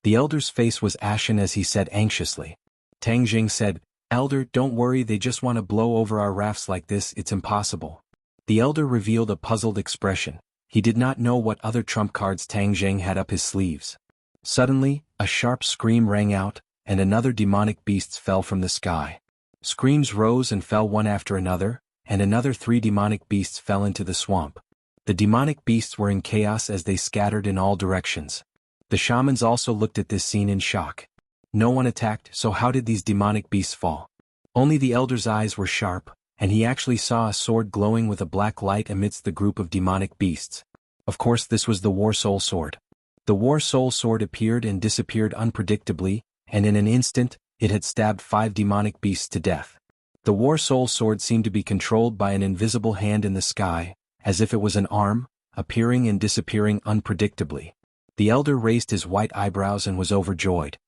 The elder's face was ashen as he said anxiously. Tang Jing said, Elder, don't worry, they just want to blow over our rafts like this, it's impossible. The elder revealed a puzzled expression. He did not know what other trump cards Tang Jing had up his sleeves. Suddenly, a sharp scream rang out, and another demonic beast fell from the sky. Screams rose and fell one after another, and another 3 demonic beasts fell into the swamp. The demonic beasts were in chaos as they scattered in all directions. The shamans also looked at this scene in shock. No one attacked, so how did these demonic beasts fall? Only the elder's eyes were sharp, and he actually saw a sword glowing with a black light amidst the group of demonic beasts. Of course, this was the War Soul Sword. The War Soul Sword appeared and disappeared unpredictably, and in an instant, it had stabbed 5 demonic beasts to death. The War Soul Sword seemed to be controlled by an invisible hand in the sky, as if it was an arm, appearing and disappearing unpredictably. The elder raised his white eyebrows and was overjoyed.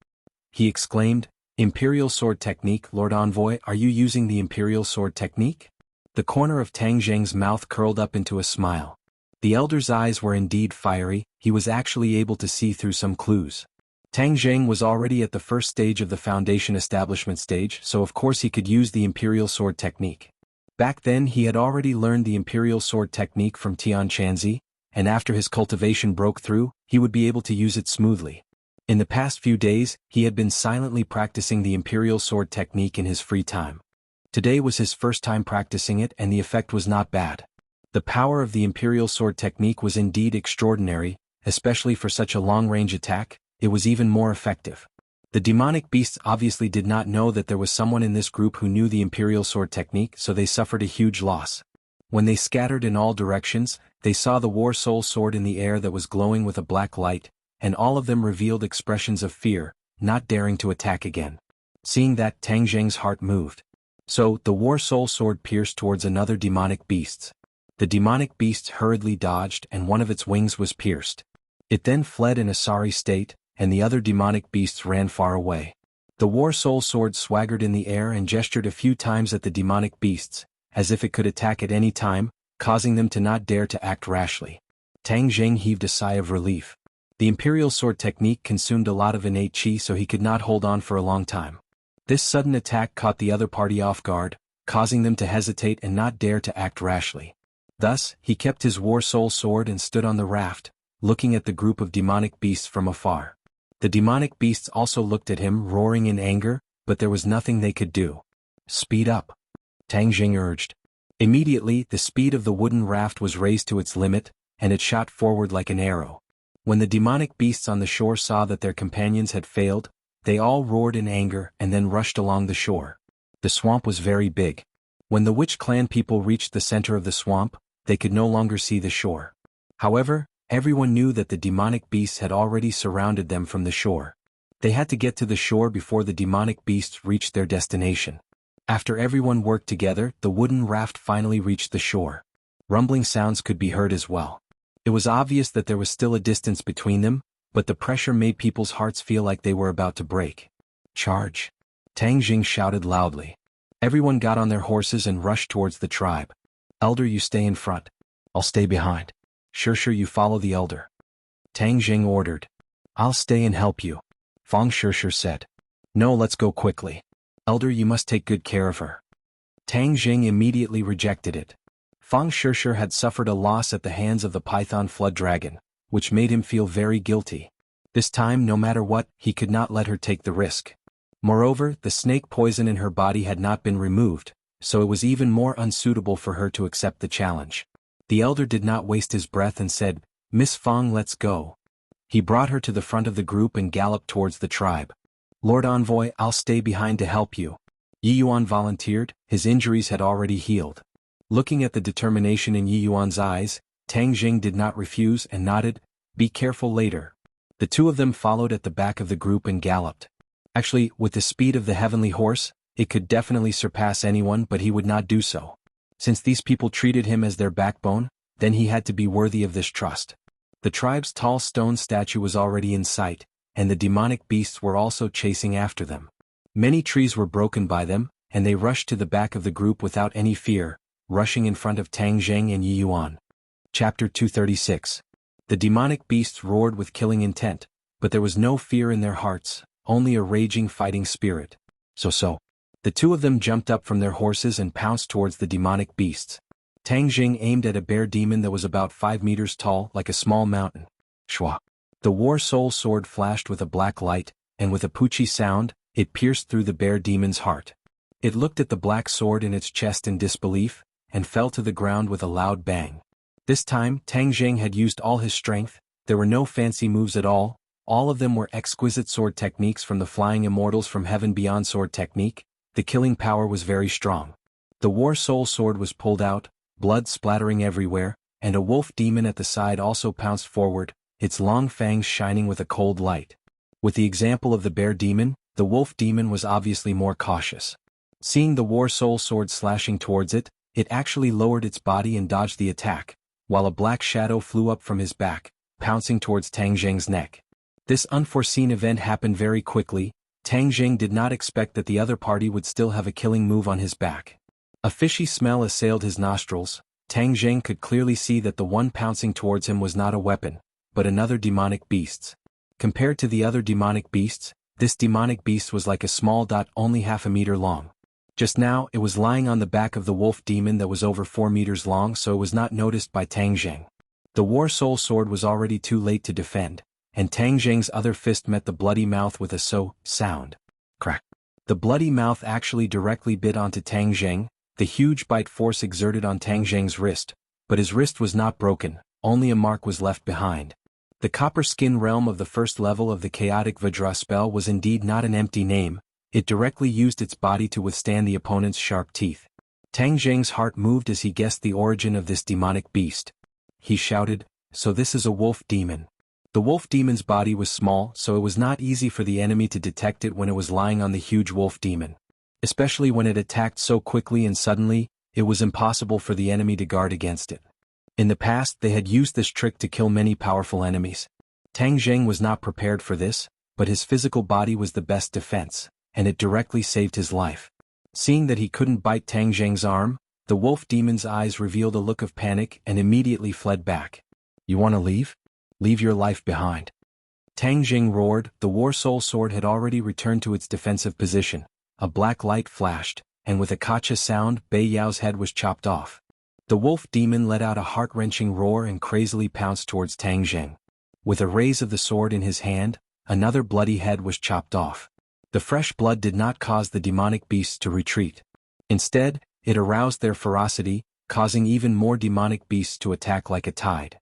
He exclaimed, Imperial Sword Technique, Lord Envoy, are you using the Imperial Sword Technique? The corner of Tang Jing's mouth curled up into a smile. The elder's eyes were indeed fiery, he was actually able to see through some clues. Tang Jing was already at the first stage of the Foundation Establishment stage, so of course he could use the Imperial Sword Technique. Back then he had already learned the Imperial Sword Technique from Tian Chanzi, and after his cultivation broke through, he would be able to use it smoothly. In the past few days, he had been silently practicing the Imperial Sword Technique in his free time. Today was his first time practicing it and the effect was not bad. The power of the Imperial Sword Technique was indeed extraordinary, especially for such a long-range attack. It was even more effective. The demonic beasts obviously did not know that there was someone in this group who knew the Imperial Sword Technique, so they suffered a huge loss. When they scattered in all directions, they saw the War Soul Sword in the air that was glowing with a black light, and all of them revealed expressions of fear, not daring to attack again. Seeing that, Tang Jing's heart moved. So, the War Soul Sword pierced towards another demonic beast. The demonic beast hurriedly dodged and one of its wings was pierced. It then fled in a sorry state, and the other demonic beasts ran far away. The War Soul Sword swaggered in the air and gestured a few times at the demonic beasts, as if it could attack at any time, causing them to not dare to act rashly. Tang Jing heaved a sigh of relief. The Imperial Sword Technique consumed a lot of innate chi, so he could not hold on for a long time. This sudden attack caught the other party off guard, causing them to hesitate and not dare to act rashly. Thus, he kept his War Soul Sword and stood on the raft, looking at the group of demonic beasts from afar. The demonic beasts also looked at him, roaring in anger, but there was nothing they could do. Speed up, Tang Jing urged. Immediately, the speed of the wooden raft was raised to its limit, and it shot forward like an arrow. When the demonic beasts on the shore saw that their companions had failed, they all roared in anger and then rushed along the shore. The swamp was very big. When the Witch Clan people reached the center of the swamp, they could no longer see the shore. However, everyone knew that the demonic beasts had already surrounded them from the shore. They had to get to the shore before the demonic beasts reached their destination. After everyone worked together, the wooden raft finally reached the shore. Rumbling sounds could be heard as well. It was obvious that there was still a distance between them, but the pressure made people's hearts feel like they were about to break. Charge! Tang Jing shouted loudly. Everyone got on their horses and rushed towards the tribe. Elder, you stay in front. I'll stay behind. Sure, you follow the elder. Tang Jing ordered. I'll stay and help you. Fang Sure said. No, let's go quickly. Elder, you must take good care of her. Tang Jing immediately rejected it. Fang Sure had suffered a loss at the hands of the Python Flood Dragon, which made him feel very guilty. This time, no matter what, he could not let her take the risk. Moreover, the snake poison in her body had not been removed, so it was even more unsuitable for her to accept the challenge. The elder did not waste his breath and said, "Miss Fang, let's go." He brought her to the front of the group and galloped towards the tribe. "Lord Envoy, I'll stay behind to help you." Yuan volunteered, his injuries had already healed. Looking at the determination in Yuan's eyes, Tang Jing did not refuse and nodded, "Be careful later." The two of them followed at the back of the group and galloped. Actually, with the speed of the heavenly horse, it could definitely surpass anyone, but he would not do so. Since these people treated him as their backbone, then he had to be worthy of this trust. The tribe's tall stone statue was already in sight, and the demonic beasts were also chasing after them. Many trees were broken by them, and they rushed to the back of the group without any fear, rushing in front of Tang Jing and Yuan. Chapter 236. The demonic beasts roared with killing intent, but there was no fear in their hearts, only a raging fighting spirit. So. The two of them jumped up from their horses and pounced towards the demonic beasts. Tang Jing aimed at a bear demon that was about 5 meters tall, like a small mountain. Shwa. The war soul sword flashed with a black light, and with a poochie sound, it pierced through the bear demon's heart. It looked at the black sword in its chest in disbelief, and fell to the ground with a loud bang. This time, Tang Jing had used all his strength. There were no fancy moves at all of them were exquisite sword techniques from the flying immortals from heaven beyond sword technique. The killing power was very strong. The war soul sword was pulled out, blood splattering everywhere, and a wolf demon at the side also pounced forward, its long fangs shining with a cold light. With the example of the bear demon, the wolf demon was obviously more cautious. Seeing the war soul sword slashing towards it, it actually lowered its body and dodged the attack, while a black shadow flew up from his back, pouncing towards Tang Jing's neck. This unforeseen event happened very quickly. Tang Jing did not expect that the other party would still have a killing move on his back. A fishy smell assailed his nostrils. Tang Jing could clearly see that the one pouncing towards him was not a weapon, but another demonic beast. Compared to the other demonic beasts, this demonic beast was like a small dot only half a meter long. Just now, it was lying on the back of the wolf demon that was over 4 meters long, so it was not noticed by Tang Jing. The war soul sword was already too late to defend, and Tang Jing's other fist met the bloody mouth with a sound. Crack. The bloody mouth actually directly bit onto Tang Jing. The huge bite force exerted on Tang Jing's wrist, but his wrist was not broken, only a mark was left behind. The copper skin realm of the first level of the chaotic Vajra spell was indeed not an empty name. It directly used its body to withstand the opponent's sharp teeth. Tang Jing's heart moved as he guessed the origin of this demonic beast. He shouted, "So this is a wolf demon." The wolf demon's body was small, so it was not easy for the enemy to detect it when it was lying on the huge wolf demon. Especially when it attacked so quickly and suddenly, it was impossible for the enemy to guard against it. In the past, they had used this trick to kill many powerful enemies. Tang Jing was not prepared for this, but his physical body was the best defense, and it directly saved his life. Seeing that he couldn't bite Tang Jing's arm, the wolf demon's eyes revealed a look of panic and immediately fled back. "You want to leave? Leave your life behind." Tang Jing roared. The war soul sword had already returned to its defensive position. A black light flashed, and with a kacha sound, Bei Yao's head was chopped off. The wolf demon let out a heart-wrenching roar and crazily pounced towards Tang Jing. With a raise of the sword in his hand, another bloody head was chopped off. The fresh blood did not cause the demonic beasts to retreat. Instead, it aroused their ferocity, causing even more demonic beasts to attack like a tide.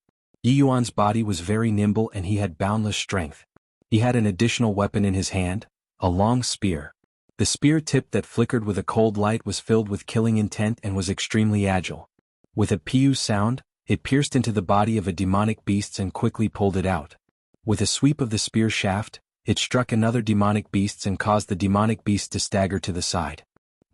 Yuan's body was very nimble and he had boundless strength. He had an additional weapon in his hand, a long spear. The spear tip that flickered with a cold light was filled with killing intent and was extremely agile. With a piu sound, it pierced into the body of a demonic beast and quickly pulled it out. With a sweep of the spear shaft, it struck another demonic beast and caused the demonic beast to stagger to the side.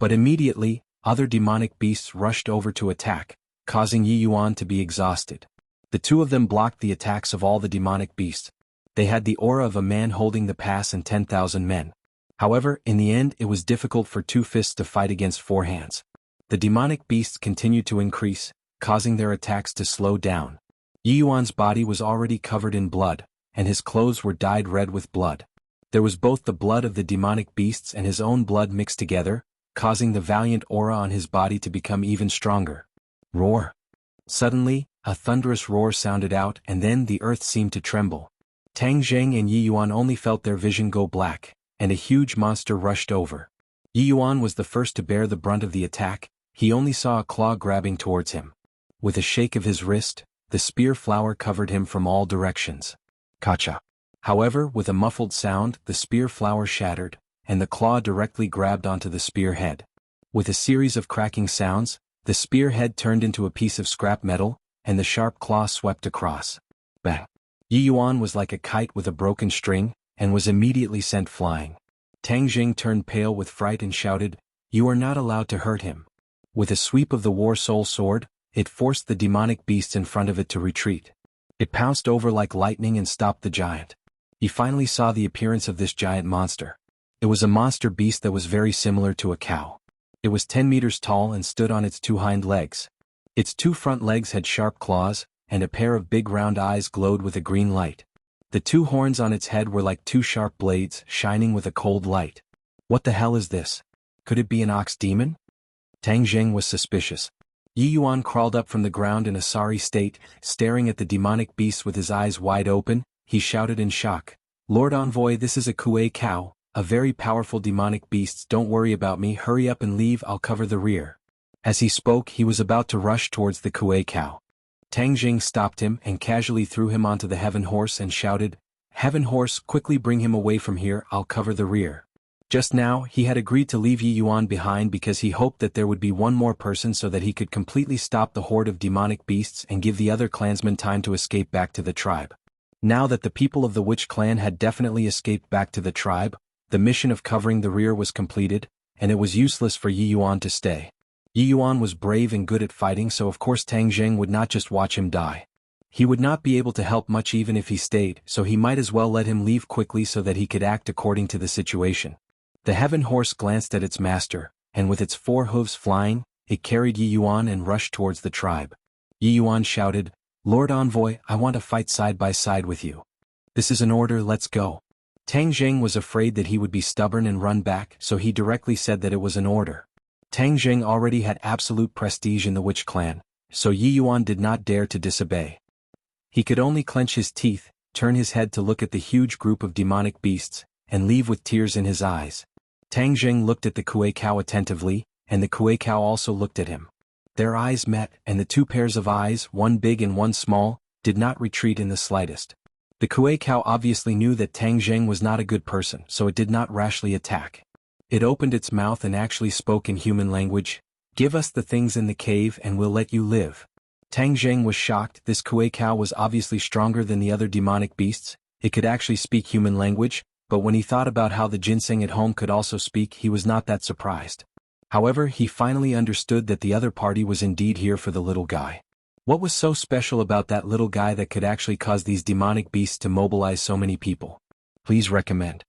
But immediately, other demonic beasts rushed over to attack, causing Yuan to be exhausted. The two of them blocked the attacks of all the demonic beasts. They had the aura of a man holding the pass and 10,000 men. However, in the end it was difficult for 2 fists to fight against 4 hands. The demonic beasts continued to increase, causing their attacks to slow down. Yuan's body was already covered in blood, and his clothes were dyed red with blood. There was both the blood of the demonic beasts and his own blood mixed together, causing the valiant aura on his body to become even stronger. Roar! Suddenly, a thunderous roar sounded out and then the earth seemed to tremble. Tang Jing and Yuan only felt their vision go black, and a huge monster rushed over. Xuanhuan was the first to bear the brunt of the attack. He only saw a claw grabbing towards him. With a shake of his wrist, the spear flower covered him from all directions. Kacha. However, with a muffled sound, the spear flower shattered, and the claw directly grabbed onto the spear head. With a series of cracking sounds, the spear head turned into a piece of scrap metal, and the sharp claw swept across. Bang! Xuanhuan was like a kite with a broken string, and was immediately sent flying. Tang Jing turned pale with fright and shouted, "You are not allowed to hurt him." With a sweep of the war soul sword, it forced the demonic beast in front of it to retreat. It pounced over like lightning and stopped the giant. He finally saw the appearance of this giant monster. It was a monster beast that was very similar to a cow. It was 10 meters tall and stood on its 2 hind legs. Its 2 front legs had sharp claws, and a pair of big round eyes glowed with a green light. The 2 horns on its head were like 2 sharp blades, shining with a cold light. What the hell is this? Could it be an ox demon? Tang Jing was suspicious. Xuanhuan crawled up from the ground in a sorry state, staring at the demonic beast with his eyes wide open. He shouted in shock, "Lord Envoy, this is a kuei cow, a very powerful demonic beast. Don't worry about me, hurry up and leave, I'll cover the rear." As he spoke, he was about to rush towards the kuei cow. Tang Jing stopped him and casually threw him onto the heaven horse and shouted, "Heaven horse, quickly bring him away from here, I'll cover the rear." Just now, he had agreed to leave Xuanhuan behind because he hoped that there would be one more person so that he could completely stop the horde of demonic beasts and give the other clansmen time to escape back to the tribe. Now that the people of the Witch clan had definitely escaped back to the tribe, the mission of covering the rear was completed, and it was useless for Xuanhuan to stay. Xuanhuan was brave and good at fighting, so of course Tang Jing would not just watch him die. He would not be able to help much even if he stayed, so he might as well let him leave quickly so that he could act according to the situation. The heaven horse glanced at its master, and with its 4 hooves flying, it carried Xuanhuan and rushed towards the tribe. Xuanhuan shouted, "Lord Envoy, I want to fight side by side with you." "This is an order, let's go." Tang Jing was afraid that he would be stubborn and run back, so he directly said that it was an order. Tang Jing already had absolute prestige in the Witch clan, so Xuanhuan did not dare to disobey. He could only clench his teeth, turn his head to look at the huge group of demonic beasts, and leave with tears in his eyes. Tang Jing looked at the kuei cow attentively, and the kuei cow also looked at him. Their eyes met, and the 2 pairs of eyes, one big and one small, did not retreat in the slightest. The kuei cow obviously knew that Tang Jing was not a good person, so it did not rashly attack. It opened its mouth and actually spoke in human language, "Give us the things in the cave and we'll let you live." Tang Jing was shocked. This kuei cow was obviously stronger than the other demonic beasts. It could actually speak human language, but when he thought about how the ginseng at home could also speak, he was not that surprised. However, he finally understood that the other party was indeed here for the little guy. What was so special about that little guy that could actually cause these demonic beasts to mobilize so many people? Please recommend.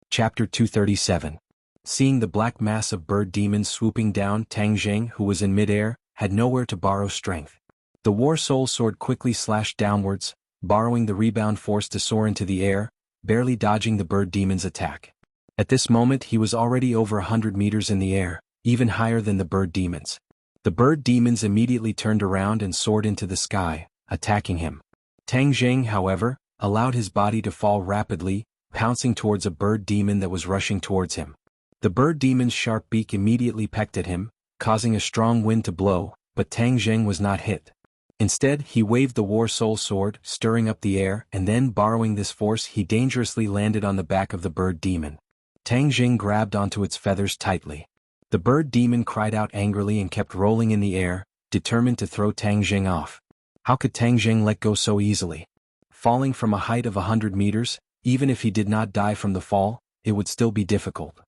Chapter 237. Seeing the black mass of bird demons swooping down, Tang Jing, who was in midair, had nowhere to borrow strength. The war soul sword quickly slashed downwards, borrowing the rebound force to soar into the air, barely dodging the bird demon's attack. At this moment he was already over 100 meters in the air, even higher than the bird demons. The bird demons immediately turned around and soared into the sky, attacking him. Tang Jing, however, allowed his body to fall rapidly, pouncing towards a bird demon that was rushing towards him. The bird demon's sharp beak immediately pecked at him, causing a strong wind to blow, but Tang Jing was not hit. Instead, he waved the war soul sword, stirring up the air, and then borrowing this force he dangerously landed on the back of the bird demon. Tang Jing grabbed onto its feathers tightly. The bird demon cried out angrily and kept rolling in the air, determined to throw Tang Jing off. How could Tang Jing let go so easily? Falling from a height of 100 meters, even if he did not die from the fall, it would still be difficult.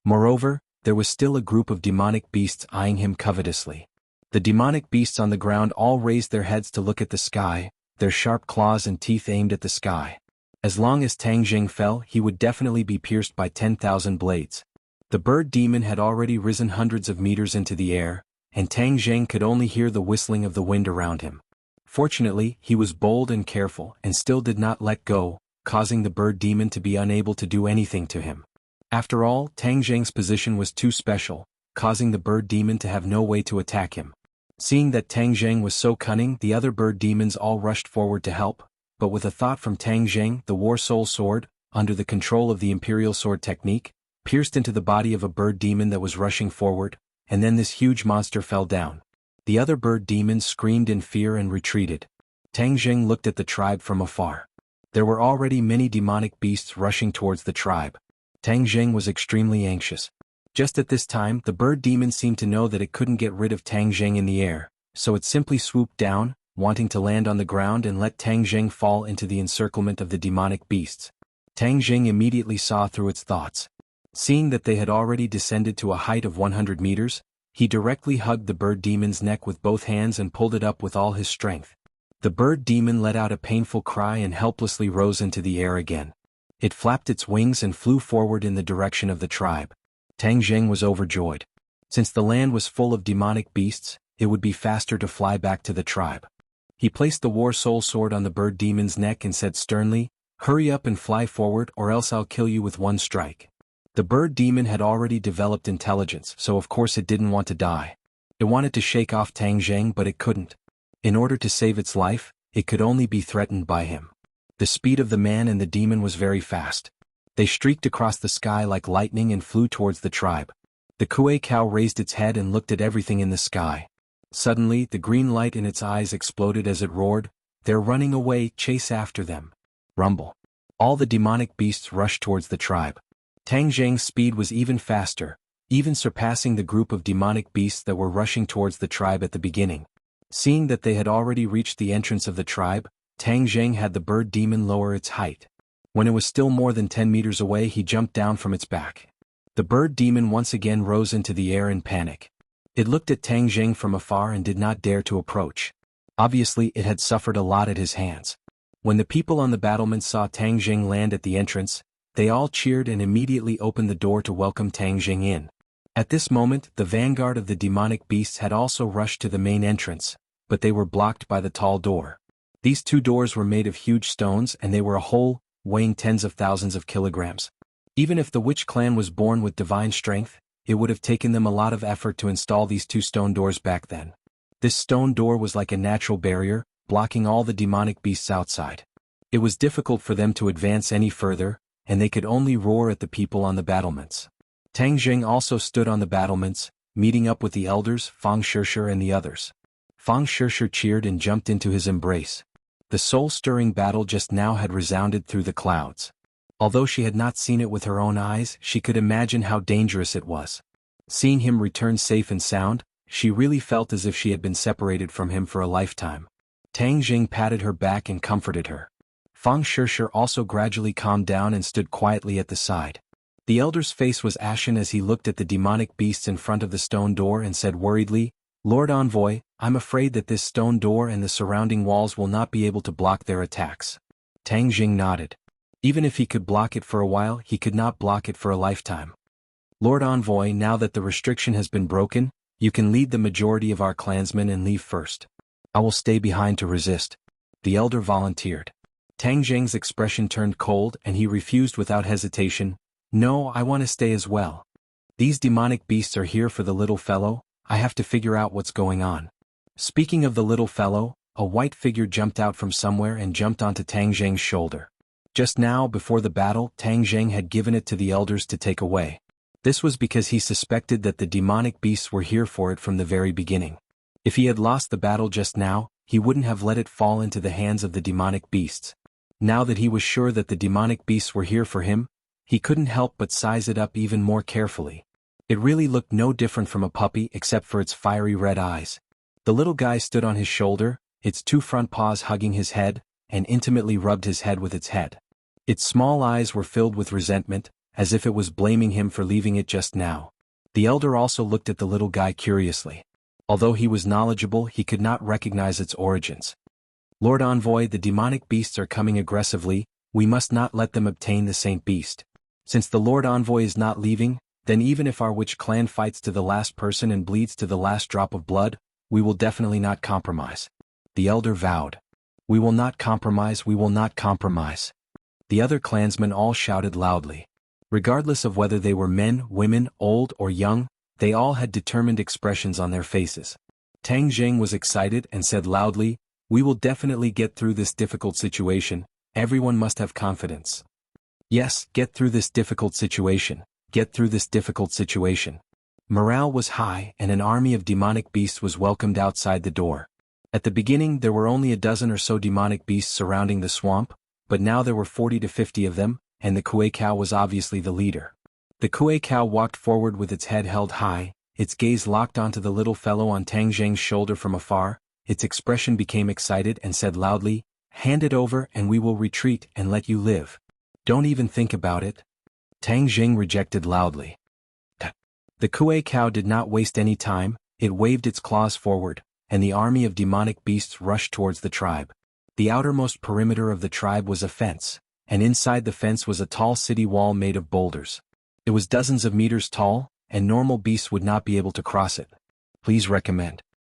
Moreover, there was still a group of demonic beasts eyeing him covetously. The demonic beasts on the ground all raised their heads to look at the sky, their sharp claws and teeth aimed at the sky. As long as Tang Jing fell, he would definitely be pierced by 10,000 blades. The bird demon had already risen hundreds of meters into the air, and Tang Jing could only hear the whistling of the wind around him. Fortunately, he was bold and careful and still did not let go, causing the bird demon to be unable to do anything to him. After all, Tang Jing's position was too special, causing the bird demon to have no way to attack him. Seeing that Tang Jing was so cunning, the other bird demons all rushed forward to help, but with a thought from Tang Jing, the war soul sword, under the control of the imperial sword technique, pierced into the body of a bird demon that was rushing forward, and then this huge monster fell down. The other bird demons screamed in fear and retreated. Tang Jing looked at the tribe from afar. There were already many demonic beasts rushing towards the tribe. Tang Jing was extremely anxious. Just at this time, the bird demon seemed to know that it couldn't get rid of Tang Jing in the air, so it simply swooped down, wanting to land on the ground and let Tang Jing fall into the encirclement of the demonic beasts. Tang Jing immediately saw through its thoughts. Seeing that they had already descended to a height of 100 meters, he directly hugged the bird demon's neck with both hands and pulled it up with all his strength. The bird demon let out a painful cry and helplessly rose into the air again. It flapped its wings and flew forward in the direction of the tribe. Tang Jing was overjoyed. Since the land was full of demonic beasts, it would be faster to fly back to the tribe. He placed the war soul sword on the bird demon's neck and said sternly, "Hurry up and fly forward or else I'll kill you with one strike." The bird demon had already developed intelligence, so of course it didn't want to die. It wanted to shake off Tang Jing, but it couldn't. In order to save its life, it could only be threatened by him. The speed of the man and the demon was very fast. They streaked across the sky like lightning and flew towards the tribe. The Kuei cow raised its head and looked at everything in the sky. Suddenly, the green light in its eyes exploded as it roared, "They're running away, chase after them." Rumble. All the demonic beasts rushed towards the tribe. Tang Jing's speed was even faster, even surpassing the group of demonic beasts that were rushing towards the tribe at the beginning. Seeing that they had already reached the entrance of the tribe, Tang Jing had the bird demon lower its height. When it was still more than 10 meters away, he jumped down from its back. The bird demon once again rose into the air in panic. It looked at Tang Jing from afar and did not dare to approach. Obviously, it had suffered a lot at his hands. When the people on the battlements saw Tang Jing land at the entrance, they all cheered and immediately opened the door to welcome Tang Jing in. At this moment, the vanguard of the demonic beasts had also rushed to the main entrance, but they were blocked by the tall door. These two doors were made of huge stones and they were a whole, weighing tens of thousands of kilograms. Even if the witch clan was born with divine strength, it would have taken them a lot of effort to install these two stone doors back then. This stone door was like a natural barrier, blocking all the demonic beasts outside. It was difficult for them to advance any further, and they could only roar at the people on the battlements. Tang Jing also stood on the battlements, meeting up with the elders, Fang Shishir and the others. Fang Shishir cheered and jumped into his embrace. The soul-stirring battle just now had resounded through the clouds. Although she had not seen it with her own eyes, she could imagine how dangerous it was. Seeing him return safe and sound, she really felt as if she had been separated from him for a lifetime. Tang Jing patted her back and comforted her. Fang Shishir also gradually calmed down and stood quietly at the side. The elder's face was ashen as he looked at the demonic beasts in front of the stone door and said worriedly, "Lord Envoy, I'm afraid that this stone door and the surrounding walls will not be able to block their attacks." Tang Jing nodded. Even if he could block it for a while, he could not block it for a lifetime. "Lord Envoy, now that the restriction has been broken, you can lead the majority of our clansmen and leave first. I will stay behind to resist." The elder volunteered. Tang Jing's expression turned cold and he refused without hesitation, "No, I want to stay as well. These demonic beasts are here for the little fellow, I have to figure out what's going on." Speaking of the little fellow, a white figure jumped out from somewhere and jumped onto Tang Jing's shoulder. Just now, before the battle, Tang Jing had given it to the elders to take away. This was because he suspected that the demonic beasts were here for it from the very beginning. If he had lost the battle just now, he wouldn't have let it fall into the hands of the demonic beasts. Now that he was sure that the demonic beasts were here for him, he couldn't help but size it up even more carefully. It really looked no different from a puppy except for its fiery red eyes. The little guy stood on his shoulder, its two front paws hugging his head, and intimately rubbed his head with its head. Its small eyes were filled with resentment, as if it was blaming him for leaving it just now. The elder also looked at the little guy curiously. Although he was knowledgeable, he could not recognize its origins. "Lord Envoy, the demonic beasts are coming aggressively, we must not let them obtain the Saint Beast. Since the Lord Envoy is not leaving, then even if our witch clan fights to the last person and bleeds to the last drop of blood, we will definitely not compromise." The elder vowed. "We will not compromise, we will not compromise." The other clansmen all shouted loudly. Regardless of whether they were men, women, old or young, they all had determined expressions on their faces. Tang Jing was excited and said loudly, "We will definitely get through this difficult situation, everyone must have confidence." "Yes, get through this difficult situation. get through this difficult situation. Morale was high and an army of demonic beasts was welcomed outside the door. At the beginning there were only a dozen or so demonic beasts surrounding the swamp, but now there were 40 to 50 of them, and the Kuei cow was obviously the leader. The Kuei cow walked forward with its head held high, its gaze locked onto the little fellow on Tang Zheng's shoulder from afar. Its expression became excited and said loudly, "Hand it over and we will retreat and let you live. Don't even think about it." Tang Zheng rejected loudly. The Kuei cow did not waste any time, it waved its claws forward, and the army of demonic beasts rushed towards the tribe. The outermost perimeter of the tribe was a fence, and inside the fence was a tall city wall made of boulders. It was dozens of meters tall, and normal beasts would not be able to cross it. Please recommend.